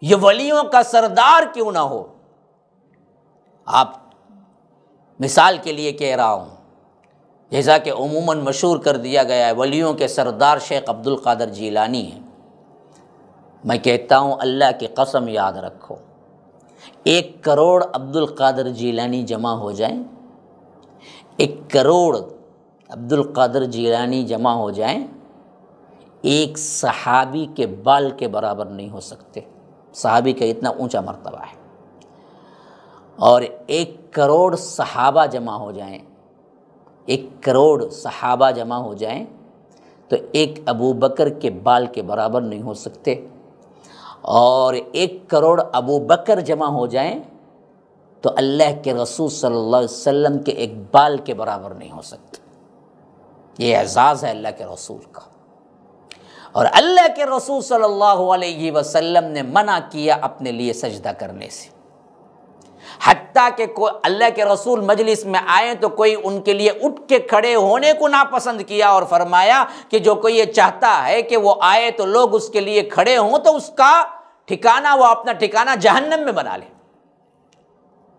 یہ ولیوں کا سردار کیوں نہ ہو۔ آپ مثال کے لیے کہہ رہا ہوں، جیسا کہ عموماً مشہور کر دیا گیا ہے ولیوں کے سردار شیخ عبد القادر جیلانی ہیں، میں کہتا ہوں اللہ کی قسم یاد رکھو، 1 کروڑ عبد القادر جیلانی جمع ہو جائیں، 1 کروڑ عبد القادر جیلانی جمع ہو جائیں، ایک صحابی کے بال کے برابر نہیں ہو سکتے۔ صحابی کا اتنا اونچا مرتبہ ہے۔ اور 1 کروڑ صحابہ جمع ہو جائیں، 1 کروڑ صحابہ جمع ہو جائیں تو ایک ابو بکر کے بال کے برابر نہیں ہو سکتے، اور 1 کروڑ ابو بکر جمع ہو جائیں تو اللہ کے رسول صلی اللہ علیہ وسلم کے ایک بال کے برابر نہیں ہو سکتے۔ یہ اعزاز ہے اللہ کے رسول کا۔ اور اللہ کے رسول صلی اللہ علیہ وسلم نے منع کیا اپنے لیے سجدہ کرنے سے، حتیٰ کہ اللہ کے رسول مجلس میں آئے تو کوئی ان کے لیے اٹھ کے کھڑے ہونے کو ناپسند کیا، اور فرمایا کہ جو کوئی یہ چاہتا ہے کہ وہ آئے تو لوگ اس کے لیے کھڑے ہوں تو اس کا ٹھکانہ، وہ اپنا ٹھکانہ جہنم میں بنا لے۔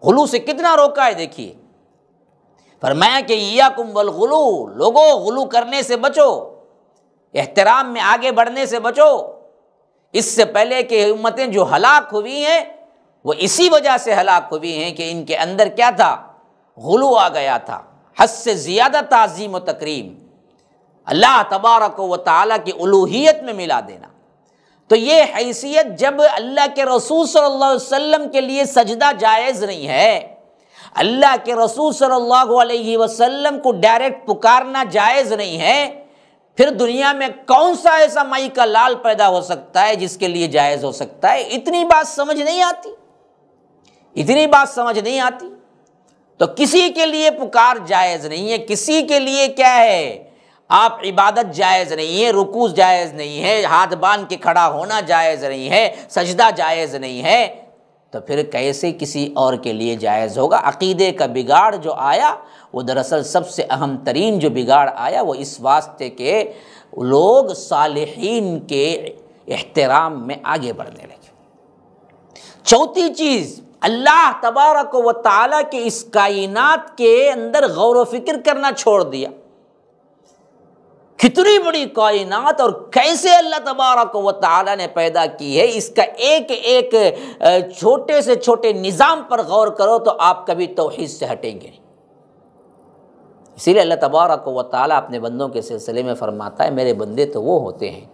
غلو سے کتنا روکا ہے دیکھیے، فرمایا کہ ایاکم والغلو، لوگوں غلو کرنے سے بچو، احترام میں آگے بڑھنے سے بچو۔ اس سے پہلے کہ امتیں جو ہلاک ہوئی ہیں وہ اسی وجہ سے ہلاک ہوئی ہیں کہ ان کے اندر کیا تھا؟ غلو آ گیا تھا، حد سے زیادہ تعظیم و تکریم، اللہ تبارک و تعالیٰ کی الوہیت میں ملا دینا۔ تو یہ حیثیت، جب اللہ کے رسول صلی اللہ علیہ وسلم کے لیے سجدہ جائز نہیں ہے، اللہ کے رسول صلی اللہ علیہ وسلم کو ڈائریکٹ پکارنا جائز نہیں ہے، پھر دنیا میں کون سا ایسا مائی کا لال پیدا ہو سکتا ہے جس کے لیے جائز ہو سکتا ہے؟ اتنی بات سمجھ نہیں آتی، اتنی بات سمجھ نہیں آتی۔ تو کسی کے لیے پکار جائز نہیں ہے، کسی کے لیے کیا ہے، آپ عبادت جائز نہیں ہے، رکوع جائز نہیں ہے، ہاتھ باندھ کے کھڑا ہونا جائز نہیں ہے، سجدہ جائز نہیں ہے، تو پھر کیسے کسی اور کے لیے جائز ہوگا؟ عقیدے کا بگاڑ جو آیا وہ دراصل سب سے اہم ترین جو بگاڑ آیا وہ اس واسطے کہ لوگ صالحین کے احترام میں آگے بڑھنے لگے۔ چوتھی چیز، اللہ تبارک و تعالیٰ کے اس کائنات کے اندر غور و فکر کرنا چھوڑ دیا۔ کتنی بڑی کائنات اور کیسے اللہ تبارک و تعالیٰ نے پیدا کی ہے، اس کا ایک ایک چھوٹے سے چھوٹے نظام پر غور کرو تو آپ کبھی توحید سے ہٹیں گے نہیں۔ اسی لیے اللہ تبارک و تعالیٰ اپنے بندوں کے سلسلے میں فرماتا ہے، میرے بندے تو وہ ہوتے ہیں،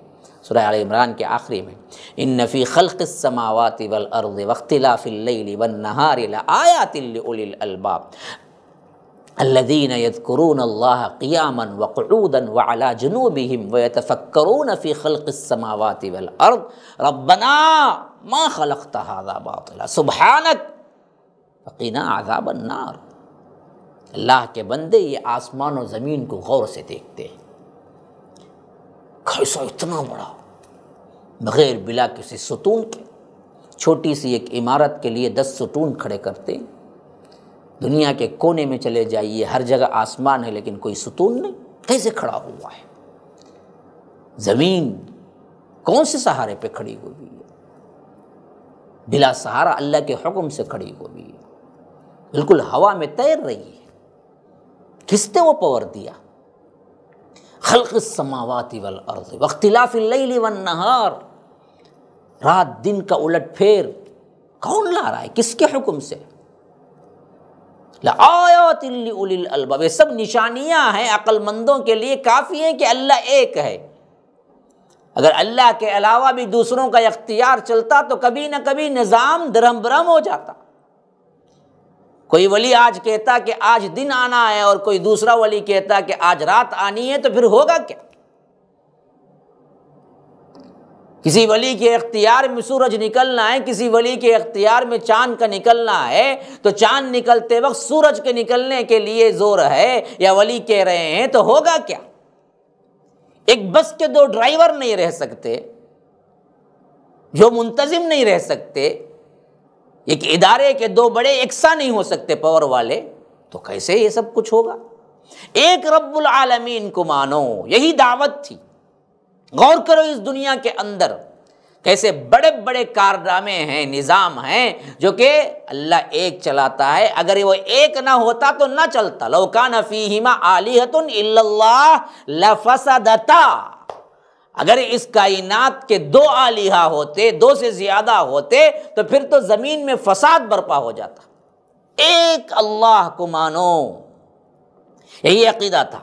سورہ آل عمران کے آخری میں، ان فی خلق السماوات والارض واختلاف اللیل والنہار لآیات لأولی الالباب الذین یذکرون اللہ قیاما وقعودا وعلی جنوبہم ویتفکرون فی خلق السماوات والارض ربنا ما خلقت ھذا باطلا سبحانک وقنا عذاب النار۔ اللہ کے بندے یہ آسمان و زمین کو غور سے دیکھتے ہیں، کیسا اتنا بڑا، بغیر بلا کسی ستون کے، چھوٹی سی ایک عمارت کے لیے 10 ستون کھڑے کرتے ہیں۔ دنیا کے کونے میں چلے جائیے، ہر جگہ آسمان ہے لیکن کوئی ستون نہیں، کیسے کھڑا ہوا ہے؟ زمین کون سے سہارے پہ کھڑی ہوئی ہے؟ بلا سہارا اللہ کے حکم سے کھڑی ہوئی ہے، بالکل ہوا میں تیر رہی ہے۔ کس نے وہ پاور دیا؟ خلق السماوات والارض واختلاف اللیل والنہار، رات دن کا الٹ پھیر کون لا رہا ہے؟ کس کے حکم سے؟ لآیات لأولی الالباب، یہ سب نشانیاں ہیں عقل مندوں کے لیے، کافی ہیں کہ اللہ ایک ہے۔ اگر اللہ کے علاوہ بھی دوسروں کا اختیار چلتا تو کبھی نہ کبھی نظام درہم برہم ہو جاتا۔ کوئی ولی آج کہتا کہ آج دن آنا ہے اور کوئی دوسرا ولی کہتا کہ آج رات آنی ہے، تو پھر ہوگا کیا؟ کسی ولی کے اختیار میں سورج نکلنا ہے، کسی ولی کے اختیار میں چاند کا نکلنا ہے، تو چاند نکلتے وقت سورج کے نکلنے کے لیے زور ہے، یا ولی کہہ رہے ہیں، تو ہوگا کیا؟ ایک بس کے 2 ڈرائیور نہیں رہ سکتے، جو منتظم نہیں رہ سکتے، ایک ادارے کے 2 بڑے یکساں نہیں ہو سکتے پاور والے، تو کیسے یہ سب کچھ ہوگا؟ ایک رب العالمین کو مانو، یہی دعوت تھی۔ غور کرو اس دنیا کے اندر کیسے بڑے بڑے کارنامے ہیں، نظام ہیں جو کہ اللہ ایک چلاتا ہے، اگر وہ ایک نہ ہوتا تو نہ چلتا۔ لو کان فیہما آلہۃ الا اللہ لفسدتا، اگر اس کائنات کے 2 الہہ ہوتے، 2 سے زیادہ ہوتے تو پھر تو زمین میں فساد برپا ہو جاتا۔ ایک اللہ کو مانو، یہی عقیدہ تھا۔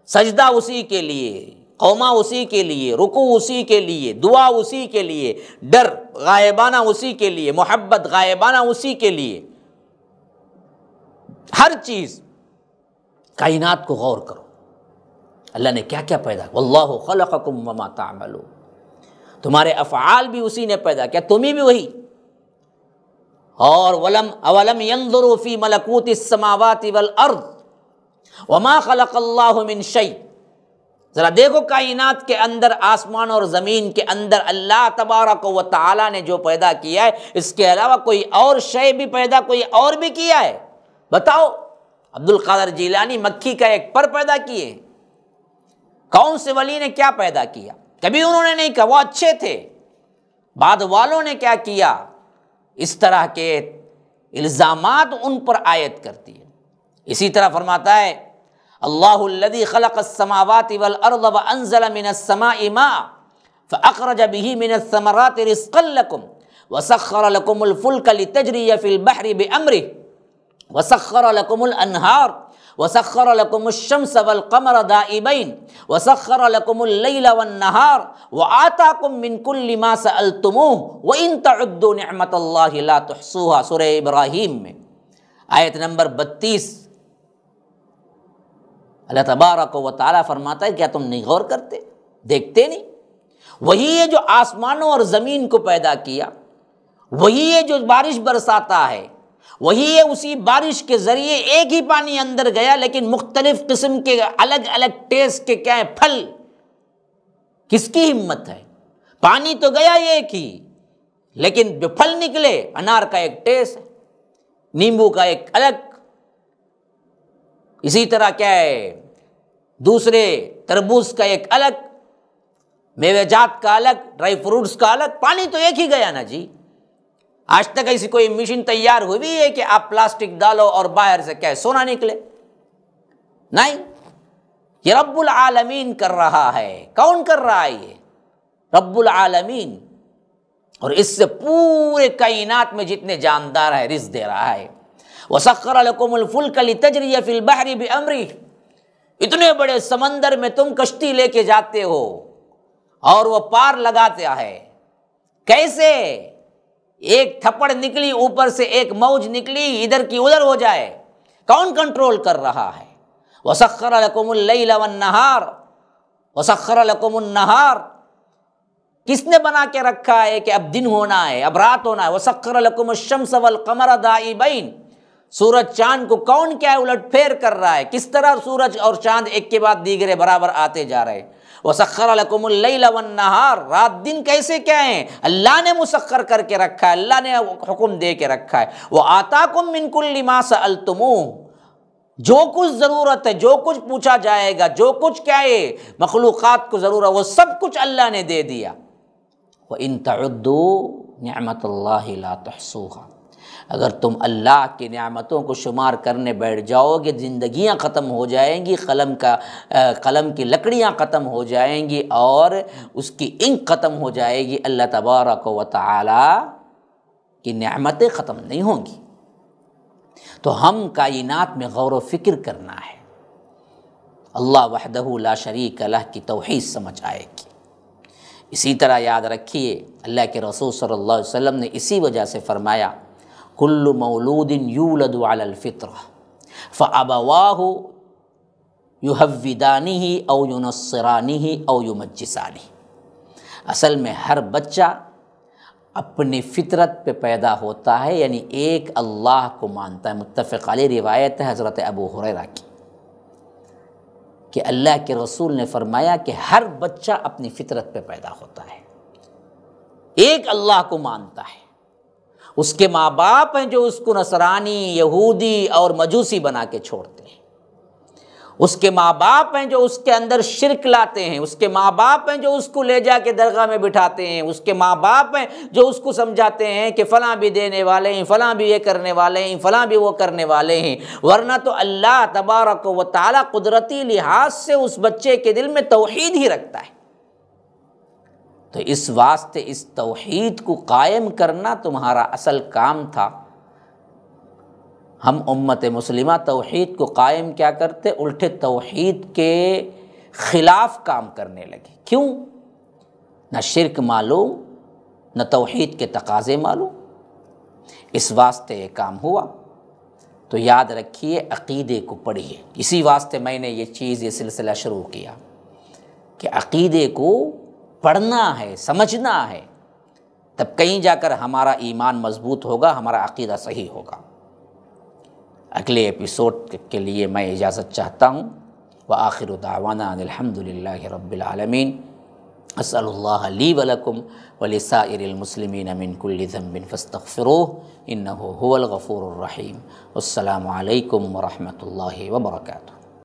سجدہ اسی کے لیے، قوما اسی کے لیے، رکوع اسی کے لیے، دعا اسی کے لیے، ڈر غائبانہ اسی کے لیے، محبت غائبانہ اسی کے لیے، ہر چیز۔ کائنات کو غور کرو، اللہ نے کیا کیا پیدا کیا۔ واللہ خلقکم وما تعملون، تمہارے افعال بھی اسی نے پیدا کیا، تمہیں بھی وہی۔ اور اولم ينظروا فی ملکوت السماوات والارض وما خلق اللہ من شیء، ذرا دیکھو کائنات کے اندر، آسمان اور زمین کے اندر اللہ تبارک و تعالی نے جو پیدا کیا ہے، اس کے علاوہ کوئی اور شے بھی پیدا کوئی اور بھی کیا ہے؟ بتاؤ۔ عبد القادر جیلانی مکھی کا ایک پر پیدا کیے، کون سے ولی نے کیا پیدا کیا؟ کبھی انہوں نے نہیں کہا، وہ اچھے تھے۔ بعد والوں نے کیا کیا؟ اس طرح کے الزامات ان پر عائد کرتی ہے۔ اسی طرح فرماتا ہے اللہ الذی خلق السماوات والارض وانزل من السماء ماء فاخرج به من الثمرات رزقا لكم وسخر لكم الفلك لتجري في البحر بامره وسخر لكم الانهار وسخر لكم الشمس والقمر دائبين وسخر لكم الليل والنهار وآتاكم من كل ما سألتموه وإن تعدوا نعمة الله لا تحصوها، سورہ ابراہیم میں آیت نمبر 32۔ اللہ تبارک و تعالیٰ فرماتا ہے کیا تم نہیں غور کرتے، دیکھتے نہیں؟ وہی ہے جو آسمانوں اور زمین کو پیدا کیا، وہی ہے جو بارش برساتا ہے، وہی ہے اسی بارش کے ذریعے ایک ہی پانی اندر گیا لیکن مختلف قسم کے الگ الگ ٹیسٹ کے کیا ہیں پھل۔ کس کی ہمت ہے؟ پانی تو گیا ایک ہی لیکن جو پھل نکلے، انار کا ایک ٹیسٹ ہے، نیمبو کا ایک الگ، اسی طرح کیا ہے دوسرے تربوز کا ایک الگ، میوہ جات کا الگ، ڈرائی فروٹس کا الگ، پانی تو ایک ہی گیا نا جی۔ آج تک ایسی کوئی مشین تیار ہوئی ہے کہ آپ پلاسٹک ڈالو اور باہر سے کیا سونا نکلے؟ نہیں، یہ رب العالمین کر رہا ہے۔ کون کر رہا ہے؟ یہ رب العالمین، اور اس سے پورے کائنات میں جتنے جاندار ہیں رزق دے رہا ہے۔ وَسَخَّرَ لَكُمُ الْفُلْكَ لِتَجْرِيَ فِي الْبَحْرِ بِأَمْرِهِ، اتنے بڑے سمندر میں تم کشتی لے کے جاتے ہو اور وہ پار لگاتا ہے۔ کیسے؟ ایک تھپڑ نکلی اوپر سے، ایک موج نکلی ادھر کی ادھر ہو جائے، کون کنٹرول کر رہا ہے؟ وَسَخَّرَ لَكُمُ اللَّيْلَ وَالنَّهَارَ وَسَخَّرَ لَكُمُ النَّهَارَ، کس نے بنا کے رکھا ہے کہ اب دن ہونا ہے، اب رات ہونا ہے؟ وَسَخَّرَ لَكُمُ الشَّمْسَ وَالْقَمَرَ دَائِبَيْنِ، سورج چاند کو کون کیا الٹ پھیر کر رہا ہے؟ کس طرح سورج اور چاند ایک کے بعد دیگرے برابر آتے جا رہے ہیں؟ وَسَخَّرَ لَكُمُ اللَّيْلَ وَالنَّهَارَ، رات دن کیسے کیا ہیں؟ اللہ نے مسخر کر کے رکھا ہے، اللہ نے حکم دے کے رکھا ہے۔ وَآتَاكُم مِّن كُلِّ مَا سَأَلْتُمُوهُ، جو کچھ ضرورت ہے، جو کچھ پوچھا جائے گا، جو کچھ کیا ہے مخلوقات کو ضرورت، وہ سب کچھ اللہ نے دے دیا۔ وَإِن تَعُدُّوا نِعْمَةَ اللَّهِ لَا تُحْصُوهَا، اگر تم اللہ کی نعمتوں کو شمار کرنے بیٹھ جاؤ گے، زندگیاں ختم ہو جائیں گی، قلم کی لکڑیاں ختم ہو جائیں گی اور اس کی انک ختم ہو جائے گی، اللہ تبارک و تعالی کی نعمتیں ختم نہیں ہوں گی۔ تو ہم کائنات میں غور و فکر کرنا ہے، اللہ وحدہ لا شریک لہ کی توحید سمجھ آئے گی۔ اسی طرح یاد رکھیے اللہ کے رسول صلی اللہ علیہ وسلم نے اسی وجہ سے فرمایا کل مولود یولد علی الفطرہ فابواہ یہودانہ او ینصرانہ او یمجسانہ، اصل میں ہر بچہ اپنی فطرت پہ پیدا ہوتا ہے، یعنی ایک اللہ کو مانتا ہے۔ متفق علیہ روایت ہے حضرت ابو ہریرہ کی کہ اللہ کے رسول نے فرمایا کہ ہر بچہ اپنی فطرت پہ پیدا ہوتا ہے، ایک اللہ کو مانتا ہے۔ اس کے ماں باپ ہیں جو اس کو نصرانی، یہودی اور مجوسی بنا کے چھوڑتے ہیں، اس کے ماں باپ ہیں جو اس کے اندر شرک لاتے ہیں، اس کے ماں باپ ہیں جو اس کو لے جا کے درگاہ میں بٹھاتے ہیں، اس کے ماں باپ ہیں جو اس کو سمجھاتے ہیں کہ فلاں بھی دینے والے ہیں، فلاں بھی یہ کرنے والے ہیں، فلاں بھی وہ کرنے والے ہیں۔ ورنہ تو اللہ تبارک و تعالیٰ قدرتی لحاظ سے اس بچے کے دل میں توحید ہی رکھتا ہے، تو اس واسطے اس توحید کو قائم کرنا تمہارا اصل کام تھا۔ ہم امت مسلمہ توحید کو قائم کیا کرتے؟ الٹے توحید کے خلاف کام کرنے لگے۔ کیوں؟ نہ شرک معلوم، نہ توحید کے تقاضے معلوم، اس واسطے یہ کام ہوا۔ تو یاد رکھیے، عقیدے کو پڑھیے۔ اسی واسطے میں نے یہ سلسلہ شروع کیا کہ عقیدے کو پڑھنا ہے، سمجھنا ہے، تب کہیں جا کر ہمارا ایمان مضبوط ہوگا، ہمارا عقیدہ صحیح ہوگا۔ اگلے ایپیسوڈ کے لیے میں اجازت چاہتا ہوں۔ وآخر دعوانا ان الحمد للہ رب العالمین۔ اسأل اللہ لی ولکم ولسائر المسلمین من کل ذنب فاستغفروہ انہ هو الغفور الرحیم۔ السلام علیکم ورحمۃ اللہ وبرکاتہ۔